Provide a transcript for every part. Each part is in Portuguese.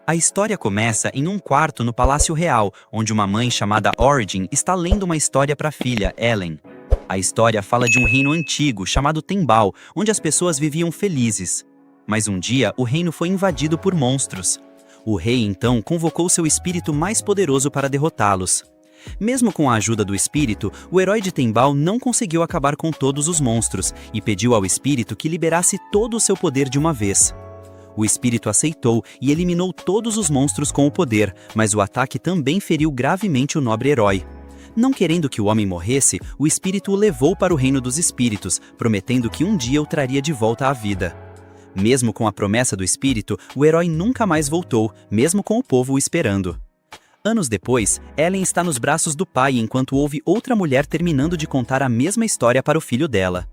A história começa em um quarto no Palácio Real, onde uma mãe chamada Origin está lendo uma história para a filha, Ellen. A história fala de um reino antigo chamado Tembal, onde as pessoas viviam felizes. Mas um dia, o reino foi invadido por monstros. O rei, então, convocou seu espírito mais poderoso para derrotá-los. Mesmo com a ajuda do espírito, o herói de Tembal não conseguiu acabar com todos os monstros e pediu ao espírito que liberasse todo o seu poder de uma vez. O espírito aceitou e eliminou todos os monstros com o poder, mas o ataque também feriu gravemente o nobre herói. Não querendo que o homem morresse, o espírito o levou para o reino dos espíritos, prometendo que um dia o traria de volta à vida. Mesmo com a promessa do espírito, o herói nunca mais voltou, mesmo com o povo o esperando. Anos depois, Ellen está nos braços do pai enquanto ouve outra mulher terminando de contar a mesma história para o filho dela.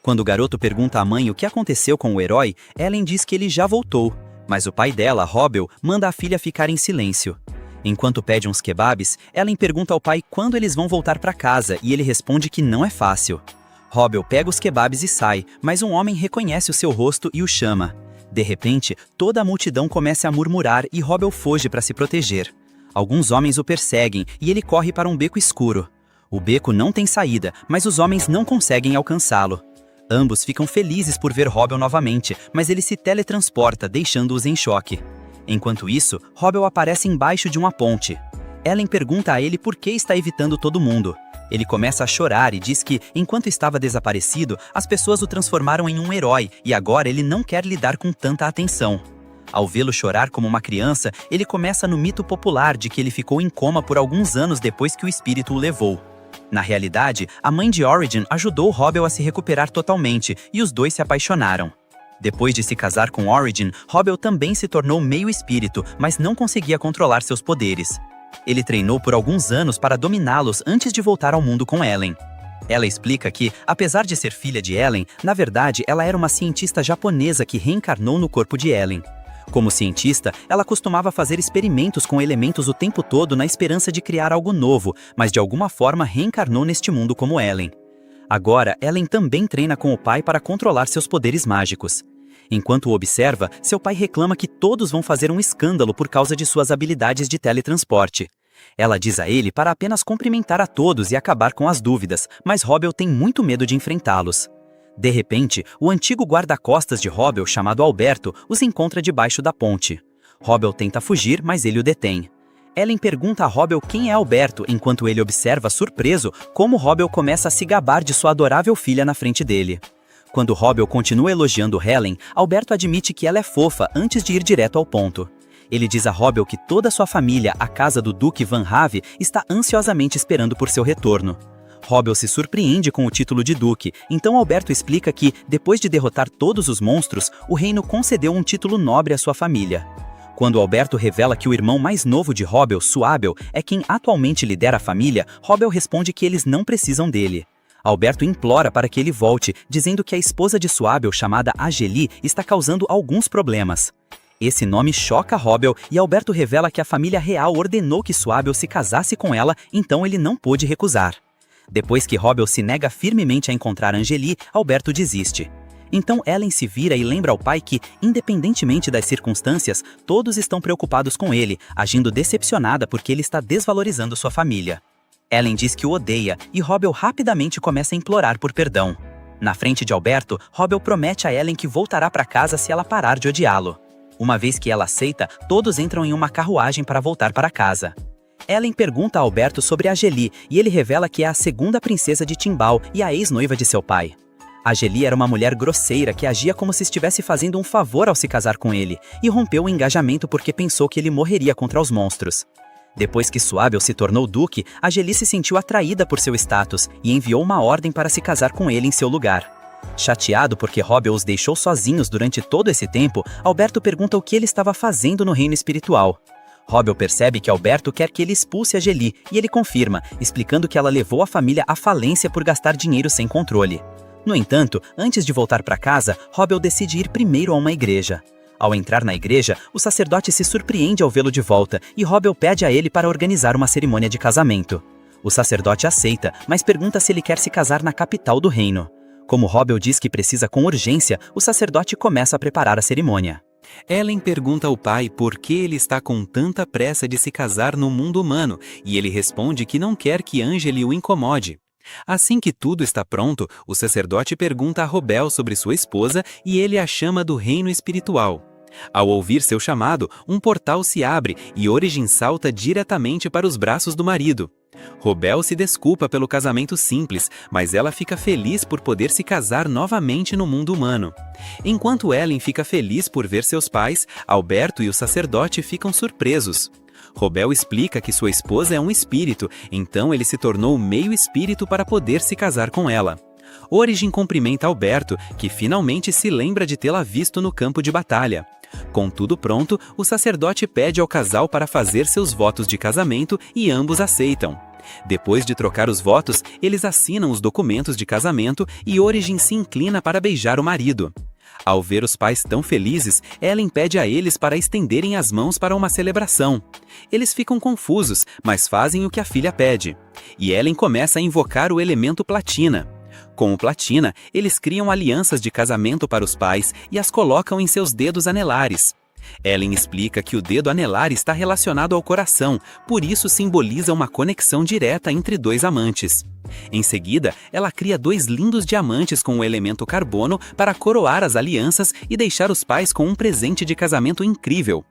Quando o garoto pergunta à mãe o que aconteceu com o herói, Ellen diz que ele já voltou, mas o pai dela, Robbel, manda a filha ficar em silêncio. Enquanto pede uns kebabs, Ellen pergunta ao pai quando eles vão voltar para casa e ele responde que não é fácil. Robbel pega os kebabs e sai, mas um homem reconhece o seu rosto e o chama. De repente, toda a multidão começa a murmurar e Robbel foge para se proteger. Alguns homens o perseguem e ele corre para um beco escuro. O beco não tem saída, mas os homens não conseguem alcançá-lo. Ambos ficam felizes por ver Robbel novamente, mas ele se teletransporta, deixando-os em choque. Enquanto isso, Robbel aparece embaixo de uma ponte. Ellen pergunta a ele por que está evitando todo mundo. Ele começa a chorar e diz que, enquanto estava desaparecido, as pessoas o transformaram em um herói e agora ele não quer lidar com tanta atenção. Ao vê-lo chorar como uma criança, ele começa no mito popular de que ele ficou em coma por alguns anos depois que o espírito o levou. Na realidade, a mãe de Origin ajudou Robbel a se recuperar totalmente e os dois se apaixonaram. Depois de se casar com Origin, Robbel também se tornou meio espírito, mas não conseguia controlar seus poderes. Ele treinou por alguns anos para dominá-los antes de voltar ao mundo com Ellen. Ela explica que, apesar de ser filha de Ellen, na verdade ela era uma cientista japonesa que reencarnou no corpo de Ellen. Como cientista, ela costumava fazer experimentos com elementos o tempo todo na esperança de criar algo novo, mas de alguma forma reencarnou neste mundo como Ellen. Agora, Ellen também treina com o pai para controlar seus poderes mágicos. Enquanto o observa, seu pai reclama que todos vão fazer um escândalo por causa de suas habilidades de teletransporte. Ela diz a ele para apenas cumprimentar a todos e acabar com as dúvidas, mas Robbel tem muito medo de enfrentá-los. De repente, o antigo guarda-costas de Robbel, chamado Alberto, os encontra debaixo da ponte. Robbel tenta fugir, mas ele o detém. Ellen pergunta a Robbel quem é Alberto, enquanto ele observa, surpreso, como Robbel começa a se gabar de sua adorável filha na frente dele. Quando Robbel continua elogiando Helen, Alberto admite que ela é fofa antes de ir direto ao ponto. Ele diz a Robbel que toda sua família, a casa do Duque Van Have, está ansiosamente esperando por seu retorno. Robbel se surpreende com o título de Duque, então Alberto explica que, depois de derrotar todos os monstros, o reino concedeu um título nobre à sua família. Quando Alberto revela que o irmão mais novo de Robbel, Suabel, é quem atualmente lidera a família, Robbel responde que eles não precisam dele. Alberto implora para que ele volte, dizendo que a esposa de Suabel, chamada Ageli, está causando alguns problemas. Esse nome choca Robbel e Alberto revela que a família real ordenou que Suabel se casasse com ela, então ele não pôde recusar. Depois que Robbel se nega firmemente a encontrar Angeli, Alberto desiste. Então Ellen se vira e lembra ao pai que, independentemente das circunstâncias, todos estão preocupados com ele, agindo decepcionada porque ele está desvalorizando sua família. Ellen diz que o odeia e Robbel rapidamente começa a implorar por perdão. Na frente de Alberto, Robbel promete a Ellen que voltará para casa se ela parar de odiá-lo. Uma vez que ela aceita, todos entram em uma carruagem para voltar para casa. Ellen pergunta a Alberto sobre Ageli e ele revela que é a segunda princesa de Timbal e a ex-noiva de seu pai. Ageli era uma mulher grosseira que agia como se estivesse fazendo um favor ao se casar com ele e rompeu o engajamento porque pensou que ele morreria contra os monstros. Depois que Suabel se tornou duque, Ageli se sentiu atraída por seu status e enviou uma ordem para se casar com ele em seu lugar. Chateado porque Robbel os deixou sozinhos durante todo esse tempo, Alberto pergunta o que ele estava fazendo no reino espiritual. Robbel percebe que Alberto quer que ele expulse Ageli e ele confirma, explicando que ela levou a família à falência por gastar dinheiro sem controle. No entanto, antes de voltar para casa, Robbel decide ir primeiro a uma igreja. Ao entrar na igreja, o sacerdote se surpreende ao vê-lo de volta e Robbel pede a ele para organizar uma cerimônia de casamento. O sacerdote aceita, mas pergunta se ele quer se casar na capital do reino. Como Robbel diz que precisa com urgência, o sacerdote começa a preparar a cerimônia. Ellen pergunta ao pai por que ele está com tanta pressa de se casar no mundo humano, e ele responde que não quer que Angeli o incomode. Assim que tudo está pronto, o sacerdote pergunta a Robel sobre sua esposa e ele a chama do reino espiritual. Ao ouvir seu chamado, um portal se abre e Origin salta diretamente para os braços do marido. Robel se desculpa pelo casamento simples, mas ela fica feliz por poder se casar novamente no mundo humano. Enquanto Ellen fica feliz por ver seus pais, Alberto e o sacerdote ficam surpresos. Robel explica que sua esposa é um espírito, então ele se tornou meio espírito para poder se casar com ela. Origin cumprimenta Alberto, que finalmente se lembra de tê-la visto no campo de batalha. Com tudo pronto, o sacerdote pede ao casal para fazer seus votos de casamento e ambos aceitam. Depois de trocar os votos, eles assinam os documentos de casamento e Origin se inclina para beijar o marido. Ao ver os pais tão felizes, Ellen pede a eles para estenderem as mãos para uma celebração. Eles ficam confusos, mas fazem o que a filha pede. E Ellen começa a invocar o elemento platina. Com o platina, eles criam alianças de casamento para os pais e as colocam em seus dedos anelares. Ellen explica que o dedo anelar está relacionado ao coração, por isso simboliza uma conexão direta entre dois amantes. Em seguida, ela cria 2 lindos diamantes com o elemento carbono para coroar as alianças e deixar os pais com um presente de casamento incrível.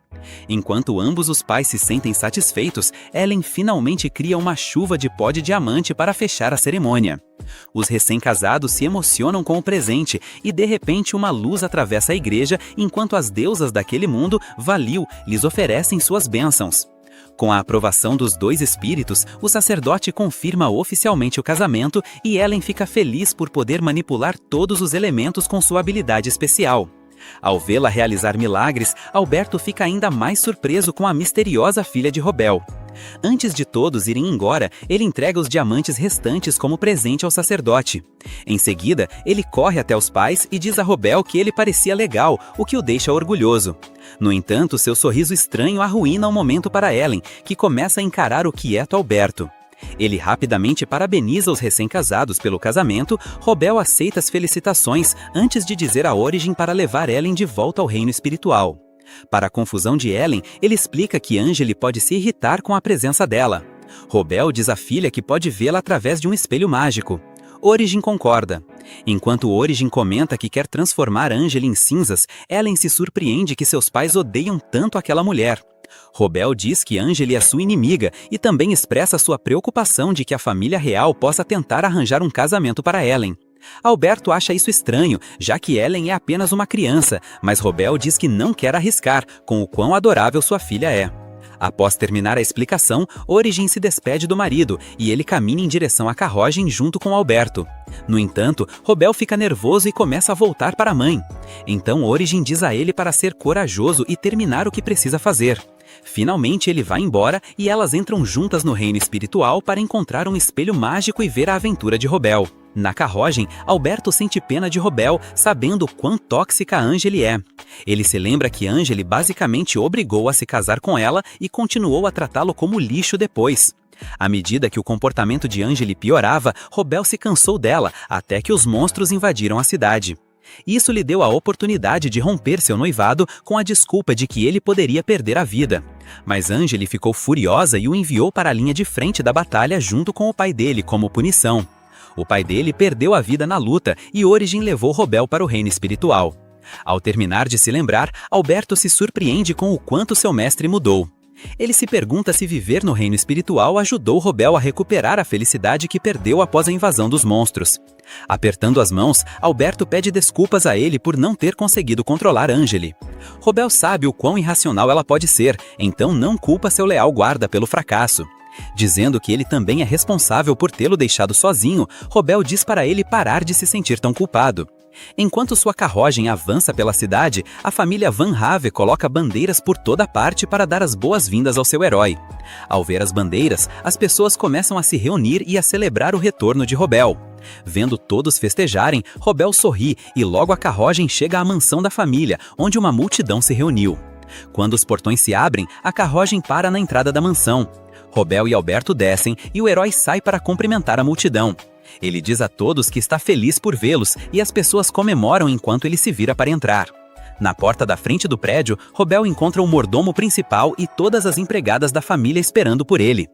Enquanto ambos os pais se sentem satisfeitos, Ellen finalmente cria uma chuva de pó de diamante para fechar a cerimônia. Os recém-casados se emocionam com o presente e de repente uma luz atravessa a igreja enquanto as deusas daquele mundo, Valil, lhes oferecem suas bênçãos. Com a aprovação dos 2 espíritos, o sacerdote confirma oficialmente o casamento e Ellen fica feliz por poder manipular todos os elementos com sua habilidade especial. Ao vê-la realizar milagres, Alberto fica ainda mais surpreso com a misteriosa filha de Robel. Antes de todos irem embora, ele entrega os diamantes restantes como presente ao sacerdote. Em seguida, ele corre até os pais e diz a Robel que ele parecia legal, o que o deixa orgulhoso. No entanto, seu sorriso estranho arruína o momento para Ellen, que começa a encarar o quieto Alberto. Ele rapidamente parabeniza os recém-casados pelo casamento. Robel aceita as felicitações antes de dizer a Origin para levar Ellen de volta ao reino espiritual. Para a confusão de Ellen, ele explica que Angeli pode se irritar com a presença dela. Robel diz à filha que pode vê-la através de um espelho mágico. Origin concorda. Enquanto Origin comenta que quer transformar Angeli em cinzas, Ellen se surpreende que seus pais odeiam tanto aquela mulher. Robel diz que Angeli é sua inimiga e também expressa sua preocupação de que a família real possa tentar arranjar um casamento para Ellen. Alberto acha isso estranho, já que Ellen é apenas uma criança, mas Robel diz que não quer arriscar, com o quão adorável sua filha é. Após terminar a explicação, Origin se despede do marido e ele caminha em direção à carruagem junto com Alberto. No entanto, Robel fica nervoso e começa a voltar para a mãe. Então Origin diz a ele para ser corajoso e terminar o que precisa fazer. Finalmente ele vai embora e elas entram juntas no reino espiritual para encontrar um espelho mágico e ver a aventura de Robel. Na carruagem, Alberto sente pena de Robel, sabendo quão tóxica Angeli é. Ele se lembra que Angeli basicamente obrigou a se casar com ela e continuou a tratá-lo como lixo depois. À medida que o comportamento de Angeli piorava, Robel se cansou dela, até que os monstros invadiram a cidade. Isso lhe deu a oportunidade de romper seu noivado com a desculpa de que ele poderia perder a vida. Mas Angeli ficou furiosa e o enviou para a linha de frente da batalha junto com o pai dele como punição. O pai dele perdeu a vida na luta e Origin levou Robel para o reino espiritual. Ao terminar de se lembrar, Alberto se surpreende com o quanto seu mestre mudou. Ele se pergunta se viver no reino espiritual ajudou Robel a recuperar a felicidade que perdeu após a invasão dos monstros. Apertando as mãos, Alberto pede desculpas a ele por não ter conseguido controlar Angeli. Robel sabe o quão irracional ela pode ser, então não culpa seu leal guarda pelo fracasso. Dizendo que ele também é responsável por tê-lo deixado sozinho, Robel diz para ele parar de se sentir tão culpado. Enquanto sua carruagem avança pela cidade, a família Van Have coloca bandeiras por toda parte para dar as boas-vindas ao seu herói. Ao ver as bandeiras, as pessoas começam a se reunir e a celebrar o retorno de Robel. Vendo todos festejarem, Robel sorri e logo a carruagem chega à mansão da família, onde uma multidão se reuniu. Quando os portões se abrem, a carruagem para na entrada da mansão. Robel e Alberto descem e o herói sai para cumprimentar a multidão. Ele diz a todos que está feliz por vê-los e as pessoas comemoram enquanto ele se vira para entrar. Na porta da frente do prédio, Robel encontra o mordomo principal e todas as empregadas da família esperando por ele.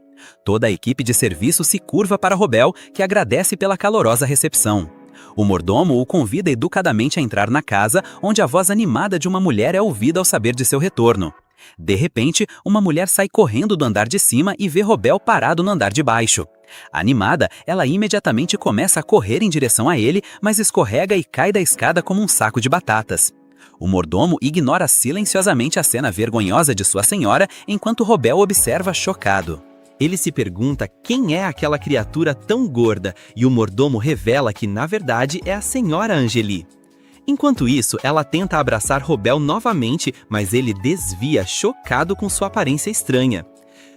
Toda a equipe de serviço se curva para Robel, que agradece pela calorosa recepção. O mordomo o convida educadamente a entrar na casa, onde a voz animada de uma mulher é ouvida ao saber de seu retorno. De repente, uma mulher sai correndo do andar de cima e vê Robel parado no andar de baixo. Animada, ela imediatamente começa a correr em direção a ele, mas escorrega e cai da escada como um saco de batatas. O mordomo ignora silenciosamente a cena vergonhosa de sua senhora, enquanto Robel observa chocado. Ele se pergunta quem é aquela criatura tão gorda, e o mordomo revela que, na verdade, é a senhora Angeli. Enquanto isso, ela tenta abraçar Robel novamente, mas ele desvia, chocado com sua aparência estranha.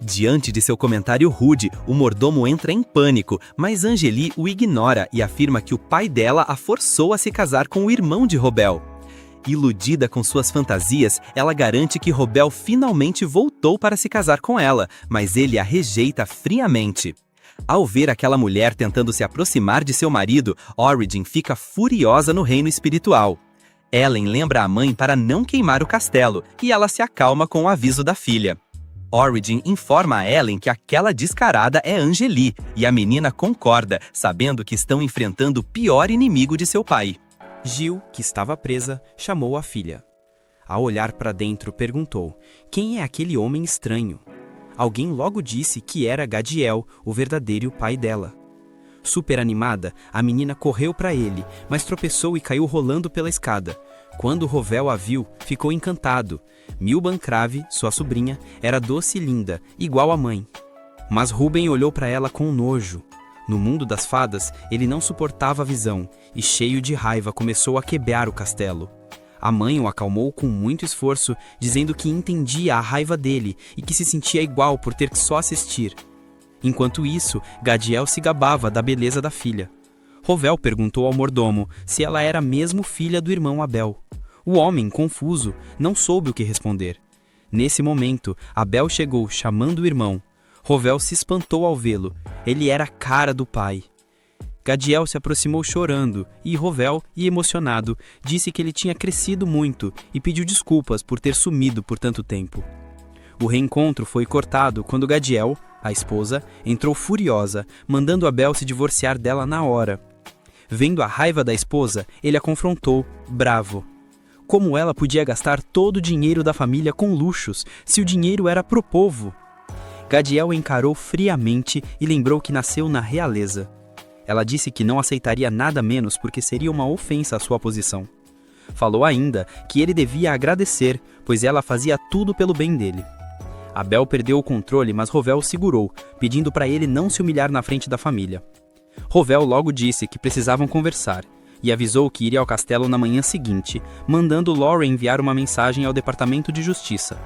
Diante de seu comentário rude, o mordomo entra em pânico, mas Angeli o ignora e afirma que o pai dela a forçou a se casar com o irmão de Robel. Iludida com suas fantasias, ela garante que Robel finalmente voltou para se casar com ela, mas ele a rejeita friamente. Ao ver aquela mulher tentando se aproximar de seu marido, Origin fica furiosa no reino espiritual. Ellen lembra a mãe para não queimar o castelo, e ela se acalma com o aviso da filha. Origin informa a Ellen que aquela descarada é Angeli, e a menina concorda, sabendo que estão enfrentando o pior inimigo de seu pai. Jill, que estava presa, chamou a filha. Ao olhar para dentro, perguntou: quem é aquele homem estranho? Alguém logo disse que era Gadiel, o verdadeiro pai dela. Super animada, a menina correu para ele, mas tropeçou e caiu rolando pela escada. Quando Robel a viu, ficou encantado. Milban Crave, sua sobrinha, era doce e linda, igual à mãe. Mas Ruben olhou para ela com nojo. No mundo das fadas, ele não suportava a visão, e cheio de raiva começou a quebrar o castelo. A mãe o acalmou com muito esforço, dizendo que entendia a raiva dele e que se sentia igual por ter que só assistir. Enquanto isso, Gadiel se gabava da beleza da filha. Robel perguntou ao mordomo se ela era mesmo filha do irmão Abel. O homem, confuso, não soube o que responder. Nesse momento, Abel chegou chamando o irmão. Robel se espantou ao vê-lo. Ele era a cara do pai. Gadiel se aproximou chorando e Robel, emocionado, disse que ele tinha crescido muito e pediu desculpas por ter sumido por tanto tempo. O reencontro foi cortado quando Gadiel, a esposa, entrou furiosa, mandando Abel se divorciar dela na hora. Vendo a raiva da esposa, ele a confrontou, bravo. Como ela podia gastar todo o dinheiro da família com luxos, se o dinheiro era pro povo? Gadiel encarou friamente e lembrou que nasceu na realeza. Ela disse que não aceitaria nada menos porque seria uma ofensa à sua posição. Falou ainda que ele devia agradecer, pois ela fazia tudo pelo bem dele. Abel perdeu o controle, mas Robel o segurou, pedindo para ele não se humilhar na frente da família. Robel logo disse que precisavam conversar, e avisou que iria ao castelo na manhã seguinte, mandando Lauren enviar uma mensagem ao Departamento de Justiça.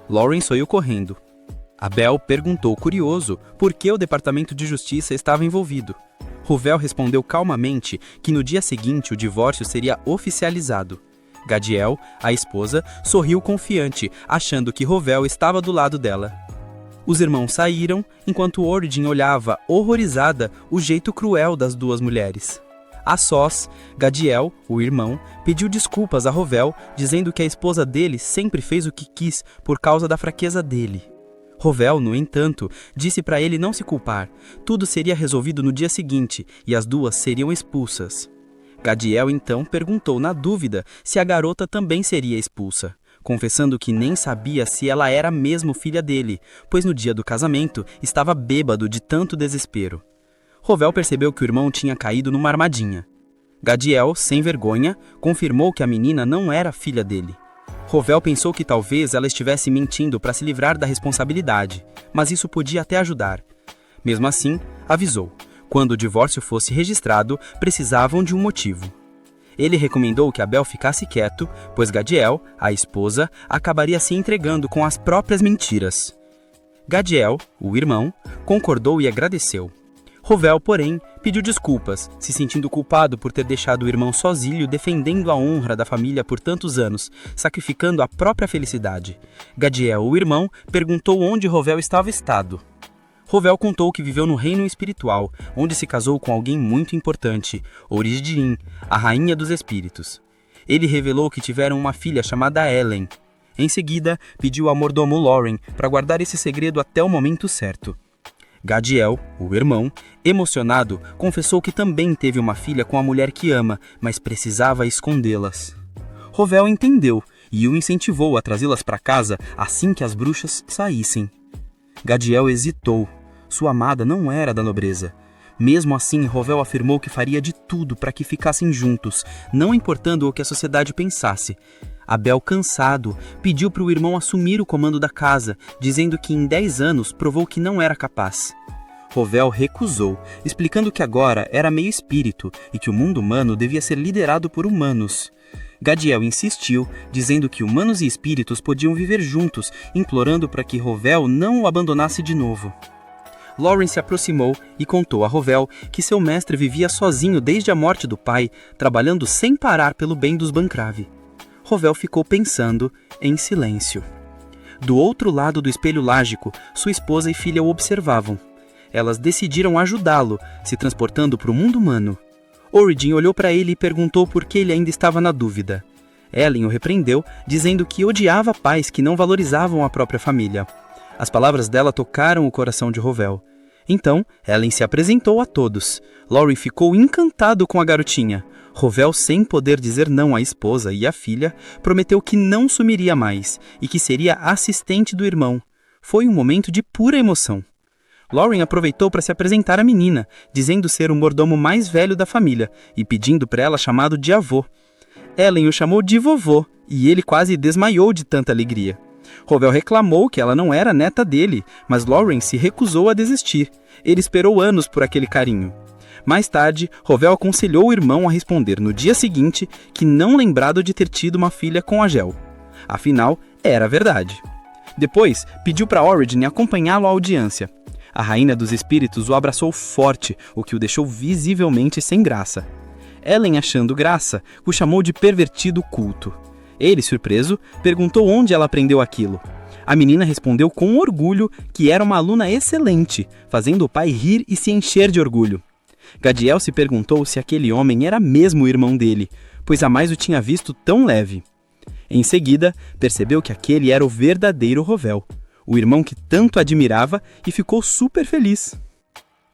Lauren saiu correndo. Abel perguntou curioso por que o Departamento de Justiça estava envolvido. Robel respondeu calmamente que no dia seguinte o divórcio seria oficializado. Gadiel, a esposa, sorriu confiante, achando que Robel estava do lado dela. Os irmãos saíram, enquanto Origin olhava, horrorizada, o jeito cruel das duas mulheres. A sós, Gadiel, o irmão, pediu desculpas a Robel, dizendo que a esposa dele sempre fez o que quis por causa da fraqueza dele. Robel, no entanto, disse para ele não se culpar. Tudo seria resolvido no dia seguinte e as duas seriam expulsas. Gadiel então perguntou na dúvida se a garota também seria expulsa, confessando que nem sabia se ela era mesmo filha dele, pois no dia do casamento estava bêbado de tanto desespero. Robel percebeu que o irmão tinha caído numa armadilha. Gadiel, sem vergonha, confirmou que a menina não era filha dele. Robel pensou que talvez ela estivesse mentindo para se livrar da responsabilidade, mas isso podia até ajudar. Mesmo assim, avisou. Quando o divórcio fosse registrado, precisavam de um motivo. Ele recomendou que Abel ficasse quieto, pois Gadiel, a esposa, acabaria se entregando com as próprias mentiras. Gadiel, o irmão, concordou e agradeceu. Robel, porém, pediu desculpas, se sentindo culpado por ter deixado o irmão sozinho defendendo a honra da família por tantos anos, sacrificando a própria felicidade. Gadiel, o irmão, perguntou onde Robel estava estado. Robel contou que viveu no reino espiritual, onde se casou com alguém muito importante, Origin, a rainha dos espíritos. Ele revelou que tiveram uma filha chamada Ellen. Em seguida, pediu ao mordomo Lauren para guardar esse segredo até o momento certo. Gadiel, o irmão, emocionado, confessou que também teve uma filha com a mulher que ama, mas precisava escondê-las. Rovel entendeu e o incentivou a trazê-las para casa assim que as bruxas saíssem. Gadiel hesitou. Sua amada não era da nobreza. Mesmo assim, Rovel afirmou que faria de tudo para que ficassem juntos, não importando o que a sociedade pensasse. Abel, cansado, pediu para o irmão assumir o comando da casa, dizendo que em 10 anos provou que não era capaz. Rovel recusou, explicando que agora era meio espírito e que o mundo humano devia ser liderado por humanos. Gadiel insistiu, dizendo que humanos e espíritos podiam viver juntos, implorando para que Rovel não o abandonasse de novo. Lauren se aproximou e contou a Rovel que seu mestre vivia sozinho desde a morte do pai, trabalhando sem parar pelo bem dos Bancrave. Rovel ficou pensando, em silêncio. Do outro lado do espelho lágico, sua esposa e filha o observavam. Elas decidiram ajudá-lo, se transportando para o mundo humano. Origin olhou para ele e perguntou por que ele ainda estava na dúvida. Ellen o repreendeu, dizendo que odiava pais que não valorizavam a própria família. As palavras dela tocaram o coração de Rovel. Então, Ellen se apresentou a todos. Lauren ficou encantado com a garotinha. Rovel, sem poder dizer não à esposa e à filha, prometeu que não sumiria mais e que seria assistente do irmão. Foi um momento de pura emoção. Lauren aproveitou para se apresentar à menina, dizendo ser o mordomo mais velho da família e pedindo para ela chamado de avô. Ellen o chamou de vovô e ele quase desmaiou de tanta alegria. Rovel reclamou que ela não era neta dele, mas Lauren se recusou a desistir. Ele esperou anos por aquele carinho. Mais tarde, Rovel aconselhou o irmão a responder no dia seguinte que não lembrado de ter tido uma filha com Agel. Afinal, era verdade. Depois, pediu para Origin acompanhá-lo à audiência. A rainha dos espíritos o abraçou forte, o que o deixou visivelmente sem graça. Ellen, achando graça, o chamou de pervertido culto. Ele, surpreso, perguntou onde ela aprendeu aquilo. A menina respondeu com orgulho que era uma aluna excelente, fazendo o pai rir e se encher de orgulho. Gadiel se perguntou se aquele homem era mesmo o irmão dele, pois jamais o tinha visto tão leve. Em seguida, percebeu que aquele era o verdadeiro Rovel, o irmão que tanto admirava, e ficou super feliz.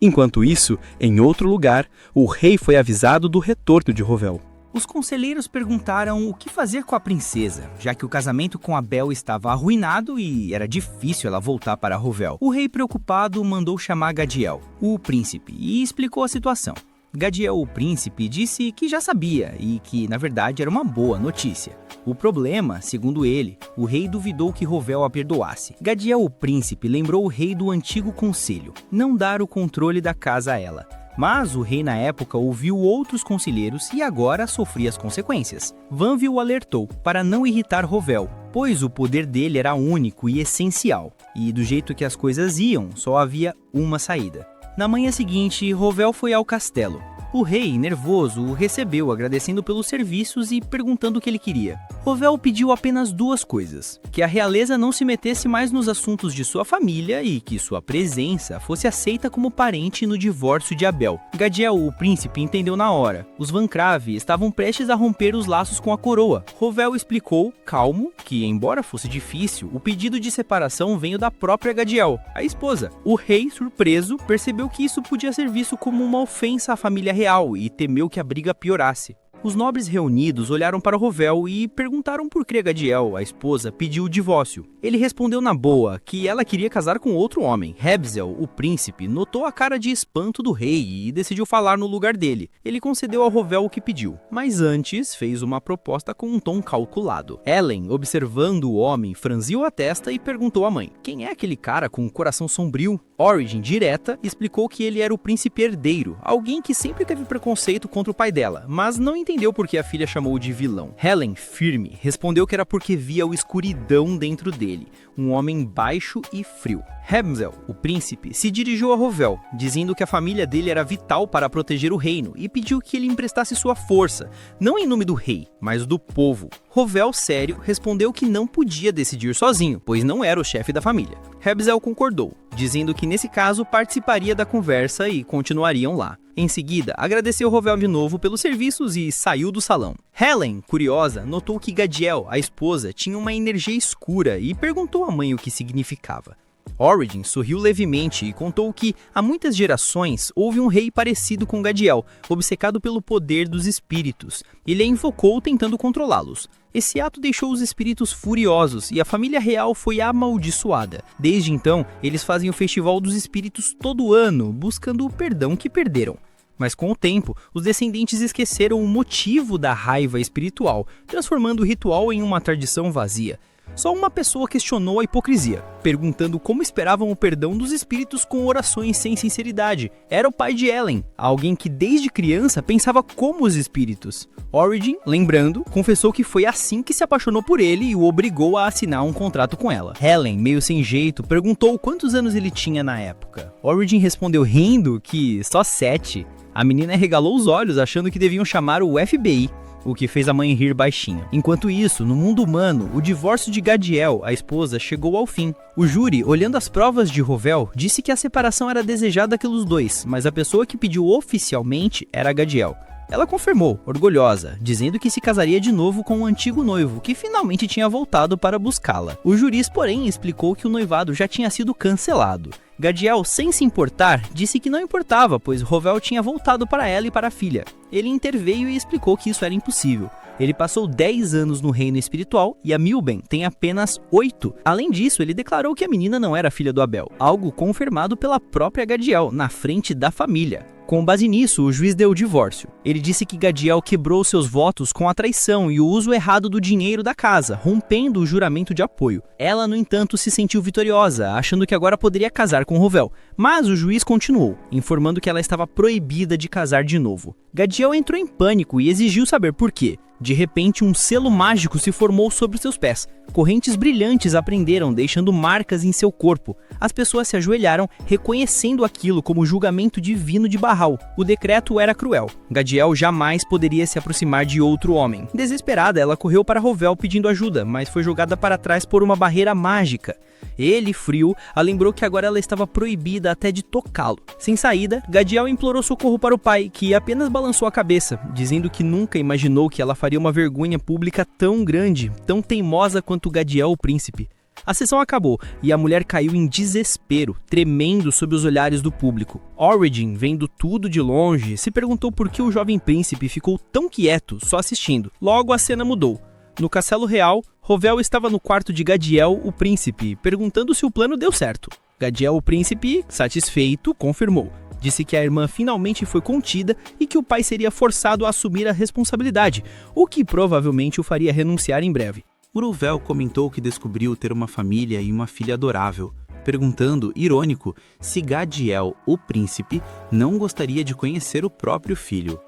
Enquanto isso, em outro lugar, o rei foi avisado do retorno de Rovel. Os conselheiros perguntaram o que fazer com a princesa, já que o casamento com Abel estava arruinado e era difícil ela voltar para Rovel. O rei, preocupado, mandou chamar Gadiel, o príncipe, e explicou a situação. Gadiel, o príncipe, disse que já sabia e que, na verdade, era uma boa notícia. O problema, segundo ele, o rei duvidou que Rovel a perdoasse. Gadiel, o príncipe, lembrou o rei do antigo conselho, não dar o controle da casa a ela. Mas o rei na época ouviu outros conselheiros e agora sofria as consequências. Vanvi o alertou para não irritar Rovel, pois o poder dele era único e essencial, e do jeito que as coisas iam, só havia uma saída. Na manhã seguinte, Rovel foi ao castelo. O rei, nervoso, o recebeu agradecendo pelos serviços e perguntando o que ele queria. Rovel pediu apenas 2 coisas: que a realeza não se metesse mais nos assuntos de sua família e que sua presença fosse aceita como parente no divórcio de Abel. Gadiel, o príncipe, entendeu na hora. Os Bancrave estavam prestes a romper os laços com a coroa. Rovel explicou, calmo, que embora fosse difícil, o pedido de separação veio da própria Gadiel, a esposa. O rei, surpreso, percebeu que isso podia ser visto como uma ofensa à família real e temeu que a briga piorasse. Os nobres reunidos olharam para Rovel e perguntaram por que Gadiel, a esposa, pediu o divórcio. Ele respondeu na boa que ela queria casar com outro homem. Hebzel, o príncipe, notou a cara de espanto do rei e decidiu falar no lugar dele. Ele concedeu a Rovel o que pediu, mas antes fez uma proposta com um tom calculado. Ellen, observando o homem, franziu a testa e perguntou à mãe: quem é aquele cara com o coração sombrio? Origin, direta, explicou que ele era o príncipe herdeiro, alguém que sempre teve preconceito contra o pai dela, mas não entendeu por que a filha chamou de vilão. Helen, firme, respondeu que era porque via a escuridão dentro dele, um homem baixo e frio. Hebzel, o príncipe, se dirigiu a Rovel, dizendo que a família dele era vital para proteger o reino e pediu que ele emprestasse sua força, não em nome do rei, mas do povo. Rovel, sério, respondeu que não podia decidir sozinho, pois não era o chefe da família. Hebzel concordou, dizendo que nesse caso participaria da conversa e continuariam lá. Em seguida, agradeceu Rovel de novo pelos serviços e saiu do salão. Helen, curiosa, notou que Gadiel, a esposa, tinha uma energia escura e perguntou à mãe o que significava. Origin sorriu levemente e contou que, há muitas gerações, houve um rei parecido com Gadiel, obcecado pelo poder dos espíritos. Ele a invocou tentando controlá-los. Esse ato deixou os espíritos furiosos e a família real foi amaldiçoada. Desde então, eles fazem o Festival dos Espíritos todo ano, buscando o perdão que perderam. Mas com o tempo, os descendentes esqueceram o motivo da raiva espiritual, transformando o ritual em uma tradição vazia. Só uma pessoa questionou a hipocrisia, perguntando como esperavam o perdão dos espíritos com orações sem sinceridade. Era o pai de Ellen, alguém que desde criança pensava como os espíritos. Origin, lembrando, confessou que foi assim que se apaixonou por ele e o obrigou a assinar um contrato com ela. Helen, meio sem jeito, perguntou quantos anos ele tinha na época. Origin respondeu rindo que só 7. A menina regalou os olhos, achando que deviam chamar o FBI. O que fez a mãe rir baixinho. Enquanto isso, no mundo humano, o divórcio de Gadiel, a esposa, chegou ao fim. O júri, olhando as provas de Rovel, disse que a separação era desejada pelos dois, mas a pessoa que pediu oficialmente era Gadiel. Ela confirmou, orgulhosa, dizendo que se casaria de novo com o antigo noivo, que finalmente tinha voltado para buscá-la. O juiz, porém, explicou que o noivado já tinha sido cancelado. Gadiel, sem se importar, disse que não importava, pois Rovel tinha voltado para ela e para a filha. Ele interveio e explicou que isso era impossível. Ele passou 10 anos no reino espiritual e a Milben tem apenas 8. Além disso, ele declarou que a menina não era filha do Abel, algo confirmado pela própria Gadiel, na frente da família. Com base nisso, o juiz deu o divórcio. Ele disse que Gadiel quebrou seus votos com a traição e o uso errado do dinheiro da casa, rompendo o juramento de apoio. Ela, no entanto, se sentiu vitoriosa, achando que agora poderia casar com Rovel. Mas o juiz continuou, informando que ela estava proibida de casar de novo. Gadiel entrou em pânico e exigiu saber por quê. De repente, um selo mágico se formou sobre seus pés. Correntes brilhantes a prenderam, deixando marcas em seu corpo. As pessoas se ajoelharam, reconhecendo aquilo como julgamento divino de Baal. O decreto era cruel. Gadiel jamais poderia se aproximar de outro homem. Desesperada, ela correu para Rovel pedindo ajuda, mas foi jogada para trás por uma barreira mágica. Ele, frio, a lembrou que agora ela estava proibida até de tocá-lo. Sem saída, Gadiel implorou socorro para o pai, que apenas balançou a cabeça, dizendo que nunca imaginou que ela faria uma vergonha pública tão grande, tão teimosa quanto Gadiel, o príncipe. A sessão acabou e a mulher caiu em desespero, tremendo sob os olhares do público. Origin, vendo tudo de longe, se perguntou por que o jovem príncipe ficou tão quieto, só assistindo. Logo a cena mudou. No castelo real, Rovel estava no quarto de Gadiel, o príncipe, perguntando se o plano deu certo. Gadiel, o príncipe, satisfeito, confirmou. Disse que a irmã finalmente foi contida e que o pai seria forçado a assumir a responsabilidade, o que provavelmente o faria renunciar em breve. Rovel comentou que descobriu ter uma família e uma filha adorável, perguntando, irônico, se Gadiel, o príncipe, não gostaria de conhecer o próprio filho.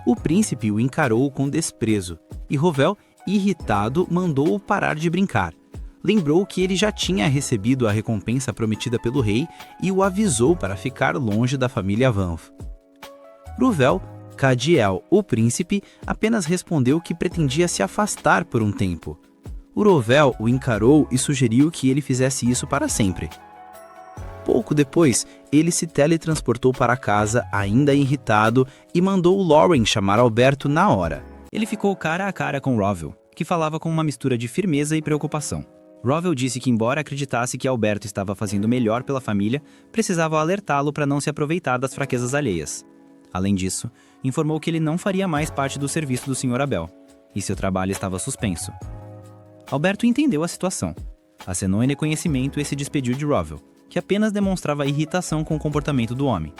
O príncipe o encarou com desprezo, e Rovel, irritado, mandou-o parar de brincar. Lembrou que ele já tinha recebido a recompensa prometida pelo rei e o avisou para ficar longe da família Vanf. Rovel, Gadiel, o príncipe, apenas respondeu que pretendia se afastar por um tempo. Rovel o encarou e sugeriu que ele fizesse isso para sempre. Pouco depois, ele se teletransportou para casa, ainda irritado, e mandou Lauren chamar Alberto na hora. Ele ficou cara a cara com Rovel, que falava com uma mistura de firmeza e preocupação. Rovel disse que, embora acreditasse que Alberto estava fazendo melhor pela família, precisava alertá-lo para não se aproveitar das fraquezas alheias. Além disso, informou que ele não faria mais parte do serviço do Sr. Abel, e seu trabalho estava suspenso. Alberto entendeu a situação, acenou em reconhecimento e se despediu de Rovel, que apenas demonstrava irritação com o comportamento do homem.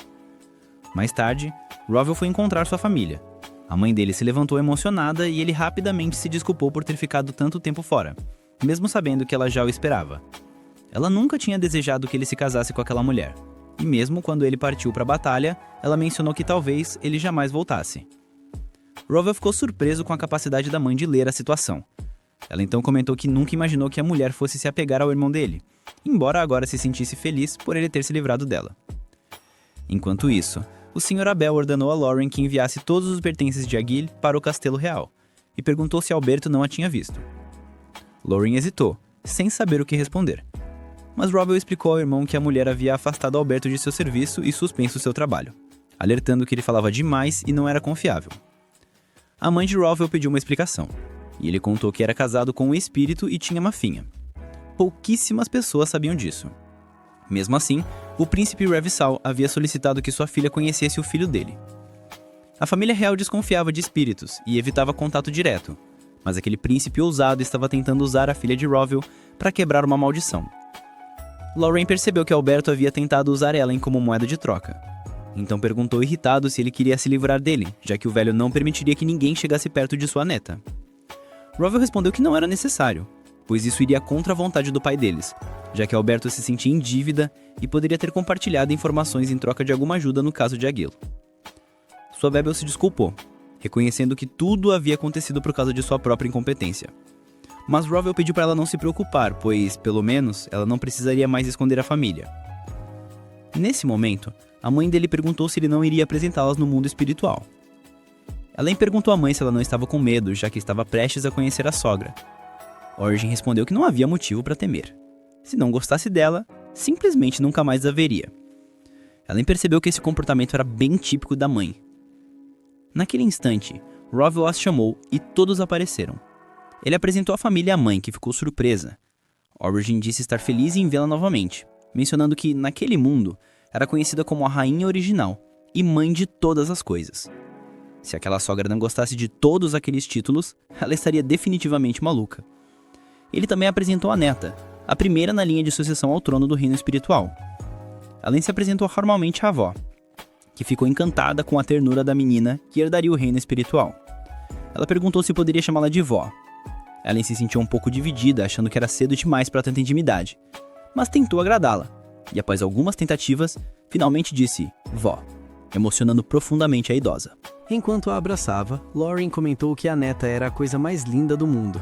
Mais tarde, Rovel foi encontrar sua família. A mãe dele se levantou emocionada e ele rapidamente se desculpou por ter ficado tanto tempo fora, mesmo sabendo que ela já o esperava. Ela nunca tinha desejado que ele se casasse com aquela mulher, e mesmo quando ele partiu para a batalha, ela mencionou que talvez ele jamais voltasse. Rovel ficou surpreso com a capacidade da mãe de ler a situação. Ela então comentou que nunca imaginou que a mulher fosse se apegar ao irmão dele, embora agora se sentisse feliz por ele ter se livrado dela. Enquanto isso, o Sr. Abel ordenou a Lauren que enviasse todos os pertences de Aguil para o castelo real, e perguntou se Alberto não a tinha visto. Lauren hesitou, sem saber o que responder. Mas Rowell explicou ao irmão que a mulher havia afastado Alberto de seu serviço e suspenso seu trabalho, alertando que ele falava demais e não era confiável. A mãe de Rowell pediu uma explicação, e ele contou que era casado com um espírito e tinha uma filha. Pouquíssimas pessoas sabiam disso. Mesmo assim, o príncipe Revsal havia solicitado que sua filha conhecesse o filho dele. A família real desconfiava de espíritos e evitava contato direto, mas aquele príncipe ousado estava tentando usar a filha de Rowell para quebrar uma maldição. Lorraine percebeu que Alberto havia tentado usar Ellen como moeda de troca. Então perguntou irritado se ele queria se livrar dele, já que o velho não permitiria que ninguém chegasse perto de sua neta. Rowell respondeu que não era necessário, pois isso iria contra a vontade do pai deles, já que Alberto se sentia em dívida e poderia ter compartilhado informações em troca de alguma ajuda no caso de Aguilo. Sua Bebel se desculpou, reconhecendo que tudo havia acontecido por causa de sua própria incompetência. Mas Rowell pediu para ela não se preocupar, pois, pelo menos, ela não precisaria mais esconder a família. Nesse momento, a mãe dele perguntou se ele não iria apresentá-las no mundo espiritual. Ellen perguntou à mãe se ela não estava com medo, já que estava prestes a conhecer a sogra. Origin respondeu que não havia motivo para temer. Se não gostasse dela, simplesmente nunca mais a veria. Ellen percebeu que esse comportamento era bem típico da mãe. Naquele instante, Rowell as chamou e todos apareceram. Ele apresentou a família à mãe, que ficou surpresa. Origin disse estar feliz em vê-la novamente, mencionando que, naquele mundo, era conhecida como a rainha original e mãe de todas as coisas. Se aquela sogra não gostasse de todos aqueles títulos, ela estaria definitivamente maluca. Ele também apresentou a neta, a primeira na linha de sucessão ao trono do reino espiritual. Ellen se apresentou formalmente à avó, que ficou encantada com a ternura da menina que herdaria o reino espiritual. Ela perguntou se poderia chamá-la de vó. Ellen se sentiu um pouco dividida, achando que era cedo demais para tanta intimidade, mas tentou agradá-la, e após algumas tentativas, finalmente disse vó, emocionando profundamente a idosa. Enquanto a abraçava, Lauren comentou que a neta era a coisa mais linda do mundo.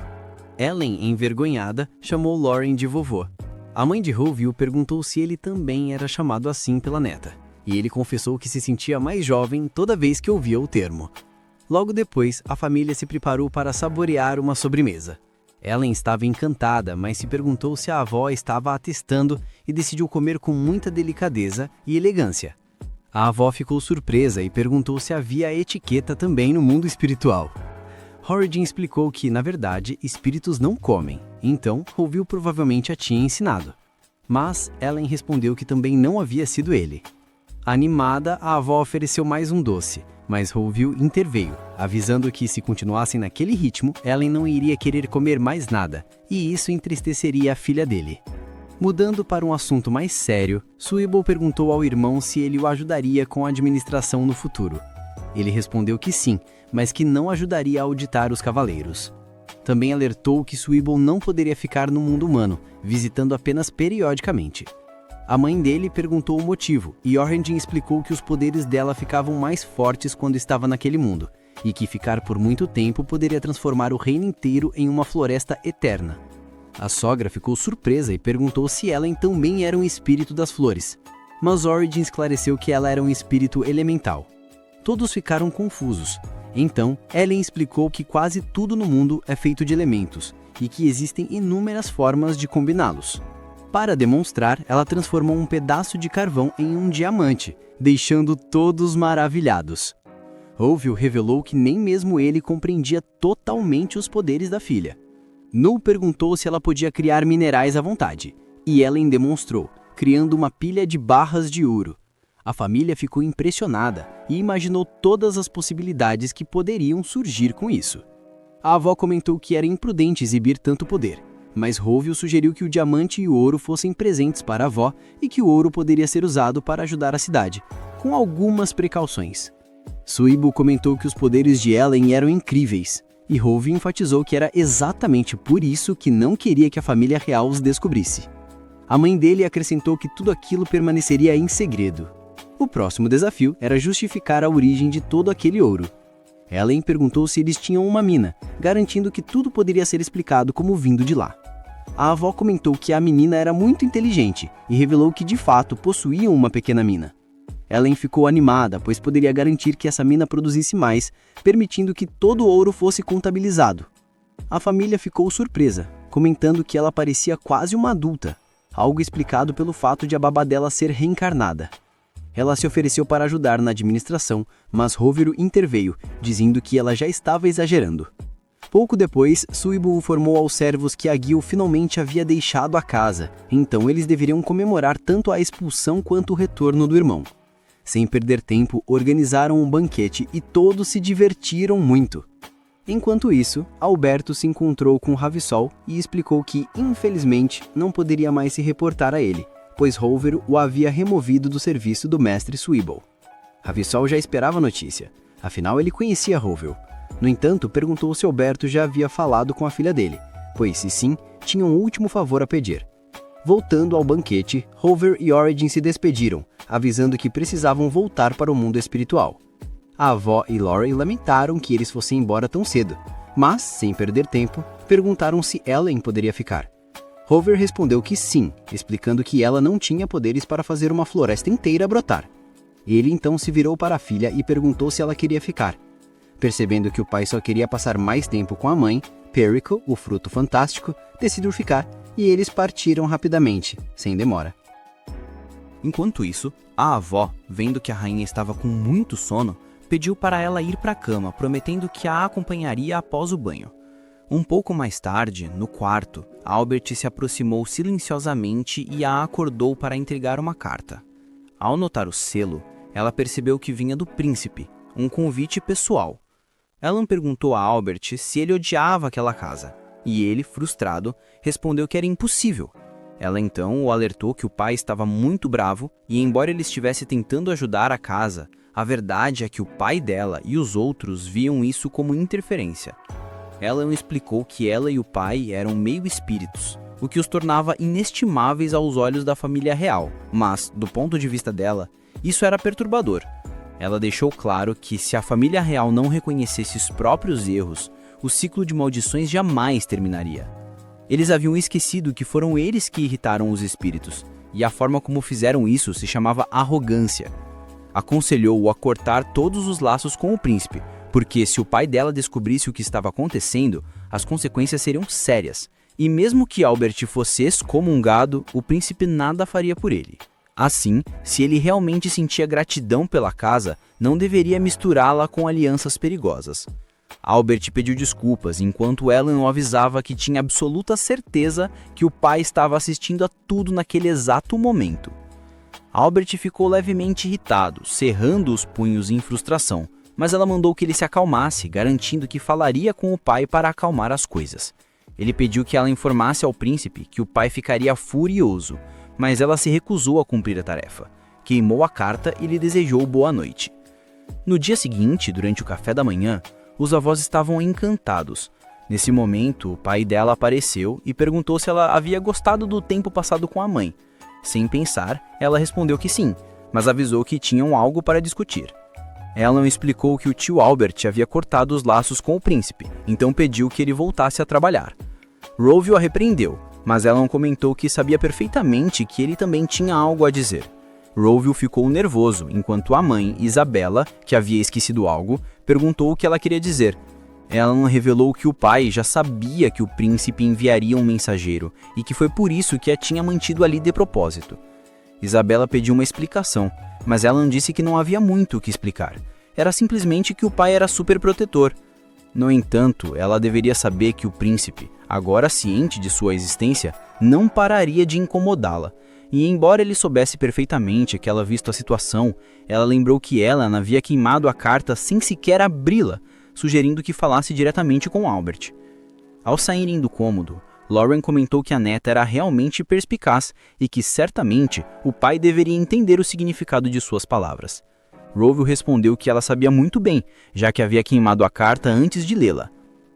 Ellen, envergonhada, chamou Lauren de vovô. A mãe de Rowell perguntou se ele também era chamado assim pela neta, e ele confessou que se sentia mais jovem toda vez que ouvia o termo. Logo depois, a família se preparou para saborear uma sobremesa. Ellen estava encantada, mas se perguntou se a avó estava atestando e decidiu comer com muita delicadeza e elegância. A avó ficou surpresa e perguntou se havia etiqueta também no mundo espiritual. Origin explicou que, na verdade, espíritos não comem, então Rowell provavelmente a tinha ensinado. Mas Ellen respondeu que também não havia sido ele. Animada, a avó ofereceu mais um doce, mas Rowell interveio, avisando que se continuassem naquele ritmo, Ellen não iria querer comer mais nada, e isso entristeceria a filha dele. Mudando para um assunto mais sério, Suibol perguntou ao irmão se ele o ajudaria com a administração no futuro. Ele respondeu que sim, mas que não ajudaria a auditar os cavaleiros. Também alertou que Suibol não poderia ficar no mundo humano, visitando apenas periodicamente. A mãe dele perguntou o motivo, e Origin explicou que os poderes dela ficavam mais fortes quando estava naquele mundo, e que ficar por muito tempo poderia transformar o reino inteiro em uma floresta eterna. A sogra ficou surpresa e perguntou se Ellen também era um espírito das flores, mas Origin esclareceu que ela era um espírito elemental. Todos ficaram confusos. Então, Ellen explicou que quase tudo no mundo é feito de elementos, e que existem inúmeras formas de combiná-los. Para demonstrar, ela transformou um pedaço de carvão em um diamante, deixando todos maravilhados. Rowell revelou que nem mesmo ele compreendia totalmente os poderes da filha. Null perguntou se ela podia criar minerais à vontade, e Ellen demonstrou, criando uma pilha de barras de ouro. A família ficou impressionada e imaginou todas as possibilidades que poderiam surgir com isso. A avó comentou que era imprudente exibir tanto poder, mas Rowell sugeriu que o diamante e o ouro fossem presentes para a avó e que o ouro poderia ser usado para ajudar a cidade, com algumas precauções. Suibol comentou que os poderes de Ellen eram incríveis, e Rowell enfatizou que era exatamente por isso que não queria que a família real os descobrisse. A mãe dele acrescentou que tudo aquilo permaneceria em segredo. O próximo desafio era justificar a origem de todo aquele ouro. Ellen perguntou se eles tinham uma mina, garantindo que tudo poderia ser explicado como vindo de lá. A avó comentou que a menina era muito inteligente e revelou que de fato possuíam uma pequena mina. Ellen ficou animada, pois poderia garantir que essa mina produzisse mais, permitindo que todo o ouro fosse contabilizado. A família ficou surpresa, comentando que ela parecia quase uma adulta. algo explicado pelo fato de a babá dela ser reencarnada. Ela se ofereceu para ajudar na administração, mas Rovero interveio, dizendo que ela já estava exagerando. Pouco depois, Suibo informou aos servos que a Gil finalmente havia deixado a casa, então eles deveriam comemorar tanto a expulsão quanto o retorno do irmão. Sem perder tempo, organizaram um banquete e todos se divertiram muito. Enquanto isso, Alberto se encontrou com Ravissol e explicou que, infelizmente, não poderia mais se reportar a ele, pois Rovero o havia removido do serviço do mestre Suibo. Ravissol já esperava a notícia, afinal ele conhecia Rovero. No entanto, perguntou se Alberto já havia falado com a filha dele, pois se sim, tinha um último favor a pedir. Voltando ao banquete, Rovero e Origin se despediram, avisando que precisavam voltar para o mundo espiritual. A avó e Lauren lamentaram que eles fossem embora tão cedo, mas, sem perder tempo, perguntaram se Ellen poderia ficar. Rovero respondeu que sim, explicando que ela não tinha poderes para fazer uma floresta inteira brotar. Ele então se virou para a filha e perguntou se ela queria ficar. Percebendo que o pai só queria passar mais tempo com a mãe, Perico, o fruto fantástico, decidiu ficar e eles partiram rapidamente, sem demora. Enquanto isso, a avó, vendo que a rainha estava com muito sono, pediu para ela ir para a cama, prometendo que a acompanharia após o banho. Um pouco mais tarde, no quarto, Albert se aproximou silenciosamente e a acordou para entregar uma carta. Ao notar o selo, ela percebeu que vinha do príncipe, um convite pessoal. Ellen perguntou a Albert se ele odiava aquela casa, e ele, frustrado, respondeu que era impossível. Ela então o alertou que o pai estava muito bravo e, embora ele estivesse tentando ajudar a casa, a verdade é que o pai dela e os outros viam isso como interferência. Ellen explicou que ela e o pai eram meio espíritos, o que os tornava inestimáveis aos olhos da família real, mas, do ponto de vista dela, isso era perturbador. Ela deixou claro que se a família real não reconhecesse os próprios erros, o ciclo de maldições jamais terminaria. Eles haviam esquecido que foram eles que irritaram os espíritos, e a forma como fizeram isso se chamava arrogância. Aconselhou-o a cortar todos os laços com o príncipe, porque se o pai dela descobrisse o que estava acontecendo, as consequências seriam sérias, e mesmo que Albert fosse excomungado, o príncipe nada faria por ele. Assim, se ele realmente sentia gratidão pela casa, não deveria misturá-la com alianças perigosas. Albert pediu desculpas, enquanto Ellen o avisava que tinha absoluta certeza que o pai estava assistindo a tudo naquele exato momento. Albert ficou levemente irritado, cerrando os punhos em frustração, mas ela mandou que ele se acalmasse, garantindo que falaria com o pai para acalmar as coisas. Ele pediu que ela informasse ao príncipe que o pai ficaria furioso, mas ela se recusou a cumprir a tarefa. Queimou a carta e lhe desejou boa noite. No dia seguinte, durante o café da manhã, os avós estavam encantados. Nesse momento, o pai dela apareceu e perguntou se ela havia gostado do tempo passado com a mãe. Sem pensar, ela respondeu que sim, mas avisou que tinham algo para discutir. Ellen explicou que o tio Albert havia cortado os laços com o príncipe, então pediu que ele voltasse a trabalhar. Rovio a repreendeu, mas Ellen comentou que sabia perfeitamente que ele também tinha algo a dizer. Rovio ficou nervoso, enquanto a mãe, Isabella, que havia esquecido algo, perguntou o que ela queria dizer. Ellen revelou que o pai já sabia que o príncipe enviaria um mensageiro e que foi por isso que a tinha mantido ali de propósito. Isabella pediu uma explicação, mas Ellen disse que não havia muito o que explicar. Era simplesmente que o pai era super protetor. No entanto, ela deveria saber que o príncipe, agora ciente de sua existência, não pararia de incomodá-la. E embora ele soubesse perfeitamente que ela visto a situação, ela lembrou que Ellen havia queimado a carta sem sequer abri-la, sugerindo que falasse diretamente com Albert. Ao saírem do cômodo, Lauren comentou que a neta era realmente perspicaz e que certamente o pai deveria entender o significado de suas palavras. Rovio respondeu que ela sabia muito bem, já que havia queimado a carta antes de lê-la.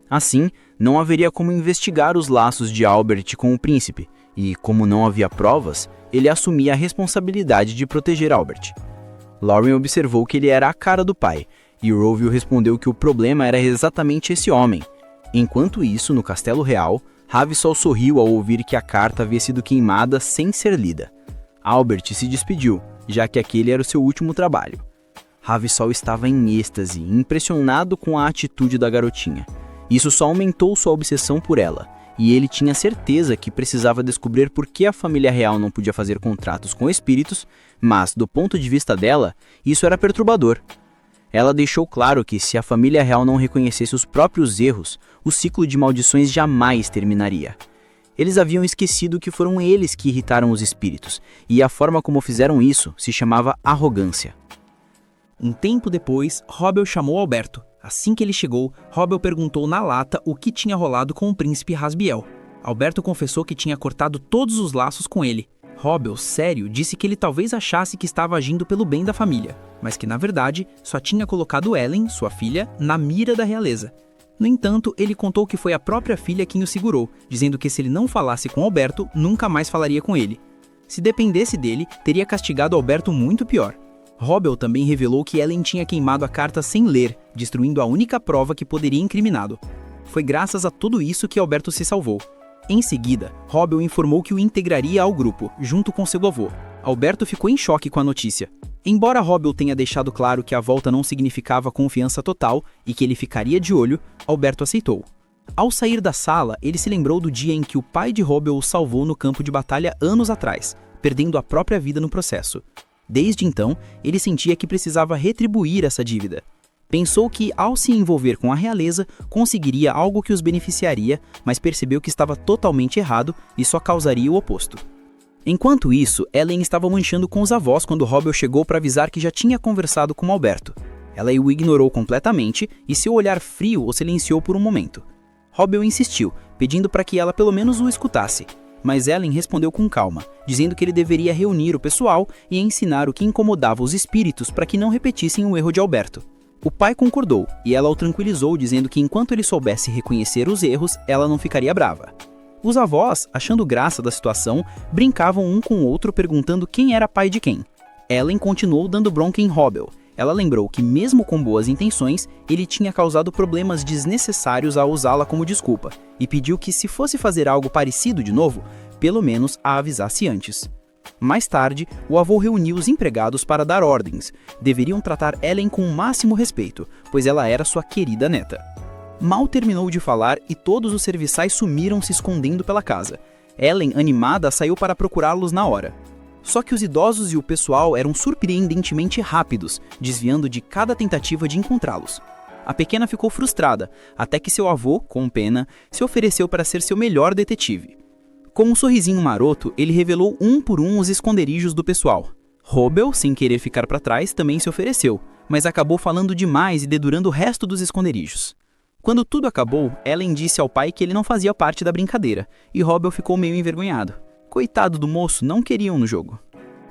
Assim, não haveria como investigar os laços de Albert com o príncipe, e, como não havia provas, ele assumia a responsabilidade de proteger Albert. Lauren observou que ele era a cara do pai, e Rovio respondeu que o problema era exatamente esse homem. Enquanto isso, no Castelo Real, Ravissol sorriu ao ouvir que a carta havia sido queimada sem ser lida. Albert se despediu, já que aquele era o seu último trabalho. Ravissol estava em êxtase, impressionado com a atitude da garotinha. Isso só aumentou sua obsessão por ela, e ele tinha certeza que precisava descobrir por que a família real não podia fazer contratos com espíritos, mas, do ponto de vista dela, isso era perturbador. Ela deixou claro que se a família real não reconhecesse os próprios erros, o ciclo de maldições jamais terminaria. Eles haviam esquecido que foram eles que irritaram os espíritos, e a forma como fizeram isso se chamava arrogância. Um tempo depois, Robbel chamou Alberto. Assim que ele chegou, Robbel perguntou na lata o que tinha rolado com o príncipe Rasbiel. Alberto confessou que tinha cortado todos os laços com ele. Robbel, sério, disse que ele talvez achasse que estava agindo pelo bem da família, mas que na verdade só tinha colocado Ellen, sua filha, na mira da realeza. No entanto, ele contou que foi a própria filha quem o segurou, dizendo que se ele não falasse com Alberto, nunca mais falaria com ele. Se dependesse dele, teria castigado Alberto muito pior. Robbel também revelou que Ellen tinha queimado a carta sem ler, destruindo a única prova que poderia incriminá-lo. Foi graças a tudo isso que Alberto se salvou. Em seguida, Robbel informou que o integraria ao grupo, junto com seu avô. Alberto ficou em choque com a notícia. Embora Robbel tenha deixado claro que a volta não significava confiança total e que ele ficaria de olho, Alberto aceitou. Ao sair da sala, ele se lembrou do dia em que o pai de Robbel o salvou no campo de batalha anos atrás, perdendo a própria vida no processo. Desde então, ele sentia que precisava retribuir essa dívida. Pensou que, ao se envolver com a realeza, conseguiria algo que os beneficiaria, mas percebeu que estava totalmente errado e só causaria o oposto. Enquanto isso, Ellen estava manchando com os avós quando Robbel chegou para avisar que já tinha conversado com Alberto. Ela o ignorou completamente e seu olhar frio o silenciou por um momento. Robbel insistiu, pedindo para que ela pelo menos o escutasse. Mas Ellen respondeu com calma, dizendo que ele deveria reunir o pessoal e ensinar o que incomodava os espíritos para que não repetissem o erro de Alberto. O pai concordou, e ela o tranquilizou dizendo que enquanto ele soubesse reconhecer os erros, ela não ficaria brava. Os avós, achando graça da situação, brincavam um com o outro perguntando quem era pai de quem. Ellen continuou dando bronca em Robbel. Ela lembrou que mesmo com boas intenções, ele tinha causado problemas desnecessários ao usá-la como desculpa, e pediu que se fosse fazer algo parecido de novo, pelo menos a avisasse antes. Mais tarde, o avô reuniu os empregados para dar ordens. Deveriam tratar Ellen com o máximo respeito, pois ela era sua querida neta. Mal terminou de falar e todos os serviçais sumiram se escondendo pela casa. Ellen, animada, saiu para procurá-los na hora. Só que os idosos e o pessoal eram surpreendentemente rápidos, desviando de cada tentativa de encontrá-los. A pequena ficou frustrada, até que seu avô, com pena, se ofereceu para ser seu melhor detetive. Com um sorrisinho maroto, ele revelou um por um os esconderijos do pessoal. Robbel, sem querer ficar para trás, também se ofereceu, mas acabou falando demais e dedurando o resto dos esconderijos. Quando tudo acabou, Ellen disse ao pai que ele não fazia parte da brincadeira, e Robbel ficou meio envergonhado. Coitado do moço, não queriam no jogo.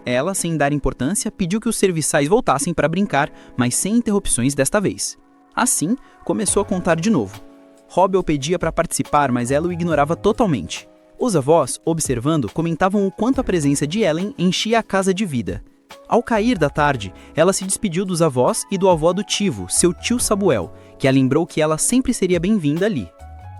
Ela, sem dar importância, pediu que os serviçais voltassem para brincar, mas sem interrupções desta vez. Assim, começou a contar de novo. Robbel pedia para participar, mas ela o ignorava totalmente. Os avós, observando, comentavam o quanto a presença de Ellen enchia a casa de vida. Ao cair da tarde, ela se despediu dos avós e do avô adotivo, seu tio Samuel, que a lembrou que ela sempre seria bem-vinda ali.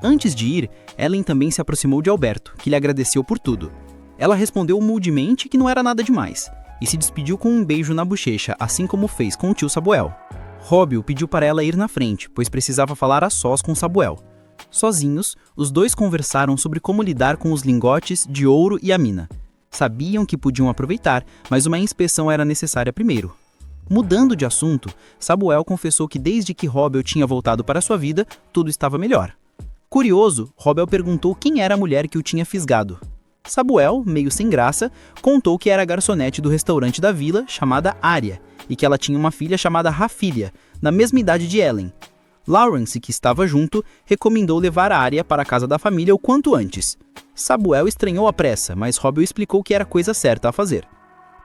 Antes de ir, Ellen também se aproximou de Alberto, que lhe agradeceu por tudo. Ela respondeu humildemente que não era nada demais, e se despediu com um beijo na bochecha, assim como fez com o tio Samuel. Robbel pediu para ela ir na frente, pois precisava falar a sós com Samuel. Sozinhos, os dois conversaram sobre como lidar com os lingotes de ouro e a mina. Sabiam que podiam aproveitar, mas uma inspeção era necessária primeiro. Mudando de assunto, Samuel confessou que desde que Robbel tinha voltado para sua vida, tudo estava melhor. Curioso, Robbel perguntou quem era a mulher que o tinha fisgado. Samuel, meio sem graça, contou que era a garçonete do restaurante da vila, chamada Arya, e que ela tinha uma filha chamada Rafilia, na mesma idade de Ellen. Lawrence, que estava junto, recomendou levar a Arya para a casa da família o quanto antes. Samuel estranhou a pressa, mas Robbel explicou que era a coisa certa a fazer.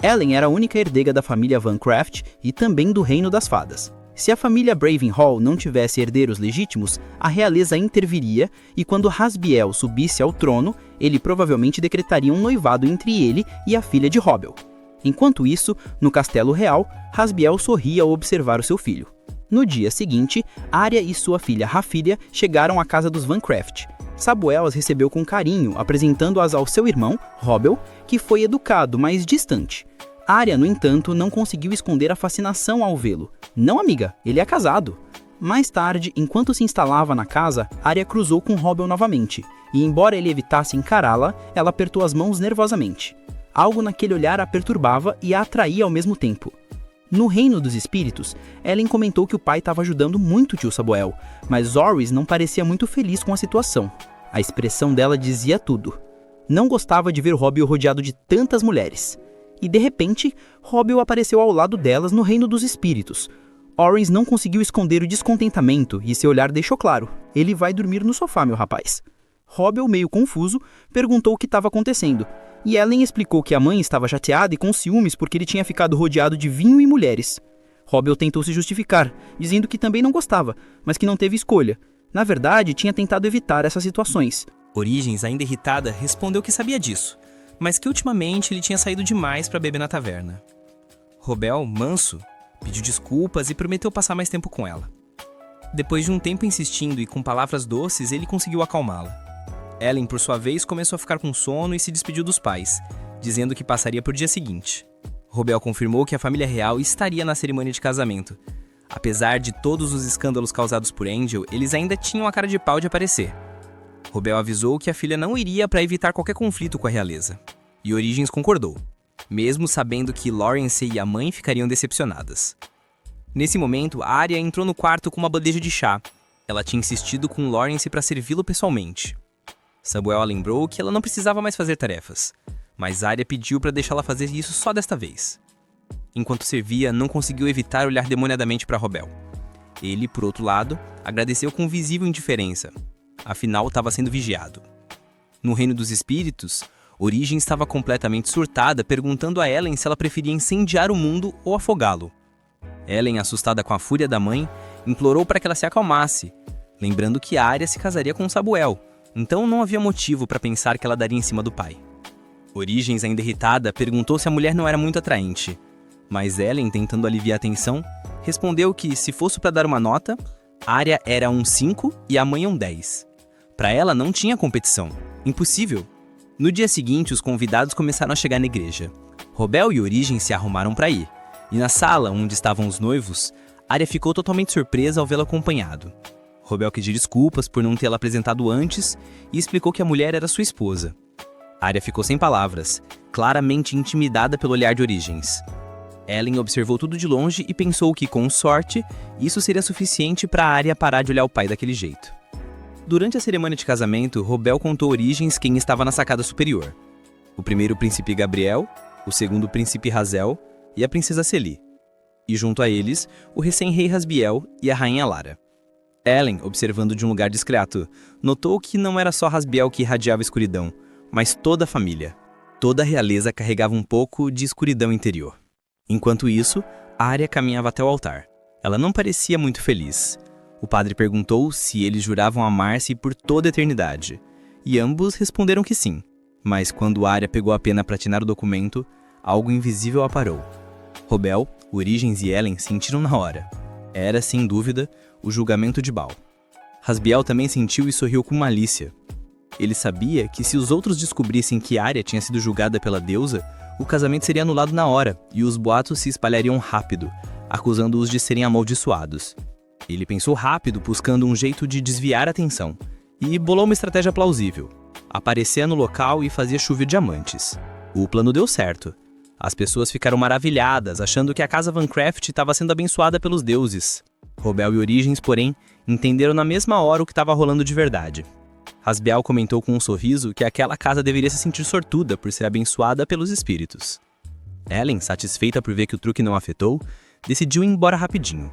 Ellen era a única herdeira da família Van Craft e também do Reino das Fadas. Se a família Bravenhall não tivesse herdeiros legítimos, a realeza interviria e quando Rasbiel subisse ao trono, ele provavelmente decretaria um noivado entre ele e a filha de Robbel. Enquanto isso, no castelo real, Rasbiel sorria ao observar o seu filho. No dia seguinte, Arya e sua filha Rafilia chegaram à casa dos Van Craft. Samuel as recebeu com carinho, apresentando-as ao seu irmão, Robbel, que foi educado, mas distante. Arya, no entanto, não conseguiu esconder a fascinação ao vê-lo. Não, amiga, ele é casado. Mais tarde, enquanto se instalava na casa, Arya cruzou com Robbel novamente, e embora ele evitasse encará-la, ela apertou as mãos nervosamente. Algo naquele olhar a perturbava e a atraía ao mesmo tempo. No reino dos espíritos, Ellen comentou que o pai estava ajudando muito o tio Samuel, mas Orys não parecia muito feliz com a situação. A expressão dela dizia tudo. Não gostava de ver Robbel rodeado de tantas mulheres. E de repente, Robbel apareceu ao lado delas no reino dos espíritos. Orys não conseguiu esconder o descontentamento e seu olhar deixou claro. Ele vai dormir no sofá, meu rapaz. Robbel, meio confuso, perguntou o que estava acontecendo. E Ellen explicou que a mãe estava chateada e com ciúmes porque ele tinha ficado rodeado de vinho e mulheres. Robbel tentou se justificar, dizendo que também não gostava, mas que não teve escolha. Na verdade, tinha tentado evitar essas situações. Origens, ainda irritada, respondeu que sabia disso, mas que ultimamente ele tinha saído demais para beber na taverna. Robbel, manso, pediu desculpas e prometeu passar mais tempo com ela. Depois de um tempo insistindo e com palavras doces, ele conseguiu acalmá-la. Ellen, por sua vez, começou a ficar com sono e se despediu dos pais, dizendo que passaria por dia seguinte. Robbel confirmou que a família real estaria na cerimônia de casamento. Apesar de todos os escândalos causados por Angel, eles ainda tinham a cara de pau de aparecer. Robbel avisou que a filha não iria para evitar qualquer conflito com a realeza. E Origens concordou, mesmo sabendo que Lawrence e a mãe ficariam decepcionadas. Nesse momento, Arya entrou no quarto com uma bandeja de chá. Ela tinha insistido com Lawrence para servi-lo pessoalmente. Samuel lembrou que ela não precisava mais fazer tarefas, mas Arya pediu para deixá-la fazer isso só desta vez. Enquanto servia, não conseguiu evitar olhar demoniadamente para Robbel. Ele, por outro lado, agradeceu com visível indiferença. Afinal, estava sendo vigiado. No reino dos espíritos, Origens estava completamente surtada, perguntando a Ellen se ela preferia incendiar o mundo ou afogá-lo. Ellen, assustada com a fúria da mãe, implorou para que ela se acalmasse, lembrando que Arya se casaria com Samuel, então não havia motivo para pensar que ela daria em cima do pai. Origens, ainda irritada, perguntou se a mulher não era muito atraente, mas Ellen, tentando aliviar a tensão, respondeu que, se fosse para dar uma nota, Arya era um 5 e a mãe um 10. Para ela não tinha competição. Impossível. No dia seguinte, os convidados começaram a chegar na igreja. Robbel e Origens se arrumaram para ir. E na sala, onde estavam os noivos, Arya ficou totalmente surpresa ao vê-lo acompanhado. Robbel pediu desculpas por não tê-la apresentado antes e explicou que a mulher era sua esposa. Arya ficou sem palavras, claramente intimidada pelo olhar de Origens. Ellen observou tudo de longe e pensou que, com sorte, isso seria suficiente para Arya parar de olhar o pai daquele jeito. Durante a cerimônia de casamento, Robbel contou a Origens quem estava na sacada superior. O primeiro príncipe Gabriel, o segundo príncipe Hazel e a princesa Celi. E junto a eles, o recém-rei Hasbiel e a rainha Lara. Ellen, observando de um lugar discreto, notou que não era só Hasbiel que irradiava escuridão, mas toda a família. Toda a realeza carregava um pouco de escuridão interior. Enquanto isso, Arya caminhava até o altar. Ela não parecia muito feliz. O padre perguntou se eles juravam amar-se por toda a eternidade, e ambos responderam que sim. Mas quando Arya pegou a pena para assinar o documento, algo invisível a parou. Robbel, Origens e Ellen sentiram na hora. Era, sem dúvida, o julgamento de Baal. Hasbiel também sentiu e sorriu com malícia. Ele sabia que se os outros descobrissem que Arya tinha sido julgada pela deusa, o casamento seria anulado na hora e os boatos se espalhariam rápido, acusando-os de serem amaldiçoados. Ele pensou rápido, buscando um jeito de desviar a atenção, e bolou uma estratégia plausível. Aparecia no local e fazia chover diamantes. O plano deu certo. As pessoas ficaram maravilhadas, achando que a casa Van Craft estava sendo abençoada pelos deuses. Robbel e Origens, porém, entenderam na mesma hora o que estava rolando de verdade. Hasbiel comentou com um sorriso que aquela casa deveria se sentir sortuda por ser abençoada pelos espíritos. Ellen, satisfeita por ver que o truque não afetou, decidiu ir embora rapidinho.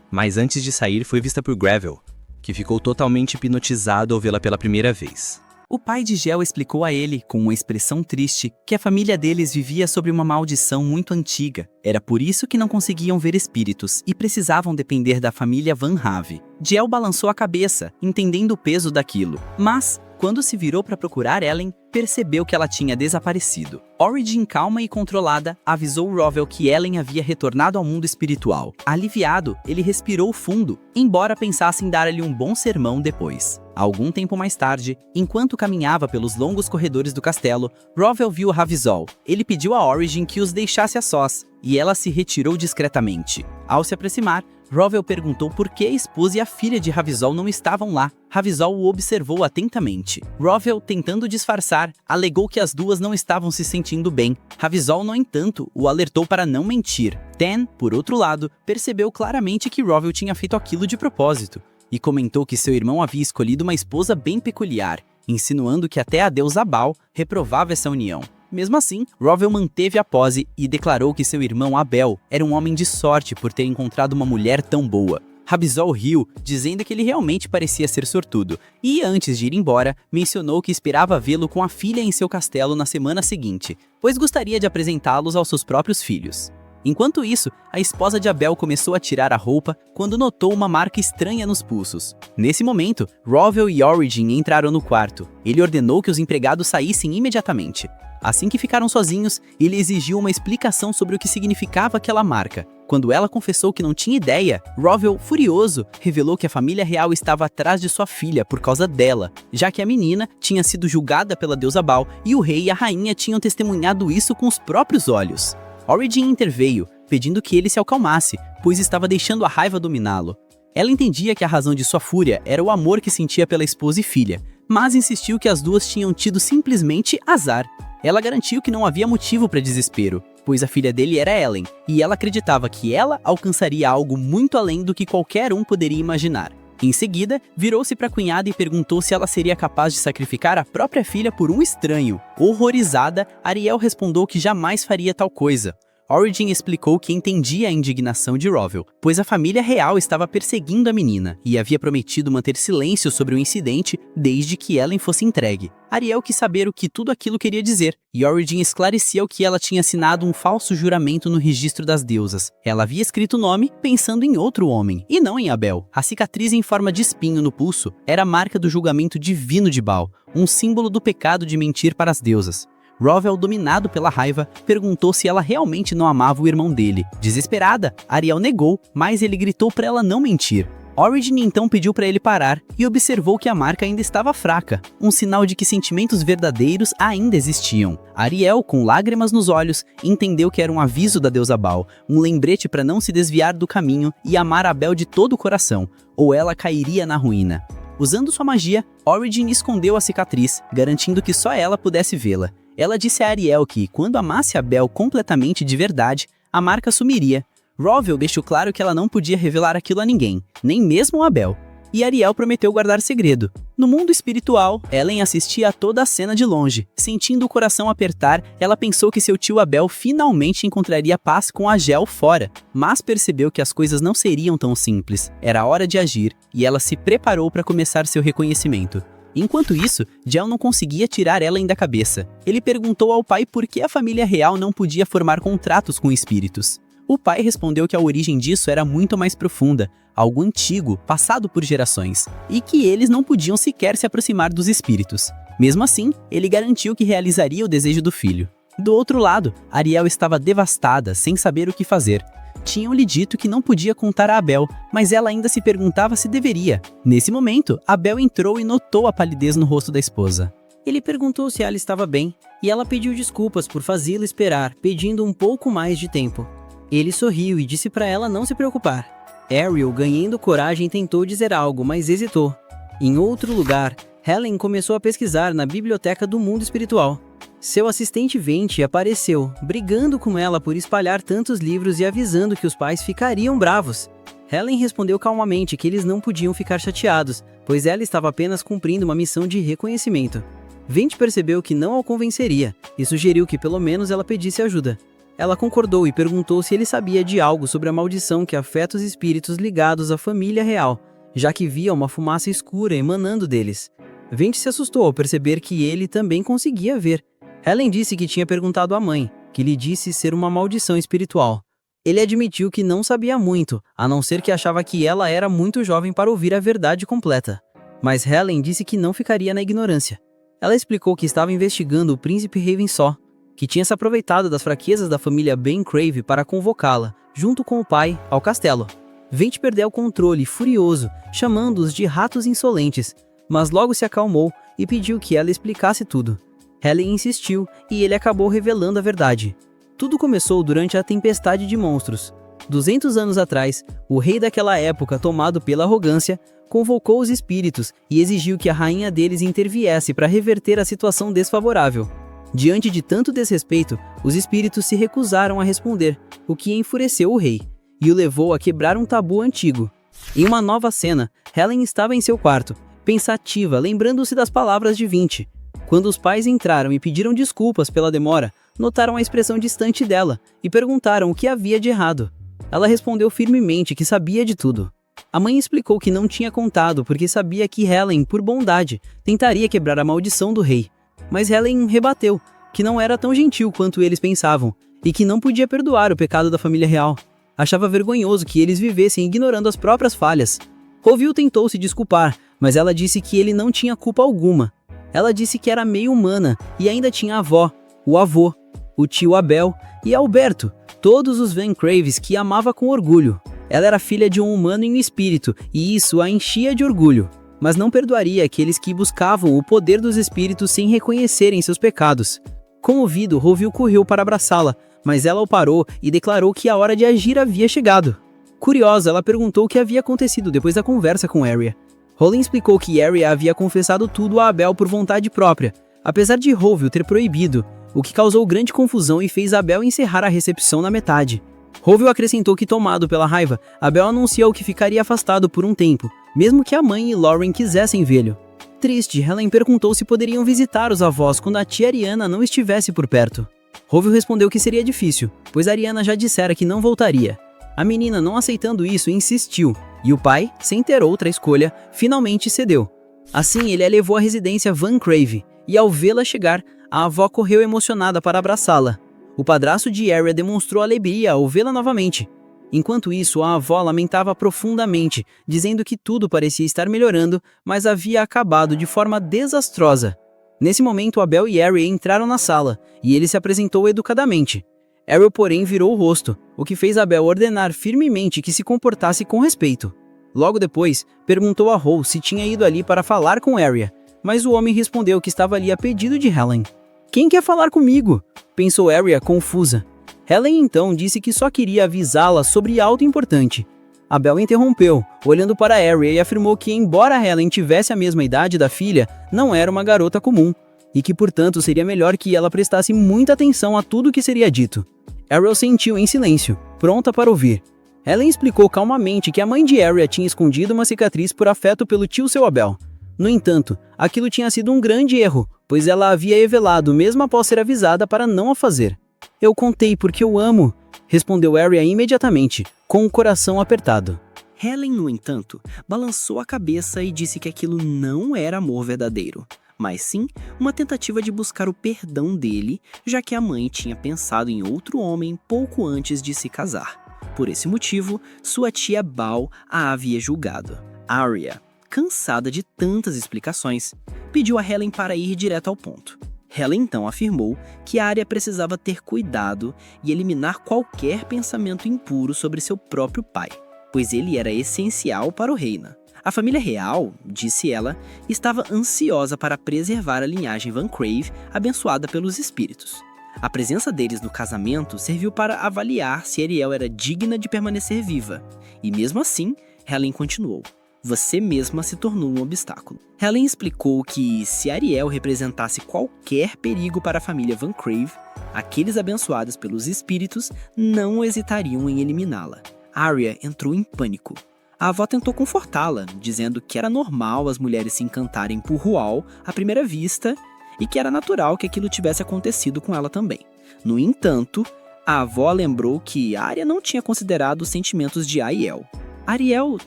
Mas antes de sair, foi vista por Gravel, que ficou totalmente hipnotizado ao vê-la pela primeira vez. O pai de Gel explicou a ele, com uma expressão triste, que a família deles vivia sob uma maldição muito antiga. Era por isso que não conseguiam ver espíritos e precisavam depender da família Van Have. Gel balançou a cabeça, entendendo o peso daquilo. Mas, quando se virou para procurar Ellen, percebeu que ela tinha desaparecido. Origin, calma e controlada, avisou Rovel que Ellen havia retornado ao mundo espiritual. Aliviado, ele respirou fundo, embora pensasse em dar-lhe um bom sermão depois. Algum tempo mais tarde, enquanto caminhava pelos longos corredores do castelo, Rovel viu Ravizol. Ele pediu a Origin que os deixasse a sós, e ela se retirou discretamente. Ao se aproximar, Rovel perguntou por que a esposa e a filha de Ravizol não estavam lá. Ravizol o observou atentamente. Rovel, tentando disfarçar, alegou que as duas não estavam se sentindo bem. Ravizol, no entanto, o alertou para não mentir. Ten, por outro lado, percebeu claramente que Rovel tinha feito aquilo de propósito e comentou que seu irmão havia escolhido uma esposa bem peculiar, insinuando que até a deusa Baal reprovava essa união. Mesmo assim, Rovel manteve a pose e declarou que seu irmão Abel era um homem de sorte por ter encontrado uma mulher tão boa. Ravizol riu, dizendo que ele realmente parecia ser sortudo, e antes de ir embora, mencionou que esperava vê-lo com a filha em seu castelo na semana seguinte, pois gostaria de apresentá-los aos seus próprios filhos. Enquanto isso, a esposa de Abel começou a tirar a roupa quando notou uma marca estranha nos pulsos. Nesse momento, Rovel e Origin entraram no quarto. Ele ordenou que os empregados saíssem imediatamente. Assim que ficaram sozinhos, ele exigiu uma explicação sobre o que significava aquela marca. Quando ela confessou que não tinha ideia, Rovel, furioso, revelou que a família real estava atrás de sua filha por causa dela, já que a menina tinha sido julgada pela deusa Baal e o rei e a rainha tinham testemunhado isso com os próprios olhos. Origin interveio, pedindo que ele se acalmasse, pois estava deixando a raiva dominá-lo. Ela entendia que a razão de sua fúria era o amor que sentia pela esposa e filha, mas insistiu que as duas tinham tido simplesmente azar. Ela garantiu que não havia motivo para desespero, pois a filha dele era Ellen, e ela acreditava que ela alcançaria algo muito além do que qualquer um poderia imaginar. Em seguida, virou-se para a cunhada e perguntou se ela seria capaz de sacrificar a própria filha por um estranho. Horrorizada, Ariel respondeu que jamais faria tal coisa. Origin explicou que entendia a indignação de Rovel, pois a família real estava perseguindo a menina e havia prometido manter silêncio sobre o incidente desde que Ellen fosse entregue. Ariel quis saber o que tudo aquilo queria dizer, e Origin esclareceu que ela tinha assinado um falso juramento no registro das deusas. Ela havia escrito o nome pensando em outro homem, e não em Abel. A cicatriz em forma de espinho no pulso era a marca do julgamento divino de Baal, um símbolo do pecado de mentir para as deusas. Rovel, dominado pela raiva, perguntou se ela realmente não amava o irmão dele. Desesperada, Ariel negou, mas ele gritou para ela não mentir. Origin então pediu para ele parar e observou que a marca ainda estava fraca, um sinal de que sentimentos verdadeiros ainda existiam. Ariel, com lágrimas nos olhos, entendeu que era um aviso da deusa Baal, um lembrete para não se desviar do caminho e amar Abel de todo o coração, ou ela cairia na ruína. Usando sua magia, Origin escondeu a cicatriz, garantindo que só ela pudesse vê-la. Ela disse a Ariel que, quando amasse Abel completamente de verdade, a marca sumiria. Rovel deixou claro que ela não podia revelar aquilo a ninguém, nem mesmo a Abel. E Ariel prometeu guardar segredo. No mundo espiritual, Ellen assistia a toda a cena de longe. Sentindo o coração apertar, ela pensou que seu tio Abel finalmente encontraria paz com a Gel fora. Mas percebeu que as coisas não seriam tão simples. Era hora de agir, e ela se preparou para começar seu reconhecimento. Enquanto isso, Gel não conseguia tirar Ellen da cabeça. Ele perguntou ao pai por que a família real não podia formar contratos com espíritos. O pai respondeu que a origem disso era muito mais profunda, algo antigo, passado por gerações, e que eles não podiam sequer se aproximar dos espíritos. Mesmo assim, ele garantiu que realizaria o desejo do filho. Do outro lado, Ariel estava devastada, sem saber o que fazer. Tinham-lhe dito que não podia contar a Abel, mas ela ainda se perguntava se deveria. Nesse momento, Abel entrou e notou a palidez no rosto da esposa. Ele perguntou se ela estava bem, e ela pediu desculpas por fazê-la esperar, pedindo um pouco mais de tempo. Ele sorriu e disse para ela não se preocupar. Ariel, ganhando coragem, tentou dizer algo, mas hesitou. Em outro lugar, Helen começou a pesquisar na biblioteca do mundo espiritual. Seu assistente Venti apareceu, brigando com ela por espalhar tantos livros e avisando que os pais ficariam bravos. Helen respondeu calmamente que eles não podiam ficar chateados, pois ela estava apenas cumprindo uma missão de reconhecimento. Venti percebeu que não a convenceria e sugeriu que pelo menos ela pedisse ajuda. Ela concordou e perguntou se ele sabia de algo sobre a maldição que afeta os espíritos ligados à família real, já que via uma fumaça escura emanando deles. Venti se assustou ao perceber que ele também conseguia ver. Helen disse que tinha perguntado à mãe, que lhe disse ser uma maldição espiritual. Ele admitiu que não sabia muito, a não ser que achava que ela era muito jovem para ouvir a verdade completa. Mas Helen disse que não ficaria na ignorância. Ela explicou que estava investigando o príncipe Ravensaw, que tinha se aproveitado das fraquezas da família Baincrave para convocá-la, junto com o pai, ao castelo. Venti perdeu o controle, furioso, chamando-os de ratos insolentes, mas logo se acalmou e pediu que ela explicasse tudo. Helen insistiu e ele acabou revelando a verdade. Tudo começou durante a tempestade de monstros. 200 anos atrás, o rei daquela época, tomado pela arrogância, convocou os espíritos e exigiu que a rainha deles interviesse para reverter a situação desfavorável. Diante de tanto desrespeito, os espíritos se recusaram a responder, o que enfureceu o rei, e o levou a quebrar um tabu antigo. Em uma nova cena, Helen estava em seu quarto, pensativa, lembrando-se das palavras de Vinci. Quando os pais entraram e pediram desculpas pela demora, notaram a expressão distante dela e perguntaram o que havia de errado. Ela respondeu firmemente que sabia de tudo. A mãe explicou que não tinha contado porque sabia que Helen, por bondade, tentaria quebrar a maldição do rei. Mas Helen rebateu que não era tão gentil quanto eles pensavam e que não podia perdoar o pecado da família real. Achava vergonhoso que eles vivessem ignorando as próprias falhas. Roville tentou se desculpar, mas ela disse que ele não tinha culpa alguma. Ela disse que era meio humana e ainda tinha a avó, o avô, o tio Abel e Alberto, todos os Van Craves que amava com orgulho. Ela era filha de um humano em espírito e isso a enchia de orgulho, mas não perdoaria aqueles que buscavam o poder dos espíritos sem reconhecerem seus pecados. Comovido, Roville correu para abraçá-la, mas ela o parou e declarou que a hora de agir havia chegado. Curiosa, ela perguntou o que havia acontecido depois da conversa com Arya. Rowling explicou que Arya havia confessado tudo a Abel por vontade própria, apesar de Roville ter proibido, o que causou grande confusão e fez Abel encerrar a recepção na metade. Roville acrescentou que, tomado pela raiva, Abel anunciou que ficaria afastado por um tempo, mesmo que a mãe e Lauren quisessem vê-lo. Triste, Helen perguntou se poderiam visitar os avós quando a tia Ariana não estivesse por perto. Roville respondeu que seria difícil, pois Ariana já dissera que não voltaria. A menina, não aceitando isso, insistiu, e o pai, sem ter outra escolha, finalmente cedeu. Assim, ele a levou à residência Van Crave, e ao vê-la chegar, a avó correu emocionada para abraçá-la. O padrasto de Arya demonstrou alegria ao vê-la novamente. Enquanto isso, a avó lamentava profundamente, dizendo que tudo parecia estar melhorando, mas havia acabado de forma desastrosa. Nesse momento, Abel e Arya entraram na sala, e ele se apresentou educadamente. Arya, porém, virou o rosto, o que fez Abel ordenar firmemente que se comportasse com respeito. Logo depois, perguntou a Rose se tinha ido ali para falar com Arya, mas o homem respondeu que estava ali a pedido de Helen. "Quem quer falar comigo?", pensou Arya, confusa. Helen então disse que só queria avisá-la sobre algo importante. Abel interrompeu, olhando para Arya, e afirmou que, embora Helen tivesse a mesma idade da filha, não era uma garota comum, e que, portanto, seria melhor que ela prestasse muita atenção a tudo que seria dito. Arya sentiu em silêncio, pronta para ouvir. Helen explicou calmamente que a mãe de Arya tinha escondido uma cicatriz por afeto pelo tio seu Abel. No entanto, aquilo tinha sido um grande erro, pois ela havia revelado mesmo após ser avisada para não a fazer. "Eu contei porque eu amo", respondeu Arya imediatamente, com o coração apertado. Helen, no entanto, balançou a cabeça e disse que aquilo não era amor verdadeiro, mas sim uma tentativa de buscar o perdão dele, já que a mãe tinha pensado em outro homem pouco antes de se casar. Por esse motivo, sua tia Bal a havia julgado. Arya, cansada de tantas explicações, pediu a Helen para ir direto ao ponto. Helen então afirmou que Arya precisava ter cuidado e eliminar qualquer pensamento impuro sobre seu próprio pai, pois ele era essencial para o reino. A família real, disse ela, estava ansiosa para preservar a linhagem Van Crave abençoada pelos espíritos. A presença deles no casamento serviu para avaliar se Ariel era digna de permanecer viva, e mesmo assim, Helen continuou. "Você mesma se tornou um obstáculo." Helen explicou que, se Ariel representasse qualquer perigo para a família Van Crave, aqueles abençoados pelos espíritos não hesitariam em eliminá-la. Arya entrou em pânico. A avó tentou confortá-la, dizendo que era normal as mulheres se encantarem por Rual à primeira vista e que era natural que aquilo tivesse acontecido com ela também. No entanto, a avó lembrou que Arya não tinha considerado os sentimentos de Aiel. Ariel,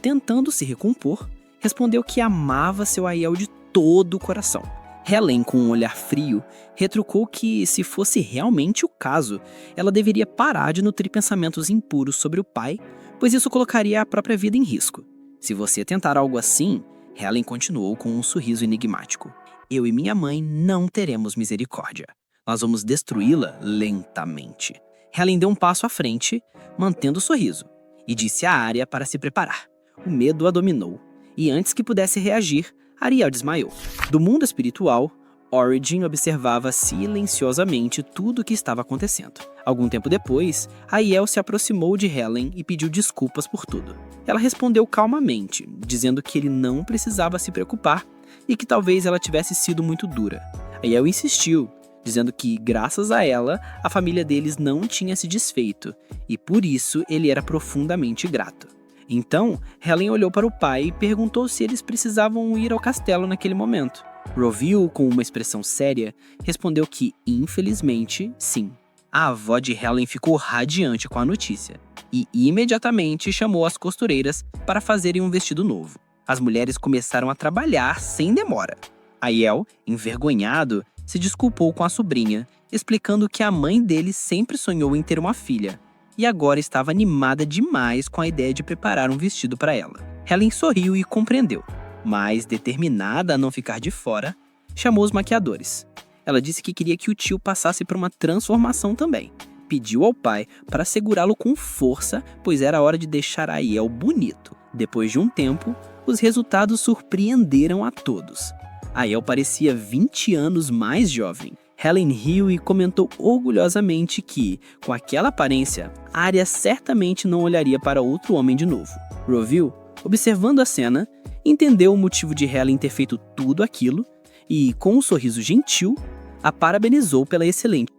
tentando se recompor, respondeu que amava seu Aiel de todo o coração. Helen, com um olhar frio, retrucou que, se fosse realmente o caso, ela deveria parar de nutrir pensamentos impuros sobre o pai, pois isso colocaria a própria vida em risco. "Se você tentar algo assim", Helen continuou com um sorriso enigmático, "eu e minha mãe não teremos misericórdia. Nós vamos destruí-la lentamente." Helen deu um passo à frente, mantendo o sorriso, e disse a Arya para se preparar. O medo a dominou, e antes que pudesse reagir, Ariel desmaiou. Do mundo espiritual, Origin observava silenciosamente tudo o que estava acontecendo. Algum tempo depois, Aiel se aproximou de Helen e pediu desculpas por tudo. Ela respondeu calmamente, dizendo que ele não precisava se preocupar e que talvez ela tivesse sido muito dura. Aiel insistiu, dizendo que, graças a ela, a família deles não tinha se desfeito e por isso ele era profundamente grato. Então, Helen olhou para o pai e perguntou se eles precisavam ir ao castelo naquele momento. Roville, com uma expressão séria, respondeu que, infelizmente, sim. A avó de Helen ficou radiante com a notícia e imediatamente chamou as costureiras para fazerem um vestido novo. As mulheres começaram a trabalhar sem demora. Aiel, envergonhado, se desculpou com a sobrinha, explicando que a mãe dele sempre sonhou em ter uma filha e agora estava animada demais com a ideia de preparar um vestido para ela. Helen sorriu e compreendeu, mas, determinada a não ficar de fora, chamou os maquiadores. Ela disse que queria que o tio passasse por uma transformação também. Pediu ao pai para segurá-lo com força, pois era hora de deixar Aiel bonito. Depois de um tempo, os resultados surpreenderam a todos. Aiel parecia 20 anos mais jovem. Helen riu e comentou orgulhosamente que, com aquela aparência, Arya certamente não olharia para outro homem de novo. Roville, observando a cena, entendeu o motivo de Helen ter feito tudo aquilo e, com um sorriso gentil, a parabenizou pela excelente.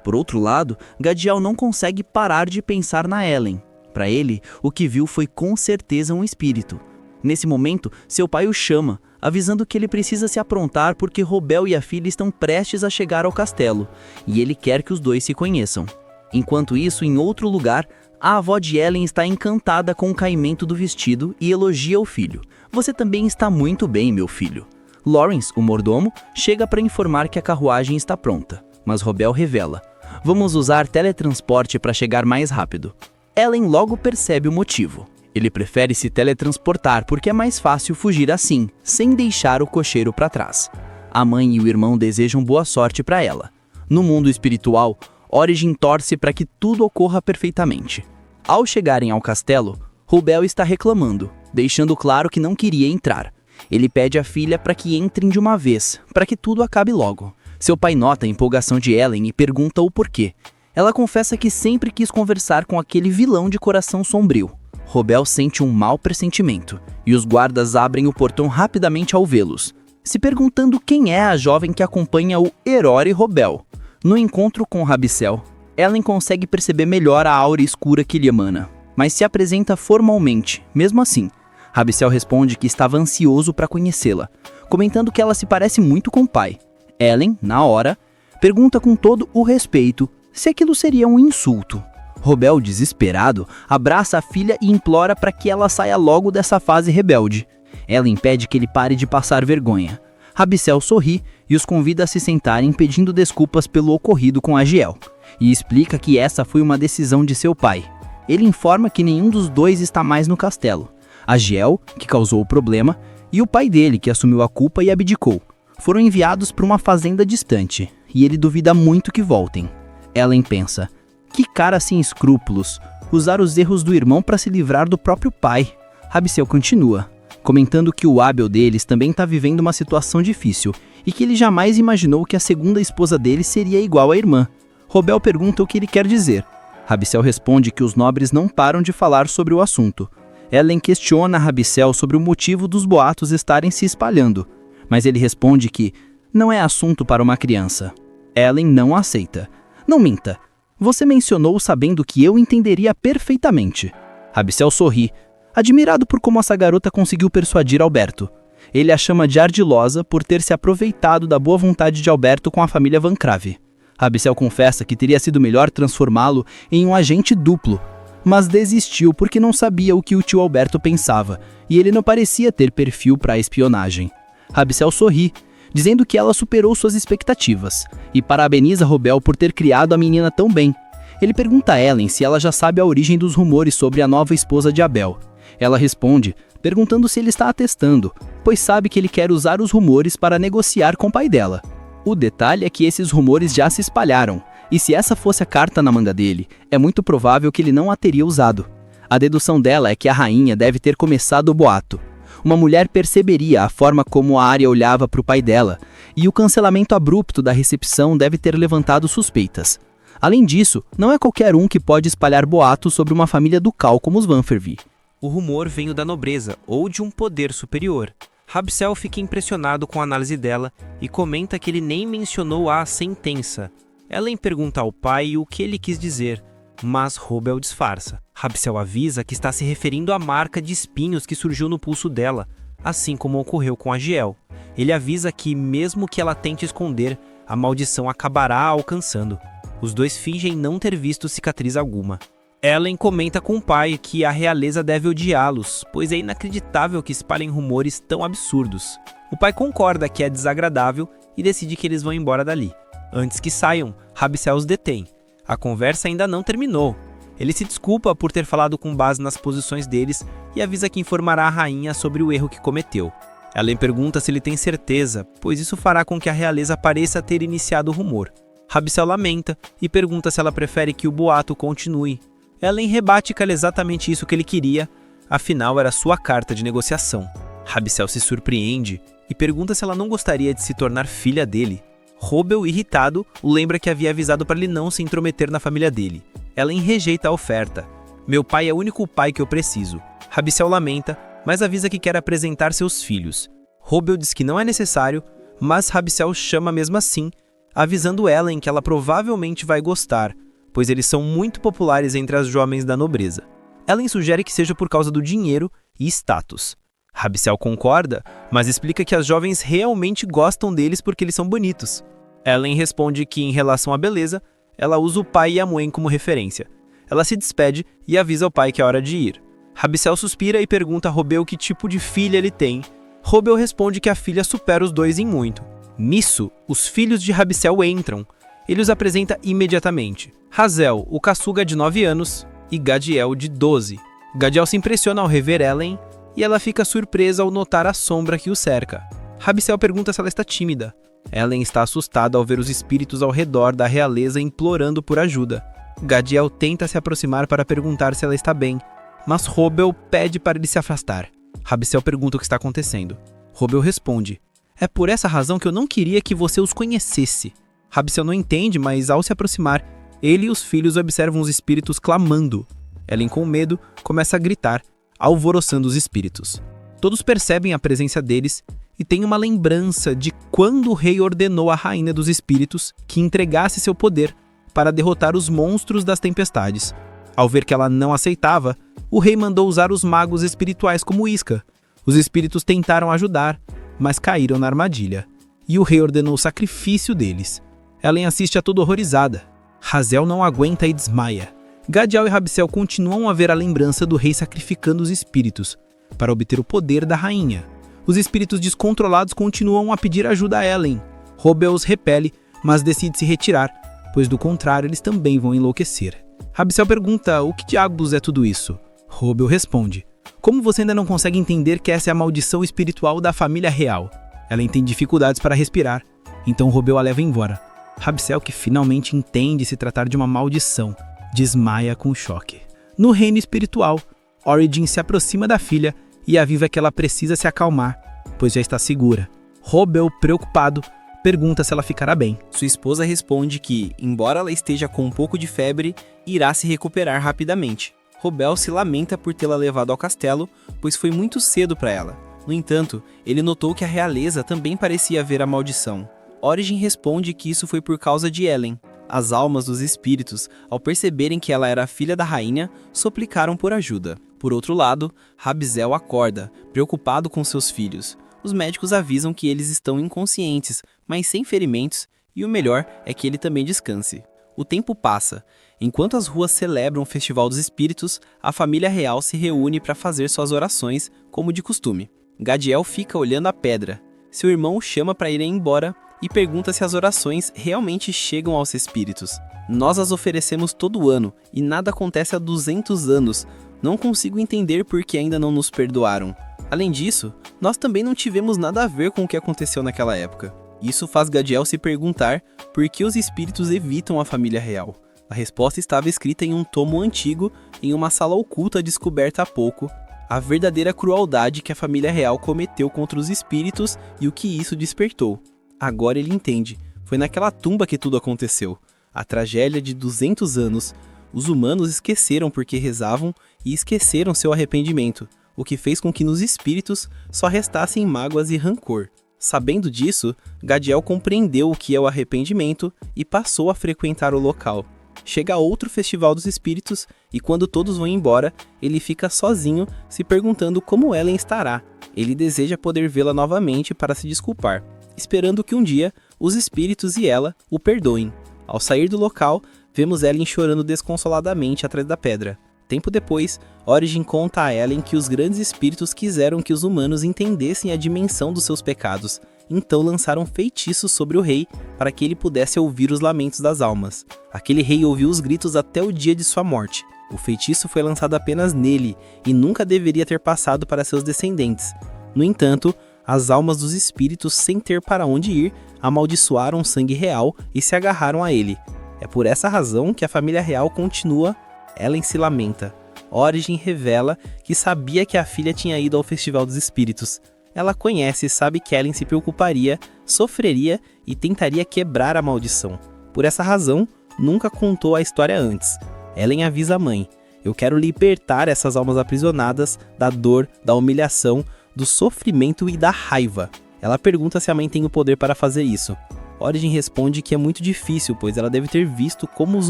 Por outro lado, Gadiel não consegue parar de pensar na Ellen. Para ele, o que viu foi com certeza um espírito. Nesse momento, seu pai o chama, avisando que ele precisa se aprontar porque Robel e a filha estão prestes a chegar ao castelo, e ele quer que os dois se conheçam. Enquanto isso, em outro lugar, a avó de Ellen está encantada com o caimento do vestido e elogia o filho. Você também está muito bem, meu filho. Lawrence, o mordomo, chega para informar que a carruagem está pronta, mas Robel revela: vamos usar teletransporte para chegar mais rápido. Ellen logo percebe o motivo. Ele prefere se teletransportar porque é mais fácil fugir assim, sem deixar o cocheiro para trás. A mãe e o irmão desejam boa sorte para ela. No mundo espiritual, Origin torce para que tudo ocorra perfeitamente. Ao chegarem ao castelo, Robel está reclamando, deixando claro que não queria entrar. Ele pede à filha para que entrem de uma vez, para que tudo acabe logo. Seu pai nota a empolgação de Ellen e pergunta o porquê. Ela confessa que sempre quis conversar com aquele vilão de coração sombrio. Robel sente um mau pressentimento, e os guardas abrem o portão rapidamente ao vê-los, se perguntando quem é a jovem que acompanha o herói Robel. No encontro com Rabicel, Ellen consegue perceber melhor a aura escura que lhe emana, mas se apresenta formalmente. Mesmo assim, Rabicel responde que estava ansioso para conhecê-la, comentando que ela se parece muito com o pai. Ellen, na hora, pergunta com todo o respeito se aquilo seria um insulto. Robel, desesperado, abraça a filha e implora para que ela saia logo dessa fase rebelde. Ela impede que ele pare de passar vergonha. Rabicel sorri e os convida a se sentarem, pedindo desculpas pelo ocorrido com Agiel, e explica que essa foi uma decisão de seu pai. Ele informa que nenhum dos dois está mais no castelo. Agiel, que causou o problema, e o pai dele, que assumiu a culpa e abdicou, foram enviados para uma fazenda distante, e ele duvida muito que voltem. Ellen pensa: que cara sem escrúpulos, usar os erros do irmão para se livrar do próprio pai. Rabicel continua, comentando que o Abel deles também está vivendo uma situação difícil e que ele jamais imaginou que a segunda esposa dele seria igual à irmã. Robel pergunta o que ele quer dizer. Rabicel responde que os nobres não param de falar sobre o assunto. Ellen questiona Rabicel sobre o motivo dos boatos estarem se espalhando, mas ele responde que não é assunto para uma criança. Ellen não aceita. Não minta. Você mencionou sabendo que eu entenderia perfeitamente. Rabicel sorri, admirado por como essa garota conseguiu persuadir Alberto. Ele a chama de ardilosa por ter se aproveitado da boa vontade de Alberto com a família Van Crave. Rabicel confessa que teria sido melhor transformá-lo em um agente duplo, mas desistiu porque não sabia o que o tio Alberto pensava, e ele não parecia ter perfil para espionagem. Rabicel sorri, dizendo que ela superou suas expectativas, e parabeniza Robel por ter criado a menina tão bem. Ele pergunta a Ellen se ela já sabe a origem dos rumores sobre a nova esposa de Abel. Ela responde, perguntando se ele está atestando, pois sabe que ele quer usar os rumores para negociar com o pai dela. O detalhe é que esses rumores já se espalharam, e se essa fosse a carta na manga dele, é muito provável que ele não a teria usado. A dedução dela é que a rainha deve ter começado o boato. uma mulher perceberia a forma como a Arya olhava para o pai dela, e o cancelamento abrupto da recepção deve ter levantado suspeitas. Além disso, não é qualquer um que pode espalhar boatos sobre uma família ducal como os Vanfervi. O rumor veio da nobreza ou de um poder superior. Rabsel fica impressionado com a análise dela e comenta que ele nem mencionou a sentença. Ellen pergunta ao pai o que ele quis dizer, mas Robel disfarça. Rabsel avisa que está se referindo à marca de espinhos que surgiu no pulso dela, assim como ocorreu com a Giel. Ele avisa que, mesmo que ela tente esconder, a maldição acabará a alcançando. Os dois fingem não ter visto cicatriz alguma. Ellen comenta com o pai que a realeza deve odiá-los, pois é inacreditável que espalhem rumores tão absurdos. O pai concorda que é desagradável e decide que eles vão embora dali. Antes que saiam, Rabsel os detém. A conversa ainda não terminou. Ele se desculpa por ter falado com base nas posições deles e avisa que informará a rainha sobre o erro que cometeu. Ellen pergunta se ele tem certeza, pois isso fará com que a realeza pareça ter iniciado o rumor. Rabsel lamenta e pergunta se ela prefere que o boato continue. Ellen rebate que era exatamente isso que ele queria, afinal era sua carta de negociação. Rabsel se surpreende e pergunta se ela não gostaria de se tornar filha dele. Robel, irritado, o lembra que havia avisado para ele não se intrometer na família dele. Ellen rejeita a oferta. Meu pai é o único pai que eu preciso. Rabsel lamenta, mas avisa que quer apresentar seus filhos. Robel diz que não é necessário, mas Rabsel chama mesmo assim, avisando Ellen que ela provavelmente vai gostar, pois eles são muito populares entre as jovens da nobreza. Ellen sugere que seja por causa do dinheiro e status. Rabsel concorda, mas explica que as jovens realmente gostam deles porque eles são bonitos. Ellen responde que, em relação à beleza, ela usa o pai e a mãe como referência. Ela se despede e avisa ao pai que é hora de ir. Rabsel suspira e pergunta a Robel que tipo de filha ele tem. Robel responde que a filha supera os dois em muito. Nisso, os filhos de Rabsel entram. Ele os apresenta imediatamente. Hazel, o caçuga de 9 anos, e Gadiel, de 12. Gadiel se impressiona ao rever Ellen e ela fica surpresa ao notar a sombra que o cerca. Rabsel pergunta se ela está tímida. Ellen está assustada ao ver os espíritos ao redor da realeza implorando por ajuda. Gadiel tenta se aproximar para perguntar se ela está bem, mas Robel pede para ele se afastar. Rabsel pergunta o que está acontecendo. Robel responde: "É por essa razão que eu não queria que você os conhecesse." Rabsel não entende, mas ao se aproximar, ele e os filhos observam os espíritos clamando. Ellen, com medo, começa a gritar, alvoroçando os espíritos. Todos percebem a presença deles e têm uma lembrança de quando o rei ordenou à rainha dos espíritos que entregasse seu poder para derrotar os monstros das tempestades. Ao ver que ela não aceitava, o rei mandou usar os magos espirituais como isca. Os espíritos tentaram ajudar, mas caíram na armadilha, e o rei ordenou o sacrifício deles. Ellen assiste a tudo horrorizada. Hazel não aguenta e desmaia. Gadiel e Rabsel continuam a ver a lembrança do rei sacrificando os espíritos para obter o poder da rainha. Os espíritos descontrolados continuam a pedir ajuda a Ellen. Robel os repele, mas decide se retirar, pois do contrário eles também vão enlouquecer. Rabsel pergunta o que diabos é tudo isso. Robel responde: "Como você ainda não consegue entender que essa é a maldição espiritual da família real?" Ellen tem dificuldades para respirar, então Robel a leva embora. Rabsel, que finalmente entende se tratar de uma maldição, desmaia com choque. No reino espiritual, Origin se aproxima da filha e avisa que ela precisa se acalmar, pois já está segura. Robel, preocupado, pergunta se ela ficará bem. Sua esposa responde que, embora ela esteja com um pouco de febre, irá se recuperar rapidamente. Robel se lamenta por tê-la levado ao castelo, pois foi muito cedo para ela. No entanto, ele notou que a realeza também parecia ver a maldição. Origin responde que isso foi por causa de Ellen. As almas dos espíritos, ao perceberem que ela era a filha da rainha, suplicaram por ajuda. Por outro lado, Rabsel acorda, preocupado com seus filhos. Os médicos avisam que eles estão inconscientes, mas sem ferimentos, e o melhor é que ele também descanse. O tempo passa. Enquanto as ruas celebram o Festival dos Espíritos, a família real se reúne para fazer suas orações, como de costume. Gadiel fica olhando a pedra. Seu irmão o chama para ir embora e pergunta se as orações realmente chegam aos espíritos. "Nós as oferecemos todo ano, e nada acontece há 200 anos. Não consigo entender por que ainda não nos perdoaram. Além disso, nós também não tivemos nada a ver com o que aconteceu naquela época." Isso faz Gadiel se perguntar por que os espíritos evitam a família real. A resposta estava escrita em um tomo antigo, em uma sala oculta descoberta há pouco. a verdadeira crueldade que a família real cometeu contra os espíritos e o que isso despertou. Agora ele entende. Foi naquela tumba que tudo aconteceu. A tragédia de 200 anos. Os humanos esqueceram porque rezavam e esqueceram seu arrependimento, o que fez com que nos espíritos só restassem mágoas e rancor. Sabendo disso, Gadiel compreendeu o que é o arrependimento e passou a frequentar o local. Chega outro festival dos espíritos e quando todos vão embora, ele fica sozinho se perguntando como Ellen estará. Ele deseja poder vê-la novamente para se desculpar, esperando que um dia os espíritos e ela o perdoem. Ao sair do local, vemos Ellen chorando desconsoladamente atrás da pedra. Tempo depois, Origin conta a Ellen que os grandes espíritos quiseram que os humanos entendessem a dimensão dos seus pecados, então lançaram feitiços sobre o rei para que ele pudesse ouvir os lamentos das almas. Aquele rei ouviu os gritos até o dia de sua morte. O feitiço foi lançado apenas nele e nunca deveria ter passado para seus descendentes. No entanto, as almas dos espíritos, sem ter para onde ir, amaldiçoaram o sangue real e se agarraram a ele. É por essa razão que a família real continua. Ellen se lamenta. Origin revela que sabia que a filha tinha ido ao Festival dos Espíritos. Ela conhece e sabe que Ellen se preocuparia, sofreria e tentaria quebrar a maldição. Por essa razão, nunca contou a história antes. Ellen avisa a mãe: eu quero libertar essas almas aprisionadas da dor, da humilhação, do sofrimento e da raiva. Ela pergunta se a mãe tem o poder para fazer isso. Origin responde que é muito difícil, pois ela deve ter visto como os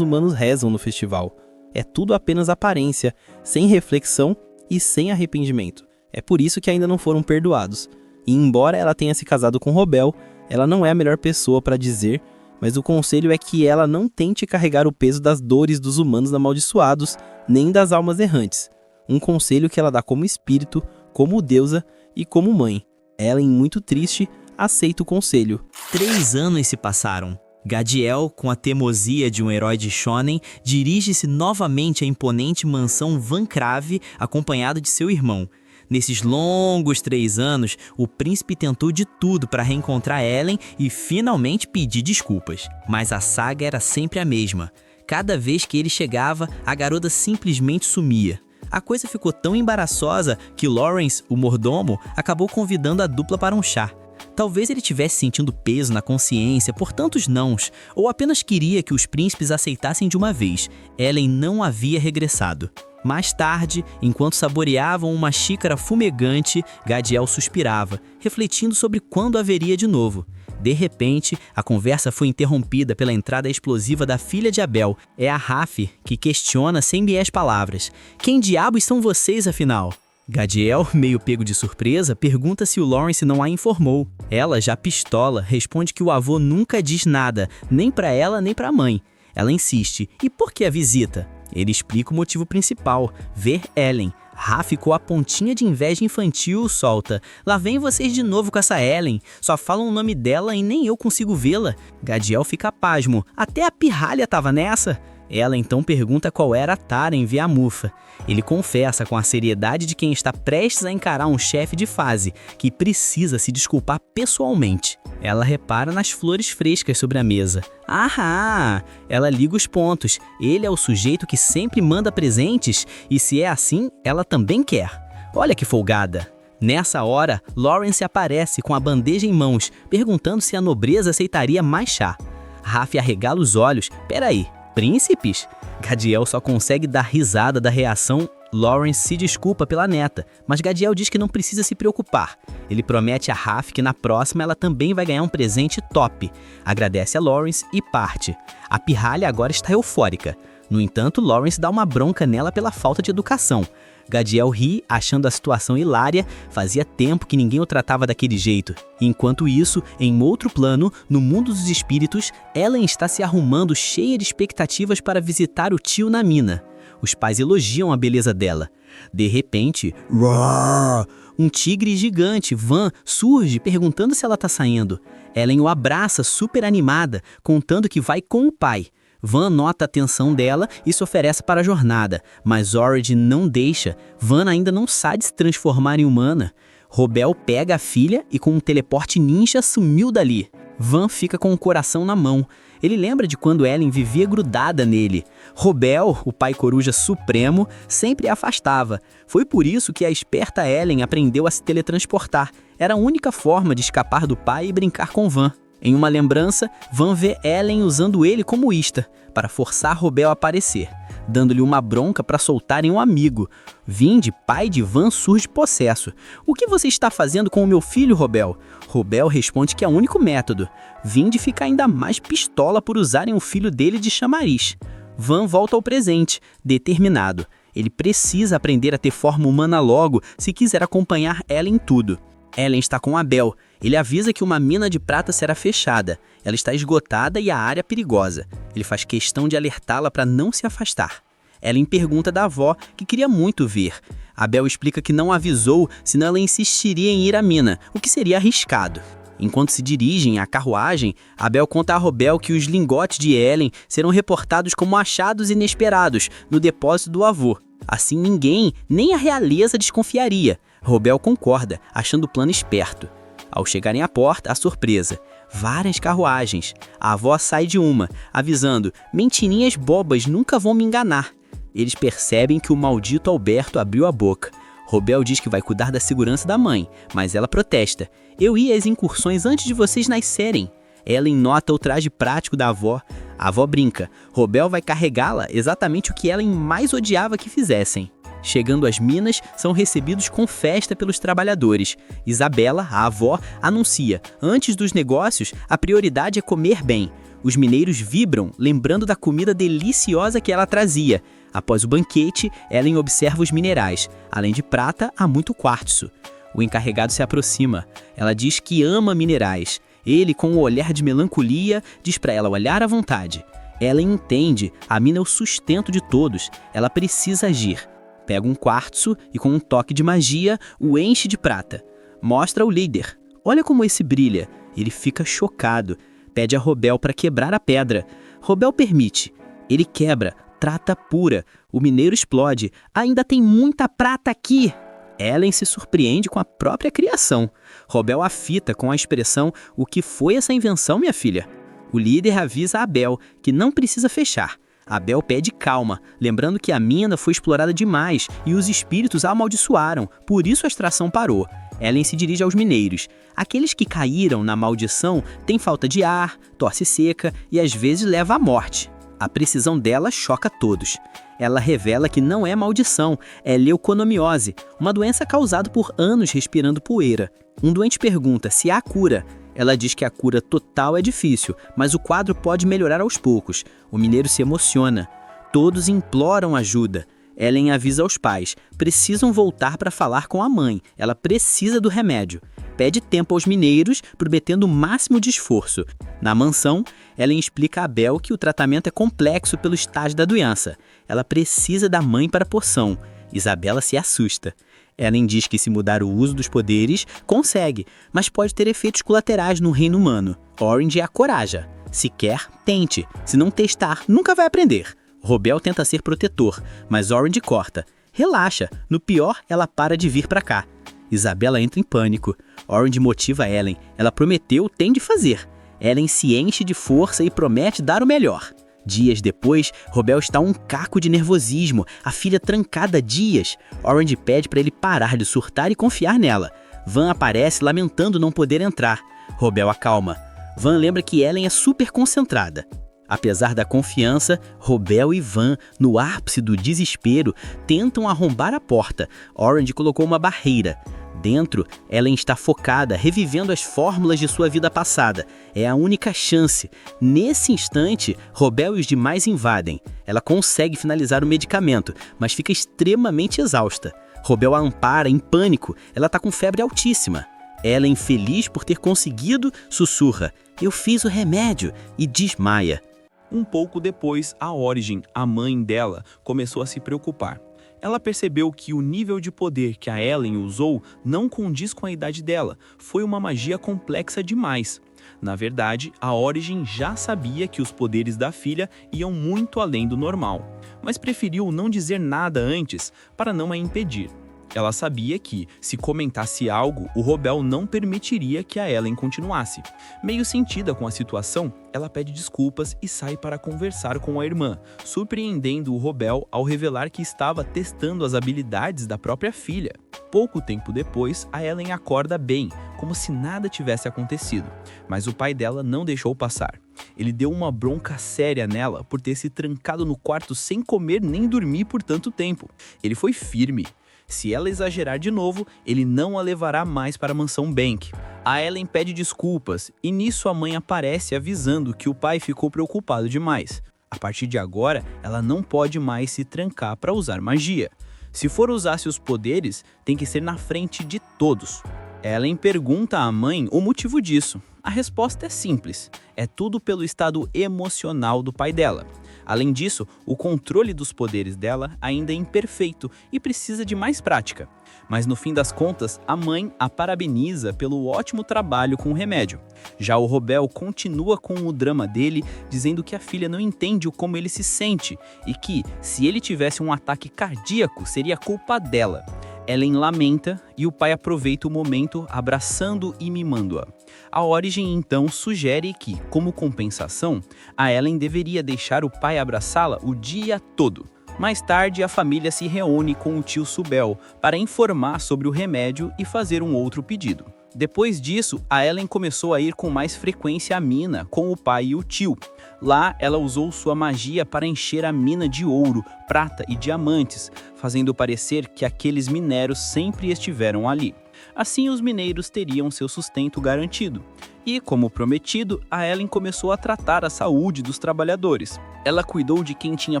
humanos rezam no festival. É tudo apenas aparência, sem reflexão e sem arrependimento. É por isso que ainda não foram perdoados. E embora ela tenha se casado com Robel, ela não é a melhor pessoa para dizer, mas o conselho é que ela não tente carregar o peso das dores dos humanos amaldiçoados, nem das almas errantes. Um conselho que ela dá como espírito, como deusa e como mãe. Ellen, muito triste, aceita o conselho. 3 anos se passaram. Gadiel, com a teimosia de um herói de shonen, dirige-se novamente à imponente mansão Van Crave, acompanhado de seu irmão. Nesses longos 3 anos, o príncipe tentou de tudo para reencontrar Ellen e finalmente pedir desculpas. Mas a saga era sempre a mesma. Cada vez que ele chegava, a garota simplesmente sumia. A coisa ficou tão embaraçosa que Lawrence, o mordomo, acabou convidando a dupla para um chá. Talvez ele tivesse sentindo peso na consciência por tantos nãos, ou apenas queria que os príncipes aceitassem de uma vez. Ellen não havia regressado. Mais tarde, enquanto saboreavam uma xícara fumegante, Gadiel suspirava, refletindo sobre quando haveria de novo. De repente, a conversa foi interrompida pela entrada explosiva da filha de Abel. É a Raf, que questiona sem meias palavras: quem diabos são vocês, afinal? Gadiel, meio pego de surpresa, pergunta se o Lawrence não a informou. Ela, já pistola, responde que o avô nunca diz nada, nem pra ela nem pra mãe. Ela insiste: e por que a visita? Ele explica o motivo principal: ver Ellen. Ra ficou a pontinha de inveja infantil, solta: lá vem vocês de novo com essa Ellen, só falam o nome dela e nem eu consigo vê-la. Gadiel fica pasmo: até a pirralha tava nessa? Ela então pergunta qual era a tara em ver a mufa. Ele confessa com a seriedade de quem está prestes a encarar um chefe de fase, que precisa se desculpar pessoalmente. Ela repara nas flores frescas sobre a mesa. Ahá! Ela liga os pontos. Ele é o sujeito que sempre manda presentes, e se é assim, ela também quer. Olha que folgada! Nessa hora, Lawrence aparece com a bandeja em mãos, perguntando se a nobreza aceitaria mais chá. Raf arregala os olhos. Peraí, príncipes? Gadiel só consegue dar risada da reação. Lawrence se desculpa pela neta, mas Gadiel diz que não precisa se preocupar. Ele promete a Raf que na próxima ela também vai ganhar um presente top. Agradece a Lawrence e parte. A pirralha agora está eufórica. No entanto, Lawrence dá uma bronca nela pela falta de educação. Gadiel ri, achando a situação hilária. Fazia tempo que ninguém o tratava daquele jeito. Enquanto isso, em outro plano, no mundo dos espíritos, Ellen está se arrumando cheia de expectativas para visitar o tio na mina. Os pais elogiam a beleza dela. De repente, roar, um tigre gigante, Van, surge perguntando se ela está saindo. Ellen o abraça super animada, contando que vai com o pai. Van nota a atenção dela e se oferece para a jornada, mas Origin não deixa. Van ainda não sabe se transformar em humana. Robel pega a filha e com um teleporte ninja sumiu dali. Van fica com o coração na mão. Ele lembra de quando Ellen vivia grudada nele. Robel, o pai coruja supremo, sempre a afastava. Foi por isso que a esperta Ellen aprendeu a se teletransportar. Era a única forma de escapar do pai e brincar com Van. Em uma lembrança, Van vê Ellen usando ele como isca, para forçar Robel a aparecer, dando-lhe uma bronca para soltarem um amigo. Vindy, pai de Van, surge possesso. "O que você está fazendo com o meu filho, Robel?" Robel responde que é o único método. Vindy fica ainda mais pistola por usarem o filho dele de chamariz. Van volta ao presente, determinado. Ele precisa aprender a ter forma humana logo, se quiser acompanhar Ellen em tudo. Ellen está com Abel. Ele avisa que uma mina de prata será fechada. Ela está esgotada e a área perigosa. Ele faz questão de alertá-la para não se afastar. Ellen pergunta da avó, que queria muito ver. Abel explica que não avisou, senão ela insistiria em ir à mina, o que seria arriscado. Enquanto se dirigem à carruagem, Abel conta a Robel que os lingotes de Ellen serão reportados como achados inesperados no depósito do avô. Assim ninguém, nem a realeza, desconfiaria. Robel concorda, achando o plano esperto. Ao chegarem à porta, a surpresa. Várias carruagens. A avó sai de uma, avisando: "Mentirinhas bobas nunca vão me enganar." Eles percebem que o maldito Alberto abriu a boca. Robel diz que vai cuidar da segurança da mãe, mas ela protesta: "Eu ia às incursões antes de vocês nascerem." Ellen nota o traje prático da avó. A avó brinca. Robel vai carregá-la, exatamente o que Ellen mais odiava que fizessem. Chegando às minas, são recebidos com festa pelos trabalhadores. Isabela, a avó, anuncia: antes dos negócios, a prioridade é comer bem. Os mineiros vibram, lembrando da comida deliciosa que ela trazia. Após o banquete, Ellen observa os minerais. Além de prata, há muito quartzo. O encarregado se aproxima. Ela diz que ama minerais. Ele, com um olhar de melancolia, diz para ela olhar à vontade. Ellen entende, a mina é o sustento de todos. Ela precisa agir. Pega um quartzo e, com um toque de magia, o enche de prata. Mostra ao líder. Olha como esse brilha. Ele fica chocado. Pede a Robel para quebrar a pedra. Robel permite. Ele quebra. Prata pura. O mineiro explode. Ainda tem muita prata aqui. Ellen se surpreende com a própria criação. Robel a fita com a expressão: "O que foi essa invenção, minha filha?" O líder avisa a Abel que não precisa fechar. Abel pede calma, lembrando que a mina foi explorada demais e os espíritos a amaldiçoaram, por isso a extração parou. Ellen se dirige aos mineiros. Aqueles que caíram na maldição têm falta de ar, tosse seca e às vezes leva à morte. A precisão dela choca todos. Ela revela que não é maldição, é leuconomiose, uma doença causada por anos respirando poeira. Um doente pergunta se há cura. Ela diz que a cura total é difícil, mas o quadro pode melhorar aos poucos. O mineiro se emociona. Todos imploram ajuda. Ellen avisa aos pais. Precisam voltar para falar com a mãe. Ela precisa do remédio. Pede tempo aos mineiros, prometendo o máximo de esforço. Na mansão, Ellen explica a Abel que o tratamento é complexo pelo estágio da doença. Ela precisa da mãe para a poção. Isabela se assusta. Ellen diz que se mudar o uso dos poderes, consegue, mas pode ter efeitos colaterais no reino humano. Orange a coraja. Se quer, tente. Se não testar, nunca vai aprender. Robel tenta ser protetor, mas Orange corta. Relaxa, no pior, ela para de vir pra cá. Isabela entra em pânico. Orange motiva Ellen. Ela prometeu, tem de fazer. Ellen se enche de força e promete dar o melhor. Dias depois, Robel está um caco de nervosismo, a filha trancada há dias. Orange pede para ele parar de surtar e confiar nela. Van aparece lamentando não poder entrar. Robel acalma. Van lembra que Ellen é super concentrada. Apesar da confiança, Robel e Van, no ápice do desespero, tentam arrombar a porta. Orange colocou uma barreira. Dentro, Ellen está focada, revivendo as fórmulas de sua vida passada. É a única chance. Nesse instante, Robel e os demais invadem. Ela consegue finalizar o medicamento, mas fica extremamente exausta. Robel a ampara, em pânico. Ela está com febre altíssima. Ellen, feliz por ter conseguido, sussurra: "Eu fiz o remédio", e desmaia. Um pouco depois, a Origin, a mãe dela, começou a se preocupar. Ela percebeu que o nível de poder que a Ellen usou não condiz com a idade dela. Foi uma magia complexa demais. Na verdade, a Origin já sabia que os poderes da filha iam muito além do normal, mas preferiu não dizer nada antes para não a impedir. Ela sabia que, se comentasse algo, o Robel não permitiria que a Ellen continuasse. Meio sentida com a situação, ela pede desculpas e sai para conversar com a irmã, surpreendendo o Robel ao revelar que estava testando as habilidades da própria filha. Pouco tempo depois, a Ellen acorda bem, como se nada tivesse acontecido, mas o pai dela não deixou passar. Ele deu uma bronca séria nela por ter se trancado no quarto sem comer nem dormir por tanto tempo. Ele foi firme. Se ela exagerar de novo, ele não a levará mais para a mansão Bank. A Ellen pede desculpas e nisso a mãe aparece avisando que o pai ficou preocupado demais. A partir de agora, ela não pode mais se trancar para usar magia. Se for usar seus poderes, tem que ser na frente de todos. Ellen pergunta à mãe o motivo disso. A resposta é simples. É tudo pelo estado emocional do pai dela. Além disso, o controle dos poderes dela ainda é imperfeito e precisa de mais prática. Mas no fim das contas, a mãe a parabeniza pelo ótimo trabalho com o remédio. Já o Robel continua com o drama dele, dizendo que a filha não entende como ele se sente e que, se ele tivesse um ataque cardíaco, seria culpa dela. Ellen lamenta e o pai aproveita o momento abraçando e mimando-a. A Origem então sugere que, como compensação, a Ellen deveria deixar o pai abraçá-la o dia todo. Mais tarde, a família se reúne com o tio Subel para informar sobre o remédio e fazer um outro pedido. Depois disso, a Ellen começou a ir com mais frequência à mina com o pai e o tio. Lá, ela usou sua magia para encher a mina de ouro, prata e diamantes, fazendo parecer que aqueles minérios sempre estiveram ali. Assim, os mineiros teriam seu sustento garantido. E, como prometido, a Ellen começou a tratar a saúde dos trabalhadores. Ela cuidou de quem tinha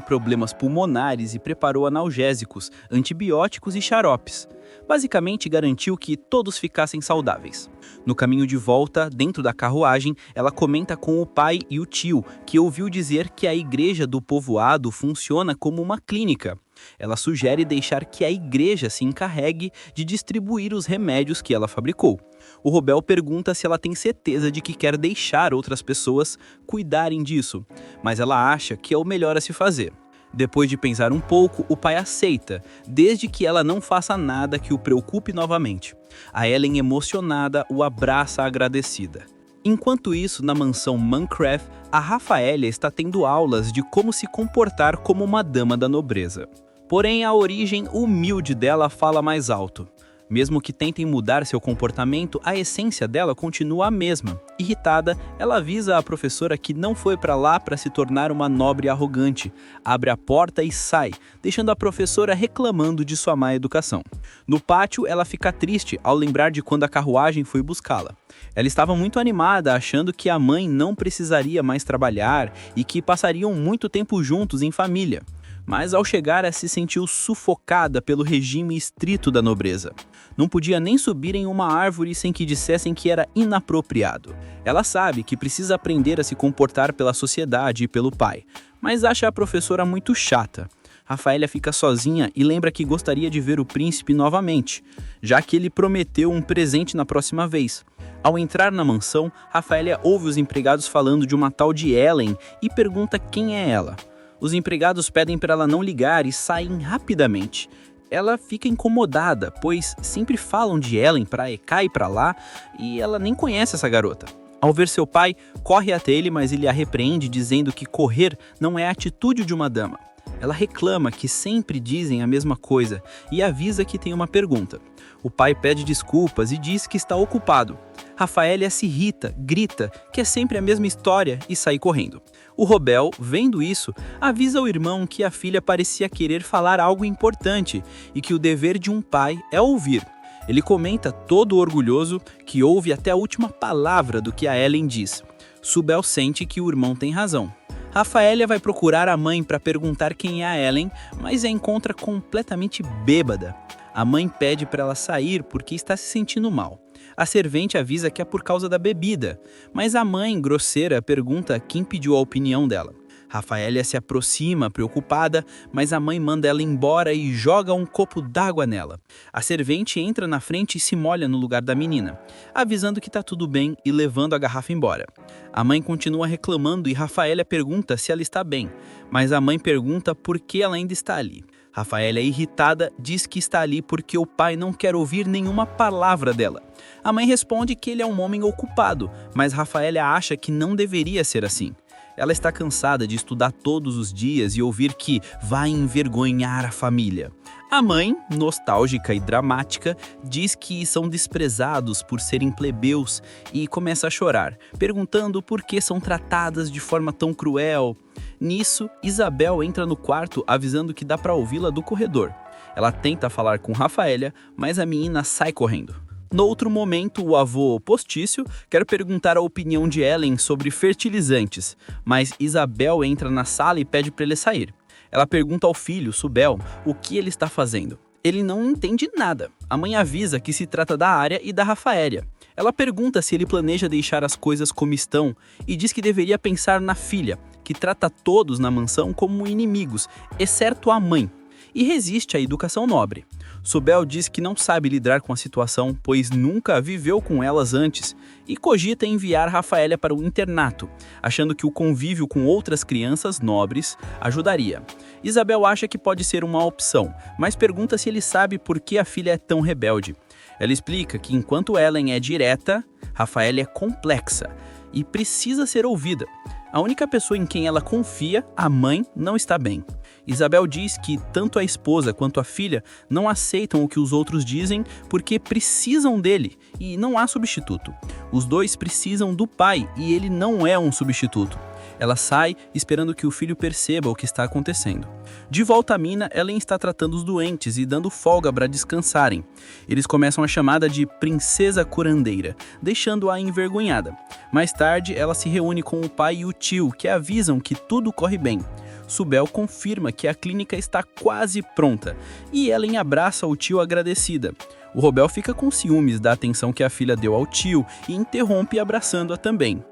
problemas pulmonares e preparou analgésicos, antibióticos e xaropes. Basicamente, garantiu que todos ficassem saudáveis. No caminho de volta, dentro da carruagem, ela comenta com o pai e o tio que ouviu dizer que a igreja do povoado funciona como uma clínica. Ela sugere deixar que a igreja se encarregue de distribuir os remédios que ela fabricou. O Robel pergunta se ela tem certeza de que quer deixar outras pessoas cuidarem disso, mas ela acha que é o melhor a se fazer. Depois de pensar um pouco, o pai aceita, desde que ela não faça nada que o preocupe novamente. A Ellen, emocionada, o abraça agradecida. Enquanto isso, na mansão Mancraft, a Rafaelia está tendo aulas de como se comportar como uma dama da nobreza. Porém, a origem humilde dela fala mais alto. Mesmo que tentem mudar seu comportamento, a essência dela continua a mesma. Irritada, ela avisa a professora que não foi para lá para se tornar uma nobre arrogante. Abre a porta e sai, deixando a professora reclamando de sua má educação. No pátio, ela fica triste ao lembrar de quando a carruagem foi buscá-la. Ela estava muito animada, achando que a mãe não precisaria mais trabalhar e que passariam muito tempo juntos em família. Mas ao chegar, ela se sentiu sufocada pelo regime estrito da nobreza. Não podia nem subir em uma árvore sem que dissessem que era inapropriado. Ela sabe que precisa aprender a se comportar pela sociedade e pelo pai, mas acha a professora muito chata. Rafaelia fica sozinha e lembra que gostaria de ver o príncipe novamente, já que ele prometeu um presente na próxima vez. Ao entrar na mansão, Rafaelia ouve os empregados falando de uma tal de Ellen e pergunta quem é ela. Os empregados pedem para ela não ligar e saem rapidamente. Ela fica incomodada, pois sempre falam de Ellen para cá e para lá e ela nem conhece essa garota. Ao ver seu pai, corre até ele, mas ele a repreende dizendo que correr não é a atitude de uma dama. Ela reclama que sempre dizem a mesma coisa e avisa que tem uma pergunta. O pai pede desculpas e diz que está ocupado. Rafaelia se irrita, grita que é sempre a mesma história e sai correndo. O Robel, vendo isso, avisa o irmão que a filha parecia querer falar algo importante e que o dever de um pai é ouvir. Ele comenta, todo orgulhoso, que ouve até a última palavra do que a Ellen diz. Subel sente que o irmão tem razão. Rafaelia vai procurar a mãe para perguntar quem é a Ellen, mas a encontra completamente bêbada. A mãe pede para ela sair porque está se sentindo mal. A servente avisa que é por causa da bebida, mas a mãe, grosseira, pergunta quem pediu a opinião dela. Rafaelia se aproxima, preocupada, mas a mãe manda ela embora e joga um copo d'água nela. A servente entra na frente e se molha no lugar da menina, avisando que está tudo bem e levando a garrafa embora. A mãe continua reclamando e Rafaelia pergunta se ela está bem, mas a mãe pergunta por que ela ainda está ali. Rafaela, irritada, diz que está ali porque o pai não quer ouvir nenhuma palavra dela. A mãe responde que ele é um homem ocupado, mas Rafaela acha que não deveria ser assim. Ela está cansada de estudar todos os dias e ouvir que vai envergonhar a família. A mãe, nostálgica e dramática, diz que são desprezados por serem plebeus e começa a chorar, perguntando por que são tratadas de forma tão cruel. Nisso, Isabel entra no quarto avisando que dá para ouvi-la do corredor. Ela tenta falar com Rafaela, mas a menina sai correndo. No outro momento, o avô postício quer perguntar a opinião de Ellen sobre fertilizantes, mas Isabel entra na sala e pede para ele sair. Ela pergunta ao filho, Subel, o que ele está fazendo. Ele não entende nada. A mãe avisa que se trata da Área e da Rafaela. Ela pergunta se ele planeja deixar as coisas como estão e diz que deveria pensar na filha, que trata todos na mansão como inimigos, exceto a mãe, e resiste à educação nobre. Subel diz que não sabe lidar com a situação, pois nunca viveu com elas antes, e cogita enviar Rafaela para o internato, achando que o convívio com outras crianças nobres ajudaria. Isabel acha que pode ser uma opção, mas pergunta se ele sabe por que a filha é tão rebelde. Ela explica que enquanto Ellen é direta, Rafaela é complexa e precisa ser ouvida. A única pessoa em quem ela confia, a mãe, não está bem. Isabel diz que tanto a esposa quanto a filha não aceitam o que os outros dizem porque precisam dele e não há substituto. Os dois precisam do pai e ele não é um substituto. Ela sai esperando que o filho perceba o que está acontecendo. De volta à mina, Ellen está tratando os doentes e dando folga para descansarem. Eles começam a chamada de Princesa Curandeira, deixando-a envergonhada. Mais tarde, ela se reúne com o pai e o tio, que avisam que tudo corre bem. Subel confirma que a clínica está quase pronta e Ellen abraça o tio agradecida. O Robel fica com ciúmes da atenção que a filha deu ao tio e interrompe abraçando-a também.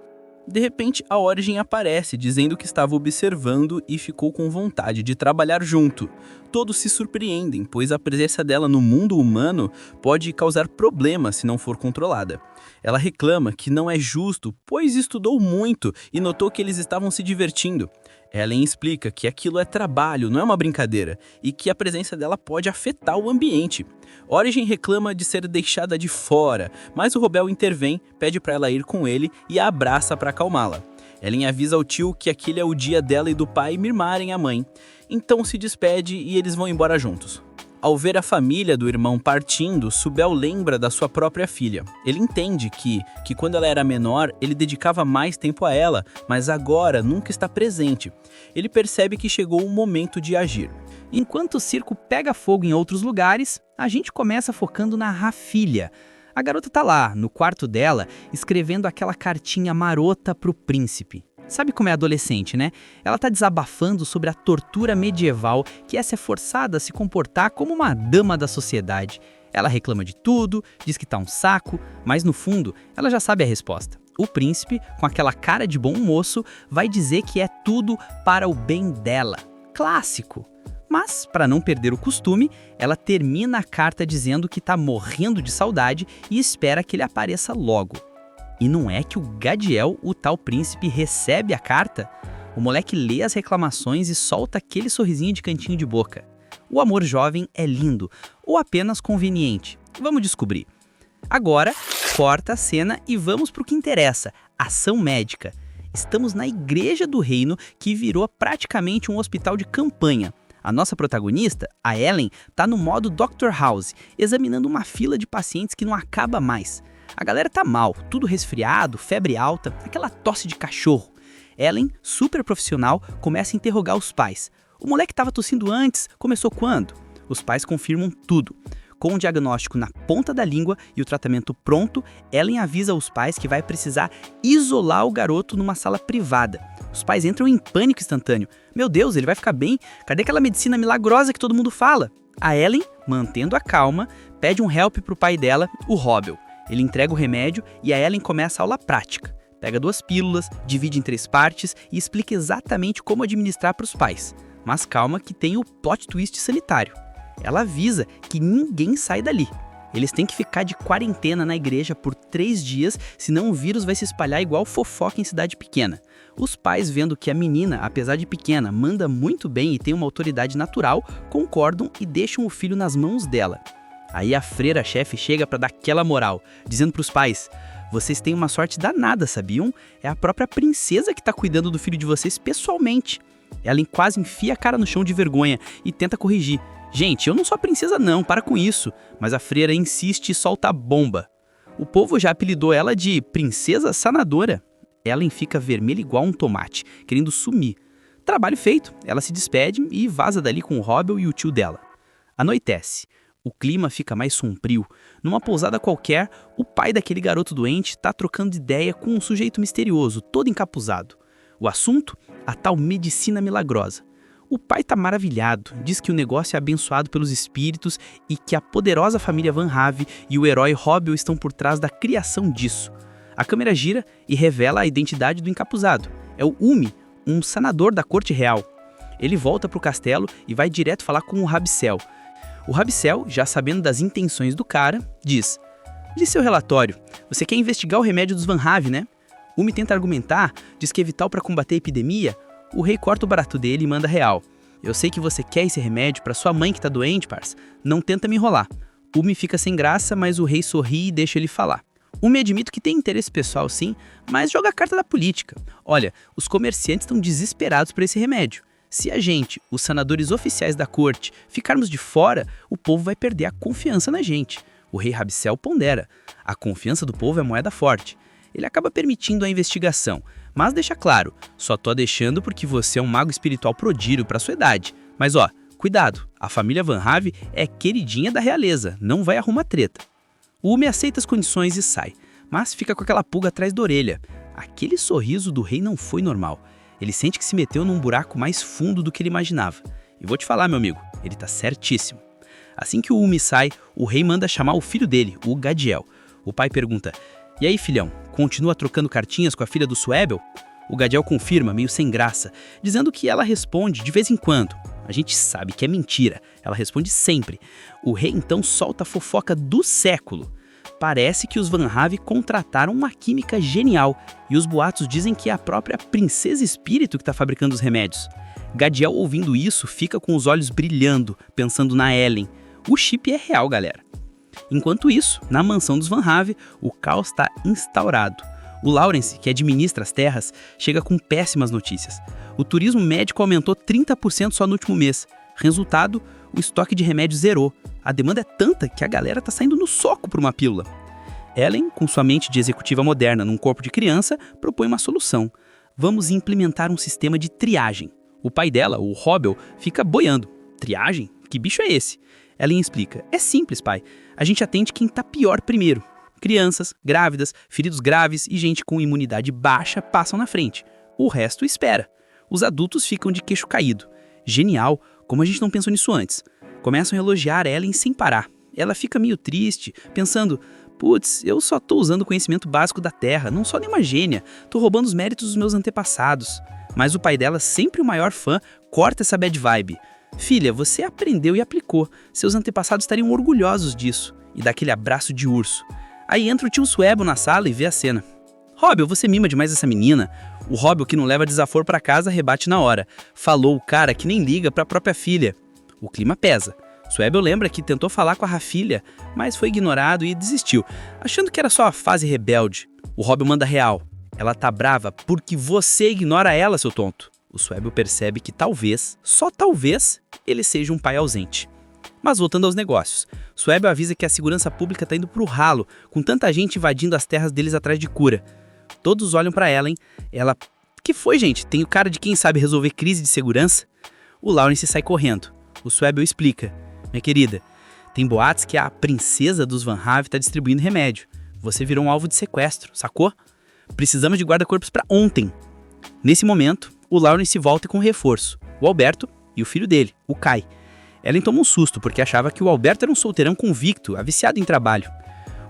De repente, a Origin aparece, dizendo que estava observando e ficou com vontade de trabalhar junto. Todos se surpreendem, pois a presença dela no mundo humano pode causar problemas se não for controlada. Ela reclama que não é justo, pois estudou muito e notou que eles estavam se divertindo. Ellen explica que aquilo é trabalho, não é uma brincadeira, e que a presença dela pode afetar o ambiente. Origin reclama de ser deixada de fora, mas o Robel intervém, pede para ela ir com ele e a abraça para acalmá-la. Ellen avisa ao tio que aquele é o dia dela e do pai mimarem a mãe, então se despede e eles vão embora juntos. Ao ver a família do irmão partindo, Subel lembra da sua própria filha. Ele entende que quando ela era menor, ele dedicava mais tempo a ela, mas agora nunca está presente. Ele percebe que chegou o momento de agir. Enquanto o circo pega fogo em outros lugares, a gente começa focando na Rafilha. A garota tá lá, no quarto dela, escrevendo aquela cartinha marota pro príncipe. Sabe como é adolescente, né? Ela tá desabafando sobre a tortura medieval que é ser forçada a se comportar como uma dama da sociedade. Ela reclama de tudo, diz que tá um saco, mas no fundo, ela já sabe a resposta. O príncipe, com aquela cara de bom moço, vai dizer que é tudo para o bem dela. Clássico! Mas, para não perder o costume, ela termina a carta dizendo que tá morrendo de saudade e espera que ele apareça logo. E não é que o Gadiel, o tal príncipe, recebe a carta? O moleque lê as reclamações e solta aquele sorrisinho de cantinho de boca. O amor jovem é lindo, ou apenas conveniente? Vamos descobrir. Agora, corta a cena e vamos para o que interessa, ação médica. Estamos na Igreja do Reino, que virou praticamente um hospital de campanha. A nossa protagonista, a Ellen, tá no modo Dr. House, examinando uma fila de pacientes que não acaba mais. A galera tá mal, tudo resfriado, febre alta, aquela tosse de cachorro. Ellen, super profissional, começa a interrogar os pais. O moleque tava tossindo antes, começou quando? Os pais confirmam tudo. Com o diagnóstico na ponta da língua e o tratamento pronto, Ellen avisa os pais que vai precisar isolar o garoto numa sala privada. Os pais entram em pânico instantâneo. Meu Deus, ele vai ficar bem? Cadê aquela medicina milagrosa que todo mundo fala? A Ellen, mantendo a calma, pede um help pro pai dela, o Robel. Ele entrega o remédio e a Ellen começa a aula prática. Pega 2 pílulas, divide em 3 partes e explica exatamente como administrar para os pais. Mas calma que tem o plot twist sanitário. Ela avisa que ninguém sai dali. Eles têm que ficar de quarentena na igreja por 3 dias, senão o vírus vai se espalhar igual fofoca em cidade pequena. Os pais, vendo que a menina, apesar de pequena, manda muito bem e tem uma autoridade natural, concordam e deixam o filho nas mãos dela. Aí a freira-chefe chega para dar aquela moral, dizendo para os pais: vocês têm uma sorte danada, sabiam? É a própria princesa que está cuidando do filho de vocês pessoalmente. Ela quase enfia a cara no chão de vergonha e tenta corrigir. Gente, eu não sou a princesa não, para com isso. Mas a freira insiste e solta a bomba. O povo já apelidou ela de Princesa Sanadora. Ellen fica vermelha igual um tomate, querendo sumir. Trabalho feito, ela se despede e vaza dali com o Robbel e o tio dela. Anoitece. O clima fica mais sombrio. Numa pousada qualquer, o pai daquele garoto doente está trocando ideia com um sujeito misterioso, todo encapuzado. O assunto? A tal medicina milagrosa. O pai está maravilhado, diz que o negócio é abençoado pelos espíritos e que a poderosa família Van Have e o herói Robbel estão por trás da criação disso. A câmera gira e revela a identidade do encapuzado. É o Umi, um sanador da corte real. Ele volta para o castelo e vai direto falar com o Rabicel. O Rabicel, já sabendo das intenções do cara, diz: "Li seu relatório. Você quer investigar o remédio dos Van Have, né?" Umi tenta argumentar, diz que é vital para combater a epidemia. O rei corta o barato dele e manda real: "Eu sei que você quer esse remédio para sua mãe que tá doente, parça. Não tenta me enrolar." Umi fica sem graça, mas o rei sorri e deixa ele falar. Umi admite que tem interesse pessoal sim, mas joga a carta da política. Olha, os comerciantes estão desesperados por esse remédio. Se a gente, os sanadores oficiais da corte, ficarmos de fora, o povo vai perder a confiança na gente. O rei Rabicel pondera: a confiança do povo é moeda forte. Ele acaba permitindo a investigação, mas deixa claro: só tô deixando porque você é um mago espiritual prodígio para sua idade. Mas ó, cuidado, a família Van Have é queridinha da realeza, não vai arrumar treta. O Umi aceita as condições e sai, mas fica com aquela pulga atrás da orelha. Aquele sorriso do rei não foi normal. Ele sente que se meteu num buraco mais fundo do que ele imaginava. E vou te falar, meu amigo, ele tá certíssimo. Assim que o Umi sai, o rei manda chamar o filho dele, o Gadiel. O pai pergunta: "E aí, filhão, continua trocando cartinhas com a filha do Suebel?" O Gadiel confirma, meio sem graça, dizendo que ela responde de vez em quando. A gente sabe que é mentira, ela responde sempre. O rei então solta a fofoca do século. Parece que os Van Have contrataram uma química genial e os boatos dizem que é a própria Princesa Espírito que está fabricando os remédios. Gadiel, ouvindo isso, fica com os olhos brilhando, pensando na Ellen. O chip é real, galera. Enquanto isso, na mansão dos Van Have, o caos está instaurado. O Lawrence, que administra as terras, chega com péssimas notícias. O turismo médico aumentou 30% só no último mês. Resultado, o estoque de remédios zerou. A demanda é tanta que a galera tá saindo no soco por uma pílula. Ellen, com sua mente de executiva moderna num corpo de criança, propõe uma solução. Vamos implementar um sistema de triagem. O pai dela, o Robbel, fica boiando. Triagem? Que bicho é esse? Ellen explica: é simples, pai. A gente atende quem tá pior primeiro. Crianças, grávidas, feridos graves e gente com imunidade baixa passam na frente. O resto espera. Os adultos ficam de queixo caído. Genial, como a gente não pensou nisso antes. Começam a elogiar Ellen sem parar. Ela fica meio triste, pensando: putz, eu só tô usando o conhecimento básico da Terra, não sou nenhuma gênia, tô roubando os méritos dos meus antepassados. Mas o pai dela, sempre o maior fã, corta essa bad vibe. Filha, você aprendeu e aplicou, seus antepassados estariam orgulhosos disso. E dá aquele abraço de urso. Aí entra o tio Suebel na sala e vê a cena. Robbel, você mima demais essa menina. O Robbel, que não leva desaforo pra casa, rebate na hora. Falou o cara que nem liga pra própria filha. O clima pesa. Suebel lembra que tentou falar com a Rafilha, mas foi ignorado e desistiu, achando que era só a fase rebelde. O Robbel manda real. Ela tá brava porque você ignora ela, seu tonto. O Suebel percebe que talvez, só talvez, ele seja um pai ausente. Mas voltando aos negócios, Suebel avisa que a segurança pública tá indo pro ralo, com tanta gente invadindo as terras deles atrás de cura. Todos olham pra Ellen. Ela: que foi, gente? Tem o cara de quem sabe resolver crise de segurança? O Lawrence sai correndo. O Suebel explica: minha querida, tem boatos que a princesa dos Van Have tá distribuindo remédio. Você virou um alvo de sequestro, sacou? Precisamos de guarda-corpos pra ontem. Nesse momento, o Lawrence volta com reforço, o Alberto e o filho dele, o Kai. Ellen toma um susto porque achava que o Alberto era um solteirão convicto, aviciado em trabalho.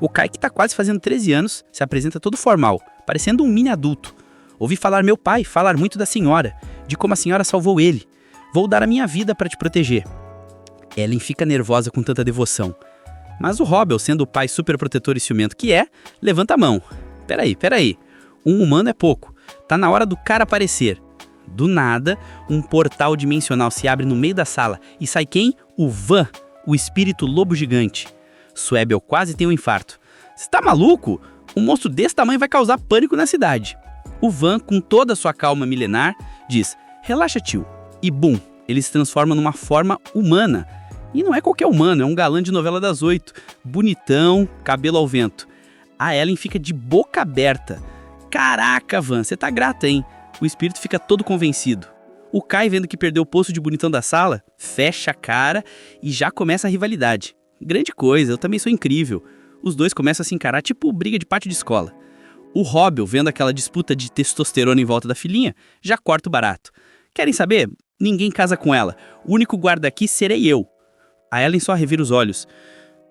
O Kai, que tá quase fazendo 13 anos, se apresenta todo formal, parecendo um mini adulto. Ouvi falar meu pai falar muito da senhora, de como a senhora salvou ele. Vou dar a minha vida para te proteger. Ellen fica nervosa com tanta devoção. Mas o Robbel, sendo o pai superprotetor e ciumento que é, levanta a mão. Peraí. Um humano é pouco. Tá na hora do cara aparecer. Do nada, um portal dimensional se abre no meio da sala e sai quem? O Van, o espírito lobo gigante. Swebel quase tem um infarto. Você tá maluco? Um monstro desse tamanho vai causar pânico na cidade. O Van, com toda a sua calma milenar, diz: relaxa, tio. E bum, ele se transforma numa forma humana. E não é qualquer humano, é um galã de novela das 8. Bonitão, cabelo ao vento. A Ellen fica de boca aberta. Caraca, Van, você tá grata, hein? O espírito fica todo convencido. O Kai, vendo que perdeu o posto de bonitão da sala, fecha a cara e já começa a rivalidade. Grande coisa, eu também sou incrível. Os dois começam a se encarar tipo briga de pátio de escola. O Robbel, vendo aquela disputa de testosterona em volta da filhinha, já corta o barato. Querem saber? Ninguém casa com ela. O único guarda aqui serei eu. A Ellen só revira os olhos.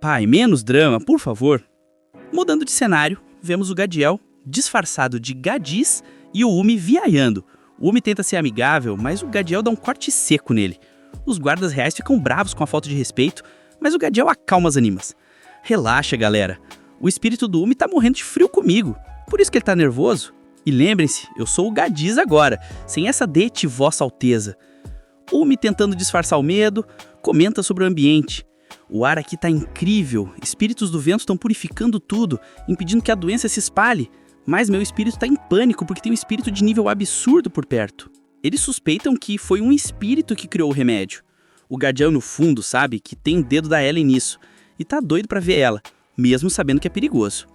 Pai, menos drama, por favor. Mudando de cenário, vemos o Gadiel, disfarçado de Gadis, e o Umi viaiando. O Umi tenta ser amigável, mas o Gadiel dá um corte seco nele. Os guardas reais ficam bravos com a falta de respeito, mas o Gadiel acalma as animas. Relaxa, galera. O espírito do Umi tá morrendo de frio comigo. Por isso que ele tá nervoso. E lembrem-se, eu sou o Gadis agora, sem essa dete vossa alteza. O Umi, tentando disfarçar o medo, comenta sobre o ambiente. O ar aqui tá incrível, espíritos do vento estão purificando tudo, impedindo que a doença se espalhe. Mas meu espírito tá em pânico porque tem um espírito de nível absurdo por perto. Eles suspeitam que foi um espírito que criou o remédio. O Gadiel, no fundo, sabe que tem o dedo da Ellen nisso e tá doido pra ver ela, mesmo sabendo que é perigoso.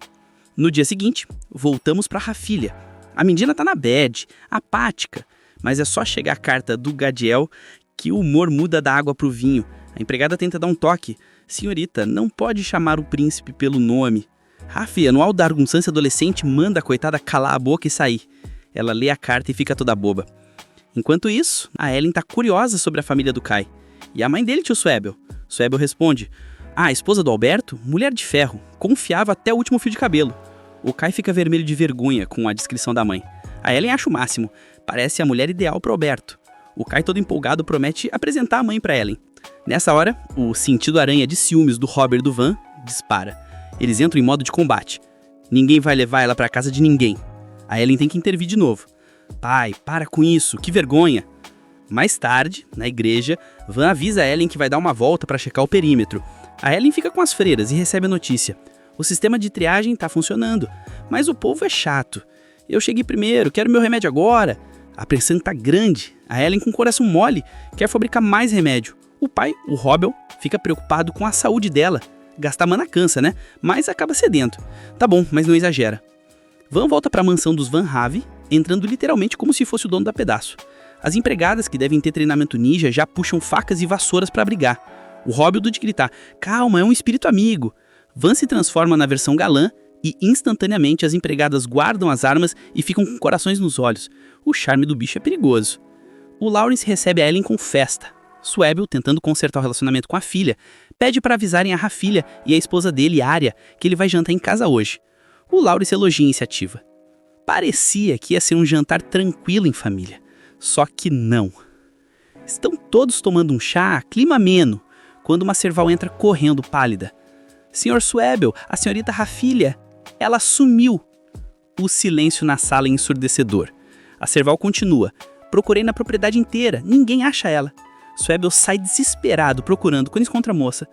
No dia seguinte, voltamos pra Rafilha. A menina tá na bad, apática, mas é só chegar a carta do Gadiel que o humor muda da água pro vinho. A empregada tenta dar um toque. Senhorita, não pode chamar o príncipe pelo nome. Rafi, anual da argunsância adolescente, manda a coitada calar a boca e sair. Ela lê a carta e fica toda boba. Enquanto isso, a Ellen tá curiosa sobre a família do Kai. E a mãe dele, tio Swebel? Swebel responde: a esposa do Alberto, mulher de ferro, confiava até o último fio de cabelo. O Kai fica vermelho de vergonha com a descrição da mãe. A Ellen acha o máximo, parece a mulher ideal pro Alberto. O Kai, todo empolgado, promete apresentar a mãe pra Ellen. Nessa hora, o sentido aranha de ciúmes do Robert e do Van dispara. Eles entram em modo de combate. Ninguém vai levar ela pra casa de ninguém. A Ellen tem que intervir de novo. Pai, para com isso, que vergonha. Mais tarde, na igreja, Van avisa a Ellen que vai dar uma volta para checar o perímetro. A Ellen fica com as freiras e recebe a notícia. O sistema de triagem tá funcionando, mas o povo é chato. Eu cheguei primeiro, quero meu remédio agora. A pressão tá grande. A Ellen, com o coração mole, quer fabricar mais remédio. O pai, o Robbel, fica preocupado com a saúde dela. Gastar mana cansa, né? Mas acaba cedendo. Tá bom, mas não exagera. Van volta para a mansão dos Van Have, entrando literalmente como se fosse o dono da pedaço. As empregadas, que devem ter treinamento ninja, já puxam facas e vassouras para brigar. O Robbel de gritar: calma, é um espírito amigo. Van se transforma na versão galã e instantaneamente as empregadas guardam as armas e ficam com corações nos olhos. O charme do bicho é perigoso. O Lawrence recebe a Ellen com festa. Swebel, tentando consertar o relacionamento com a filha, pede para avisarem a Rafilha e a esposa dele, Arya, que ele vai jantar em casa hoje. O Lawrence elogia a iniciativa. Parecia que ia ser um jantar tranquilo em família. Só que não. Estão todos tomando um chá, clima ameno, quando uma serval entra correndo pálida. Senhor Swebel, a senhorita Rafilha, ela sumiu. O silêncio na sala é ensurdecedor. A serval continua. Procurei na propriedade inteira, ninguém acha ela. Swebel sai desesperado procurando quando encontra a moça.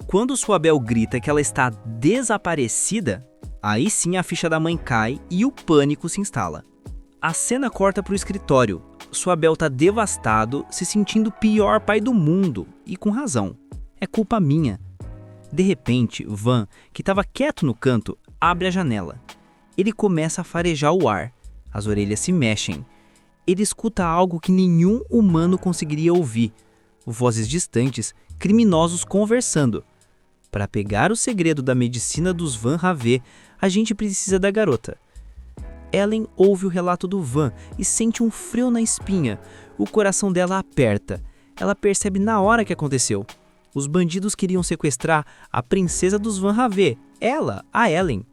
Quando Swebel grita que ela está desaparecida, aí sim a ficha da mãe cai e o pânico se instala. A cena corta para o escritório. Swebel está devastado, se sentindo o pior pai do mundo, e com razão. É culpa minha. De repente, Van, que estava quieto no canto, abre a janela. Ele começa a farejar o ar. As orelhas se mexem. Ele escuta algo que nenhum humano conseguiria ouvir. Vozes distantes, criminosos conversando. Para pegar o segredo da medicina dos Van Have, a gente precisa da garota. Ellen ouve o relato do Van e sente um frio na espinha. O coração dela aperta. Ela percebe na hora que aconteceu. Os bandidos queriam sequestrar a princesa dos Van Have, ela, a Ellen.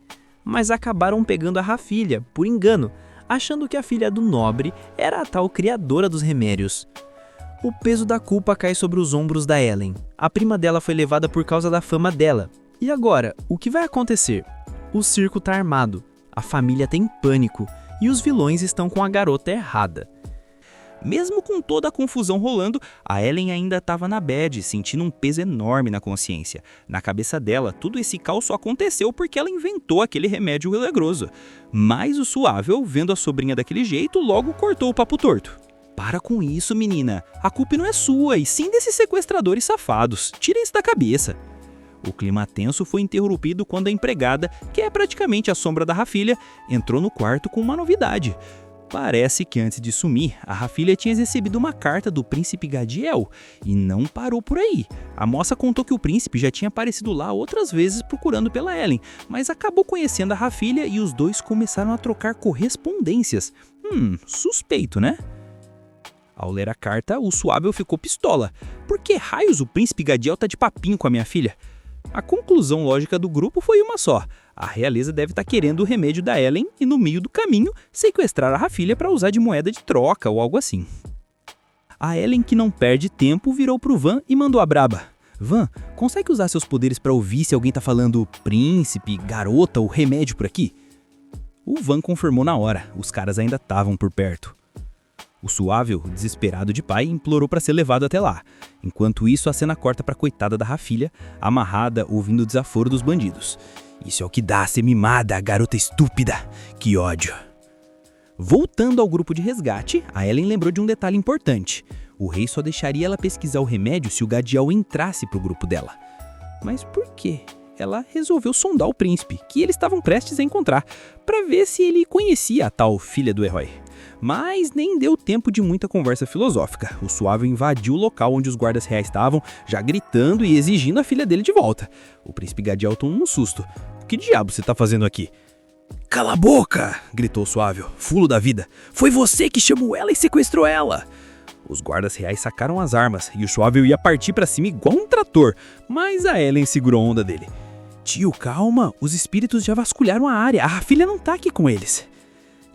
Mas acabaram pegando a Rafilha, por engano, achando que a filha do nobre era a tal criadora dos remédios. O peso da culpa cai sobre os ombros da Ellen. A prima dela foi levada por causa da fama dela. E agora, o que vai acontecer? O circo tá armado, a família tem pânico e os vilões estão com a garota errada. Mesmo com toda a confusão rolando, a Ellen ainda estava na bad, sentindo um peso enorme na consciência. Na cabeça dela, tudo esse caos só aconteceu porque ela inventou aquele remédio milagroso. Mas o Suável, vendo a sobrinha daquele jeito, logo cortou o papo torto. Para com isso, menina. A culpa não é sua, e sim desses sequestradores safados. Tira isso da cabeça. O clima tenso foi interrompido quando a empregada, que é praticamente a sombra da Rafilha, entrou no quarto com uma novidade. Parece que antes de sumir, a Rafilha tinha recebido uma carta do príncipe Gadiel e não parou por aí. A moça contou que o príncipe já tinha aparecido lá outras vezes procurando pela Ellen, mas acabou conhecendo a Rafilha e os dois começaram a trocar correspondências. Suspeito, né? Ao ler a carta, o Suável ficou pistola. Por que raios o príncipe Gadiel tá de papinho com a minha filha? A conclusão lógica do grupo foi uma só. A realeza deve estar querendo o remédio da Ellen e, no meio do caminho, sequestrar a Rafilha para usar de moeda de troca ou algo assim. A Ellen, que não perde tempo, virou pro Van e mandou a braba. Van, consegue usar seus poderes para ouvir se alguém tá falando príncipe, garota ou remédio por aqui? O Van confirmou na hora, os caras ainda estavam por perto. O Suável, desesperado de pai, implorou para ser levado até lá. Enquanto isso, a cena corta para a coitada da Rafilha, amarrada, ouvindo o desaforo dos bandidos. Isso é o que dá a ser mimada, garota estúpida. Que ódio. Voltando ao grupo de resgate, a Ellen lembrou de um detalhe importante. O rei só deixaria ela pesquisar o remédio se o Gadiel entrasse pro grupo dela. Mas por quê? Ela resolveu sondar o príncipe, que eles estavam prestes a encontrar, para ver se ele conhecia a tal filha do herói. Mas nem deu tempo de muita conversa filosófica. O Suável invadiu o local onde os guardas reais estavam, já gritando e exigindo a filha dele de volta. O príncipe Gadiel tomou um susto. O que diabo você tá fazendo aqui? Cala a boca! Gritou o Suável, fulo da vida. Foi você que chamou ela e sequestrou ela! Os guardas reais sacaram as armas e o Suável ia partir pra cima igual um trator, mas a Ellen segurou a onda dele. Tio, calma, os espíritos já vasculharam a área, a filha não tá aqui com eles.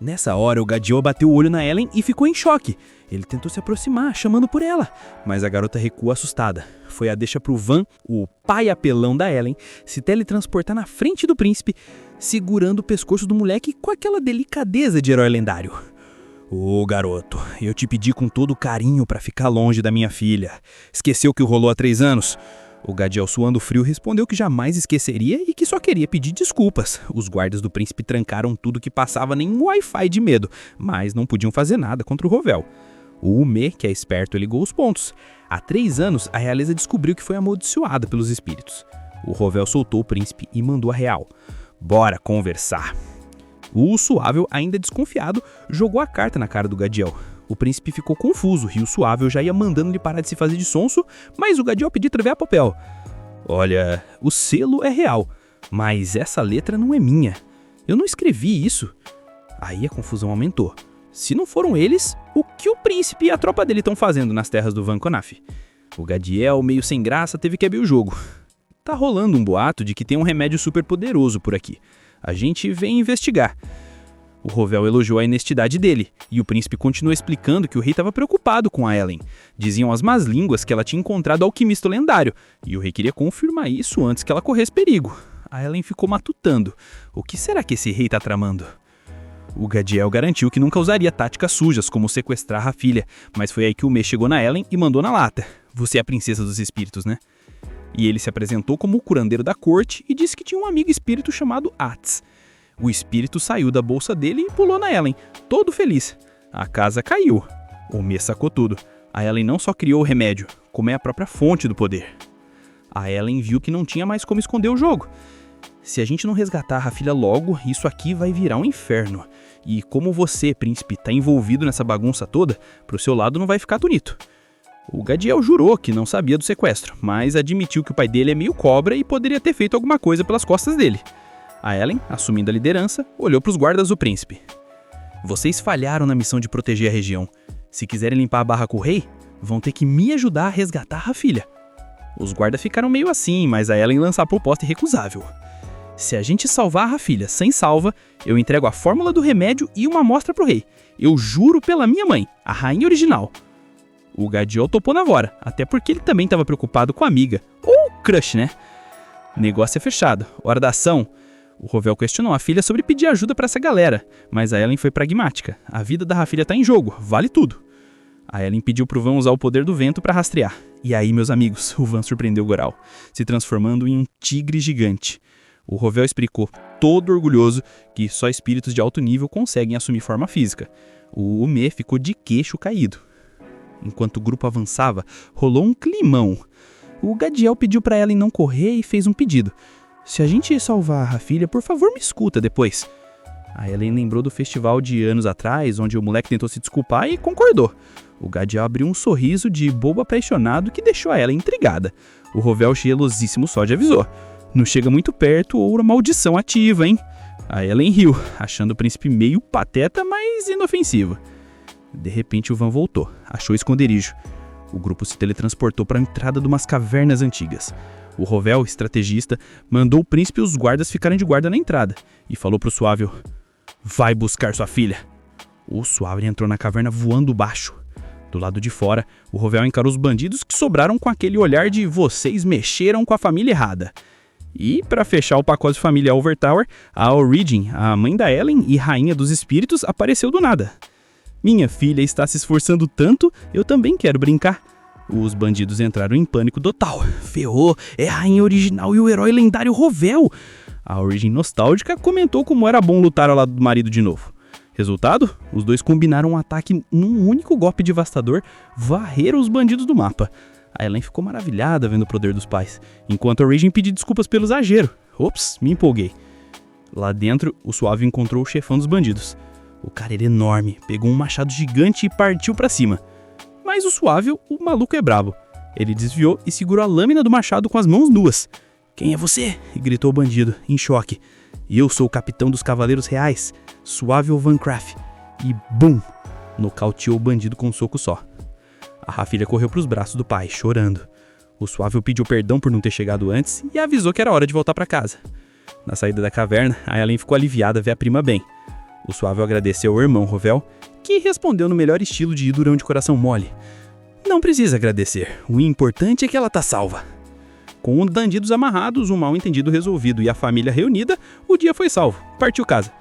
Nessa hora, o Gadiel bateu o olho na Ellen e ficou em choque. Ele tentou se aproximar, chamando por ela, mas a garota recuou assustada. Foi a deixa pro Van, o pai apelão da Ellen, se teletransportar na frente do príncipe, segurando o pescoço do moleque com aquela delicadeza de herói lendário. Ô garoto, eu te pedi com todo carinho pra ficar longe da minha filha. Esqueceu o que rolou há 3 anos? O Gadiel, suando frio, respondeu que jamais esqueceria e que só queria pedir desculpas. Os guardas do príncipe trancaram tudo que passava nem um Wi-Fi de medo, mas não podiam fazer nada contra o Rovel. O Umê, que é esperto, ligou os pontos. Há 3 anos, a realeza descobriu que foi amaldiçoada pelos espíritos. O Rovel soltou o príncipe e mandou a real. Bora conversar. O Suável, ainda desconfiado, jogou a carta na cara do Gadiel. O príncipe ficou confuso e o Suável já ia mandando ele parar de se fazer de sonso, mas o Gadiel pediu traver papel. Olha, o selo é real, mas essa letra não é minha. Eu não escrevi isso. Aí a confusão aumentou. Se não foram eles, o que o príncipe e a tropa dele estão fazendo nas terras do Van Conaf? O Gadiel, meio sem graça, teve que abrir o jogo. Tá rolando um boato de que tem um remédio super poderoso por aqui. A gente vem investigar. O Rovel elogiou a honestidade dele, e o príncipe continuou explicando que o rei estava preocupado com a Ellen. Diziam as más línguas que ela tinha encontrado o alquimista lendário, e o rei queria confirmar isso antes que ela corresse perigo. A Ellen ficou matutando. O que será que esse rei está tramando? O Gadiel garantiu que nunca usaria táticas sujas como sequestrar a filha, mas foi aí que o Umê chegou na Ellen e mandou na lata. Você é a princesa dos espíritos, né? E ele se apresentou como o curandeiro da corte e disse que tinha um amigo espírito chamado Ats. O espírito saiu da bolsa dele e pulou na Ellen, todo feliz. A casa caiu. O Umê sacou tudo. A Ellen não só criou o remédio, como é a própria fonte do poder. A Ellen viu que não tinha mais como esconder o jogo. Se a gente não resgatar a filha logo, isso aqui vai virar um inferno. E como você, príncipe, tá envolvido nessa bagunça toda, pro seu lado não vai ficar bonito. O Gadiel jurou que não sabia do sequestro, mas admitiu que o pai dele é meio cobra e poderia ter feito alguma coisa pelas costas dele. A Ellen, assumindo a liderança, olhou para os guardas do príncipe. Vocês falharam na missão de proteger a região. Se quiserem limpar a barra com o rei, vão ter que me ajudar a resgatar a filha. Os guardas ficaram meio assim, mas a Ellen lançou a proposta irrecusável. Se a gente salvar a filha sem salva, eu entrego a fórmula do remédio e uma amostra pro rei. Eu juro pela minha mãe, a rainha original. O Gadiel topou na hora, até porque ele também estava preocupado com a amiga, ou crush, né? Negócio é fechado. Hora da ação. O Rovel questionou a filha sobre pedir ajuda pra essa galera, mas a Ellen foi pragmática. A vida da Rafilha tá em jogo, vale tudo. A Ellen pediu pro Van usar o poder do vento pra rastrear. E aí, meus amigos, o Van surpreendeu Goral, se transformando em um tigre gigante. O Rovel explicou, todo orgulhoso, que só espíritos de alto nível conseguem assumir forma física. O Umê ficou de queixo caído. Enquanto o grupo avançava, rolou um climão. O Gadiel pediu pra Ellen não correr e fez um pedido. Se a gente salvar a Rafilha, por favor me escuta depois. A Ellen lembrou do festival de anos atrás, onde o moleque tentou se desculpar e concordou. O Gadiel abriu um sorriso de bobo apaixonado que deixou a Ellen intrigada. O Rovel gelosíssimo só de avisou. Não chega muito perto ou a maldição ativa, hein? A Ellen riu, achando o príncipe meio pateta, mas inofensivo. De repente o Van voltou, achou esconderijo. O grupo se teletransportou para a entrada de umas cavernas antigas. O Rovel, estrategista, mandou o príncipe e os guardas ficarem de guarda na entrada e falou pro Suável: vai buscar sua filha. O Suável entrou na caverna voando baixo. Do lado de fora, o Rovel encarou os bandidos que sobraram com aquele olhar de vocês mexeram com a família errada. E, para fechar o pacote família Overtower, a Origin, a mãe da Ellen e rainha dos espíritos, apareceu do nada. Minha filha está se esforçando tanto, eu também quero brincar. Os bandidos entraram em pânico total. Ferrou, é a rainha original e o herói lendário Rovel. A Origin nostálgica comentou como era bom lutar ao lado do marido de novo. Resultado? Os dois combinaram um ataque num único golpe devastador, varreram os bandidos do mapa. A Ellen ficou maravilhada vendo o poder dos pais, enquanto a Origin pediu desculpas pelo exagero. Ops, me empolguei. Lá dentro, o Suave encontrou o chefão dos bandidos. O cara era enorme, pegou um machado gigante e partiu pra cima. Mas o Suave, o maluco é brabo. Ele desviou e segurou a lâmina do machado com as mãos nuas. Quem é você? Gritou o bandido, em choque. Eu sou o capitão dos Cavaleiros Reais, Suave Vancraft. E BUM! Nocauteou o bandido com um soco só. A Rafilha correu para os braços do pai, chorando. O Suave pediu perdão por não ter chegado antes e avisou que era hora de voltar para casa. Na saída da caverna, a Ellen ficou aliviada ver a prima bem. O Suave agradeceu ao irmão Rovel, que respondeu no melhor estilo de durão de coração mole. Não precisa agradecer, o importante é que ela tá salva. Com os bandidos amarrados, um mal-entendido resolvido e a família reunida, o dia foi salvo. Partiu casa.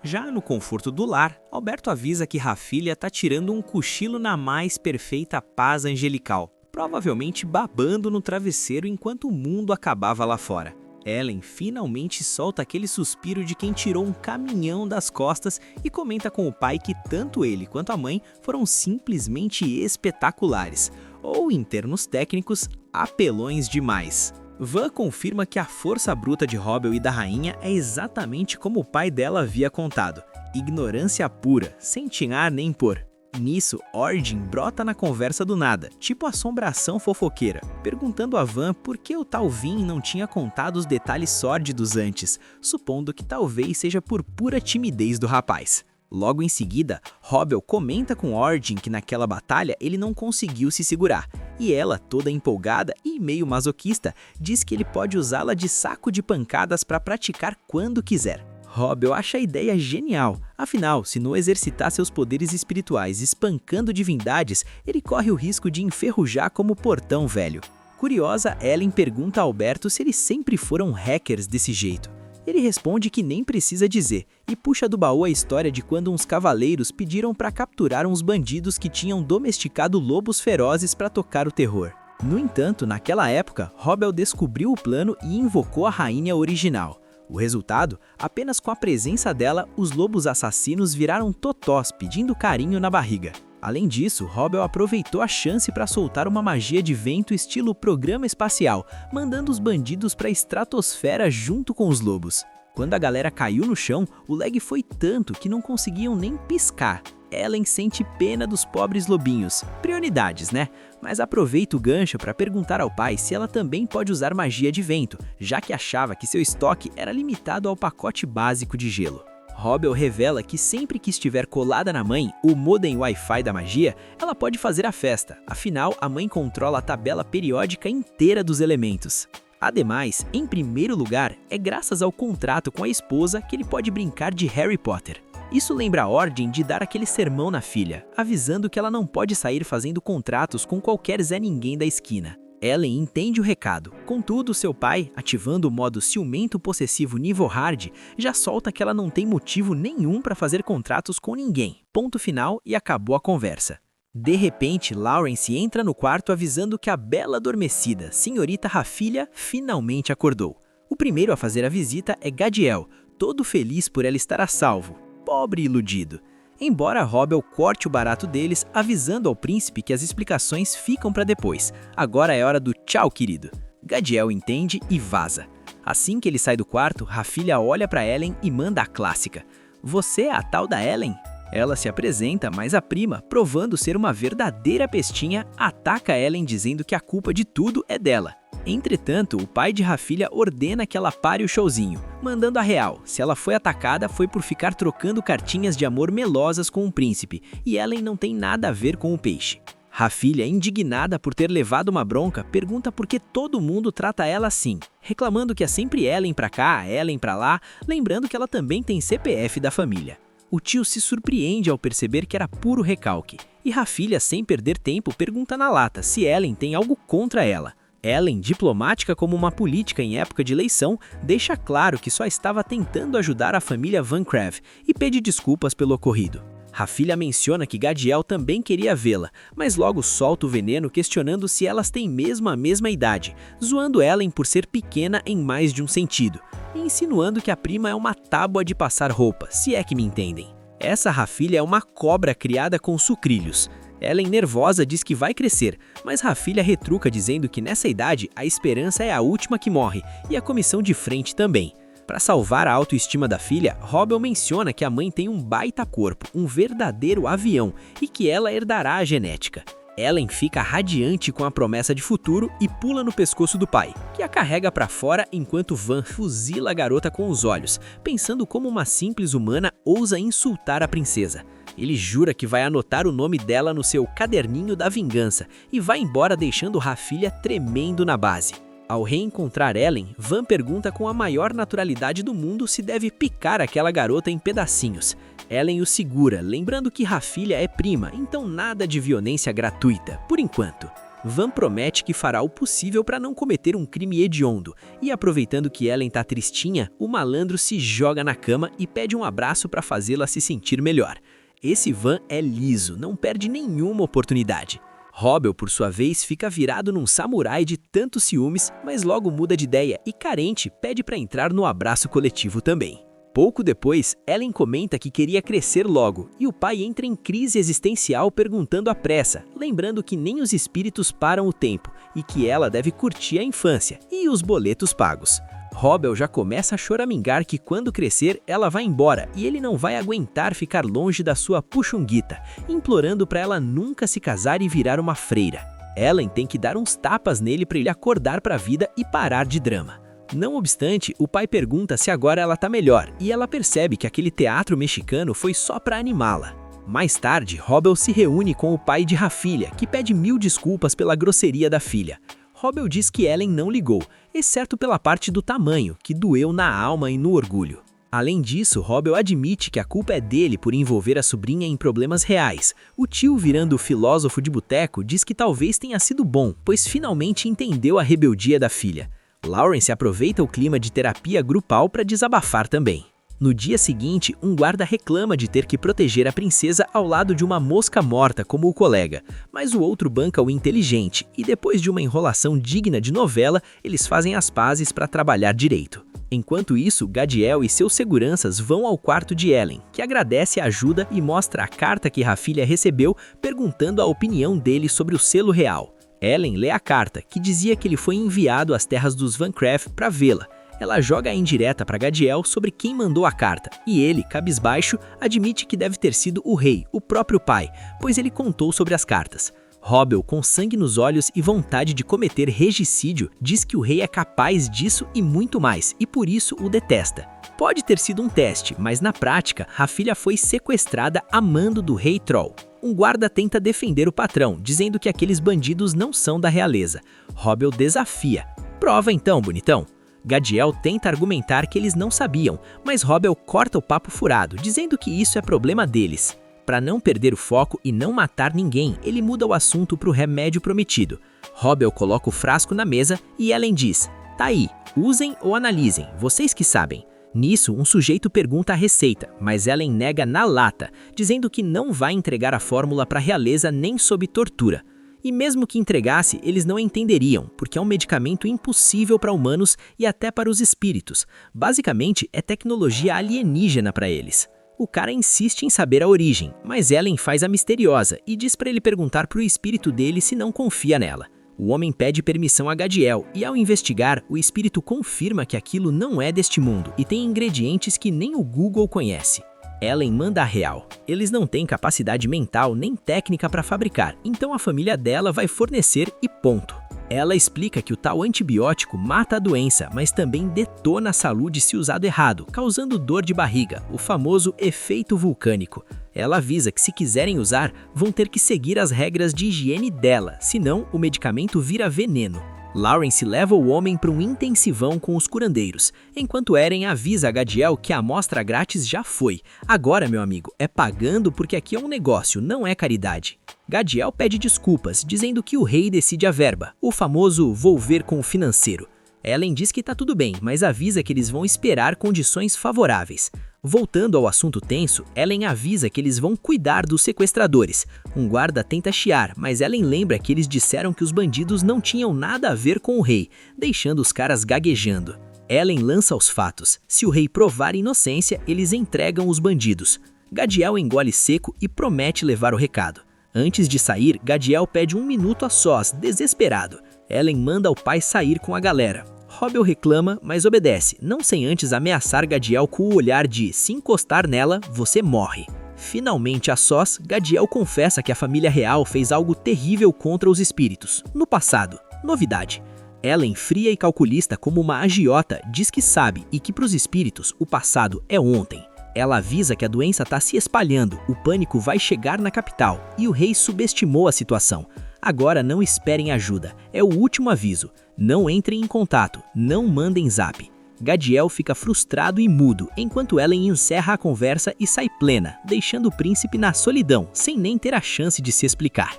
Já no conforto do lar, Alberto avisa que Rafilha tá tirando um cochilo na mais perfeita paz angelical, provavelmente babando no travesseiro enquanto o mundo acabava lá fora. Ellen finalmente solta aquele suspiro de quem tirou um caminhão das costas e comenta com o pai que tanto ele quanto a mãe foram simplesmente espetaculares, ou em termos técnicos, apelões demais. Van confirma que a força bruta de Robbel e da rainha é exatamente como o pai dela havia contado. Ignorância pura, sem tinhar nem pôr. Nisso, Origin brota na conversa do nada, tipo assombração fofoqueira, perguntando a Van por que o tal Vin não tinha contado os detalhes sórdidos antes, supondo que talvez seja por pura timidez do rapaz. Logo em seguida, Robbel comenta com Origin que naquela batalha ele não conseguiu se segurar, e ela, toda empolgada e meio masoquista, diz que ele pode usá-la de saco de pancadas para praticar quando quiser. Robbel acha a ideia genial, afinal, se não exercitar seus poderes espirituais espancando divindades, ele corre o risco de enferrujar como portão velho. Curiosa, Ellen pergunta a Alberto se eles sempre foram hackers desse jeito. Ele responde que nem precisa dizer, e puxa do baú a história de quando uns cavaleiros pediram para capturar uns bandidos que tinham domesticado lobos ferozes para tocar o terror. No entanto, naquela época, Robbel descobriu o plano e invocou a rainha original. O resultado? Apenas com a presença dela, os lobos assassinos viraram totós pedindo carinho na barriga. Além disso, Robbel aproveitou a chance para soltar uma magia de vento estilo programa espacial, mandando os bandidos para a estratosfera junto com os lobos. Quando a galera caiu no chão, o lag foi tanto que não conseguiam nem piscar. Ellen sente pena dos pobres lobinhos. Prioridades, né? Mas aproveita o gancho para perguntar ao pai se ela também pode usar magia de vento, já que achava que seu estoque era limitado ao pacote básico de gelo. Robbel revela que sempre que estiver colada na mãe, o modem Wi-Fi da magia, ela pode fazer a festa, afinal a mãe controla a tabela periódica inteira dos elementos. Ademais, em primeiro lugar, é graças ao contrato com a esposa que ele pode brincar de Harry Potter. Isso lembra a Ordem de dar aquele sermão na filha, avisando que ela não pode sair fazendo contratos com qualquer Zé Ninguém da esquina. Ellen entende o recado, contudo seu pai, ativando o modo ciumento possessivo nível hard, já solta que ela não tem motivo nenhum para fazer contratos com ninguém. Ponto final e acabou a conversa. De repente, Lawrence entra no quarto avisando que a bela adormecida senhorita Rafilha finalmente acordou. O primeiro a fazer a visita é Gadiel, todo feliz por ela estar a salvo. Pobre iludido. Embora Robbel corte o barato deles, avisando ao príncipe que as explicações ficam para depois. Agora é hora do tchau, querido. Gadiel entende e vaza. Assim que ele sai do quarto, Rafilha olha para Ellen e manda a clássica. Você é a tal da Ellen? Ela se apresenta, mas a prima, provando ser uma verdadeira pestinha, ataca Ellen dizendo que a culpa de tudo é dela. Entretanto, o pai de Rafilha ordena que ela pare o showzinho, mandando a real. Se ela foi atacada, foi por ficar trocando cartinhas de amor melosas com o príncipe, e Ellen não tem nada a ver com o peixe. Rafilha, indignada por ter levado uma bronca, pergunta por que todo mundo trata ela assim, reclamando que é sempre Ellen pra cá, Ellen pra lá, lembrando que ela também tem CPF da família. O tio se surpreende ao perceber que era puro recalque, e Rafilha, sem perder tempo, pergunta na lata se Ellen tem algo contra ela. Ellen, diplomática como uma política em época de eleição, deixa claro que só estava tentando ajudar a família Van Creve e pede desculpas pelo ocorrido. Rafilha menciona que Gadiel também queria vê-la, mas logo solta o veneno questionando se elas têm mesmo a mesma idade, zoando Ellen por ser pequena em mais de um sentido, e insinuando que a prima é uma tábua de passar roupa, se é que me entendem. Essa Rafilha é uma cobra criada com sucrilhos. Ellen, nervosa, diz que vai crescer, mas Rafilha retruca dizendo que nessa idade a esperança é a última que morre, e a comissão de frente também. Para salvar a autoestima da filha, Robbel menciona que a mãe tem um baita corpo, um verdadeiro avião, e que ela herdará a genética. Ellen fica radiante com a promessa de futuro e pula no pescoço do pai, que a carrega para fora enquanto Van fuzila a garota com os olhos, pensando como uma simples humana ousa insultar a princesa. Ele jura que vai anotar o nome dela no seu caderninho da vingança e vai embora deixando Rafilha tremendo na base. Ao reencontrar Ellen, Van pergunta com a maior naturalidade do mundo se deve picar aquela garota em pedacinhos. Ellen o segura, lembrando que Rafilha é prima, então nada de violência gratuita, por enquanto. Van promete que fará o possível para não cometer um crime hediondo, e aproveitando que Ellen tá tristinha, o malandro se joga na cama e pede um abraço para fazê-la se sentir melhor. Esse Van é liso, não perde nenhuma oportunidade. Robbel, por sua vez, fica virado num samurai de tantos ciúmes, mas logo muda de ideia e, carente, pede para entrar no abraço coletivo também. Pouco depois, Ellen comenta que queria crescer logo, e o pai entra em crise existencial perguntando à pressa, lembrando que nem os espíritos param o tempo e que ela deve curtir a infância e os boletos pagos. Robbel já começa a choramingar que quando crescer ela vai embora e ele não vai aguentar ficar longe da sua puxunguita, implorando para ela nunca se casar e virar uma freira. Ellen tem que dar uns tapas nele para ele acordar para a vida e parar de drama. Não obstante, o pai pergunta se agora ela tá melhor e ela percebe que aquele teatro mexicano foi só para animá-la. Mais tarde, Robbel se reúne com o pai de Rafilha, que pede 1000 desculpas pela grosseria da filha. Robbel diz que Ellen não ligou, exceto pela parte do tamanho, que doeu na alma e no orgulho. Além disso, Robbel admite que a culpa é dele por envolver a sobrinha em problemas reais. O tio, virando filósofo de boteco, diz que talvez tenha sido bom, pois finalmente entendeu a rebeldia da filha. Lawrence aproveita o clima de terapia grupal para desabafar também. No dia seguinte, um guarda reclama de ter que proteger a princesa ao lado de uma mosca morta como o colega, mas o outro banca o inteligente e depois de uma enrolação digna de novela, eles fazem as pazes para trabalhar direito. Enquanto isso, Gadiel e seus seguranças vão ao quarto de Ellen, que agradece a ajuda e mostra a carta que Rafilha recebeu perguntando a opinião dele sobre o selo real. Ellen lê a carta, que dizia que ele foi enviado às terras dos Van Creve para vê-la. Ela joga a indireta para Gadiel sobre quem mandou a carta, e ele, cabisbaixo, admite que deve ter sido o rei, o próprio pai, pois ele contou sobre as cartas. Robbel, com sangue nos olhos e vontade de cometer regicídio, diz que o rei é capaz disso e muito mais, e por isso o detesta. Pode ter sido um teste, mas na prática, Rafilha foi sequestrada a mando do rei Troll. Um guarda tenta defender o patrão, dizendo que aqueles bandidos não são da realeza. Robbel desafia. Prova então, bonitão. Gadiel tenta argumentar que eles não sabiam, mas Robbel corta o papo furado, dizendo que isso é problema deles. Para não perder o foco e não matar ninguém, ele muda o assunto para o remédio prometido. Robbel coloca o frasco na mesa e Ellen diz: "Tá aí, usem ou analisem, vocês que sabem." Nisso, um sujeito pergunta a receita, mas Ellen nega na lata, dizendo que não vai entregar a fórmula para a realeza nem sob tortura. E mesmo que entregasse, eles não entenderiam, porque é um medicamento impossível para humanos e até para os espíritos. Basicamente, é tecnologia alienígena para eles. O cara insiste em saber a origem, mas Ellen faz a misteriosa e diz para ele perguntar para o espírito dele se não confia nela. O homem pede permissão a Gadiel e, ao investigar, o espírito confirma que aquilo não é deste mundo e tem ingredientes que nem o Google conhece. Ellen manda a real. Eles não têm capacidade mental nem técnica para fabricar, então a família dela vai fornecer e ponto. Ela explica que o tal antibiótico mata a doença, mas também detona a saúde se usado errado, causando dor de barriga, o famoso efeito vulcânico. Ela avisa que se quiserem usar, vão ter que seguir as regras de higiene dela, senão o medicamento vira veneno. Lawrence leva o homem para um intensivão com os curandeiros, enquanto Eren avisa a Gadiel que a amostra grátis já foi. Agora, meu amigo, é pagando porque aqui é um negócio, não é caridade. Gadiel pede desculpas, dizendo que o rei decide a verba, o famoso "vou ver com o financeiro". Ellen diz que tá tudo bem, mas avisa que eles vão esperar condições favoráveis. Voltando ao assunto tenso, Ellen avisa que eles vão cuidar dos sequestradores. Um guarda tenta chiar, mas Ellen lembra que eles disseram que os bandidos não tinham nada a ver com o rei, deixando os caras gaguejando. Ellen lança os fatos. Se o rei provar inocência, eles entregam os bandidos. Gadiel engole seco e promete levar o recado. Antes de sair, Gadiel pede 1 minuto a sós, desesperado. Ellen manda o pai sair com a galera. Robbel reclama, mas obedece, não sem antes ameaçar Gadiel com o olhar de "se encostar nela, você morre". Finalmente a sós, Gadiel confessa que a família real fez algo terrível contra os espíritos, no passado. Novidade. Ellen, fria e calculista como uma agiota, diz que sabe e que para os espíritos o passado é ontem. Ela avisa que a doença está se espalhando, o pânico vai chegar na capital e o rei subestimou a situação. Agora não esperem ajuda, é o último aviso. Não entrem em contato, não mandem zap. Gadiel fica frustrado e mudo, enquanto Ellen encerra a conversa e sai plena, deixando o príncipe na solidão, sem nem ter a chance de se explicar.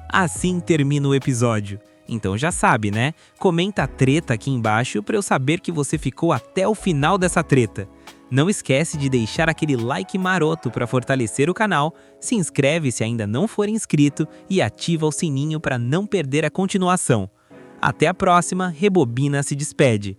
Assim termina o episódio. Então já sabe, né? Comenta a treta aqui embaixo para eu saber que você ficou até o final dessa treta. Não esquece de deixar aquele like maroto para fortalecer o canal, se inscreve se ainda não for inscrito e ativa o sininho para não perder a continuação. Até a próxima, Rebobina se despede.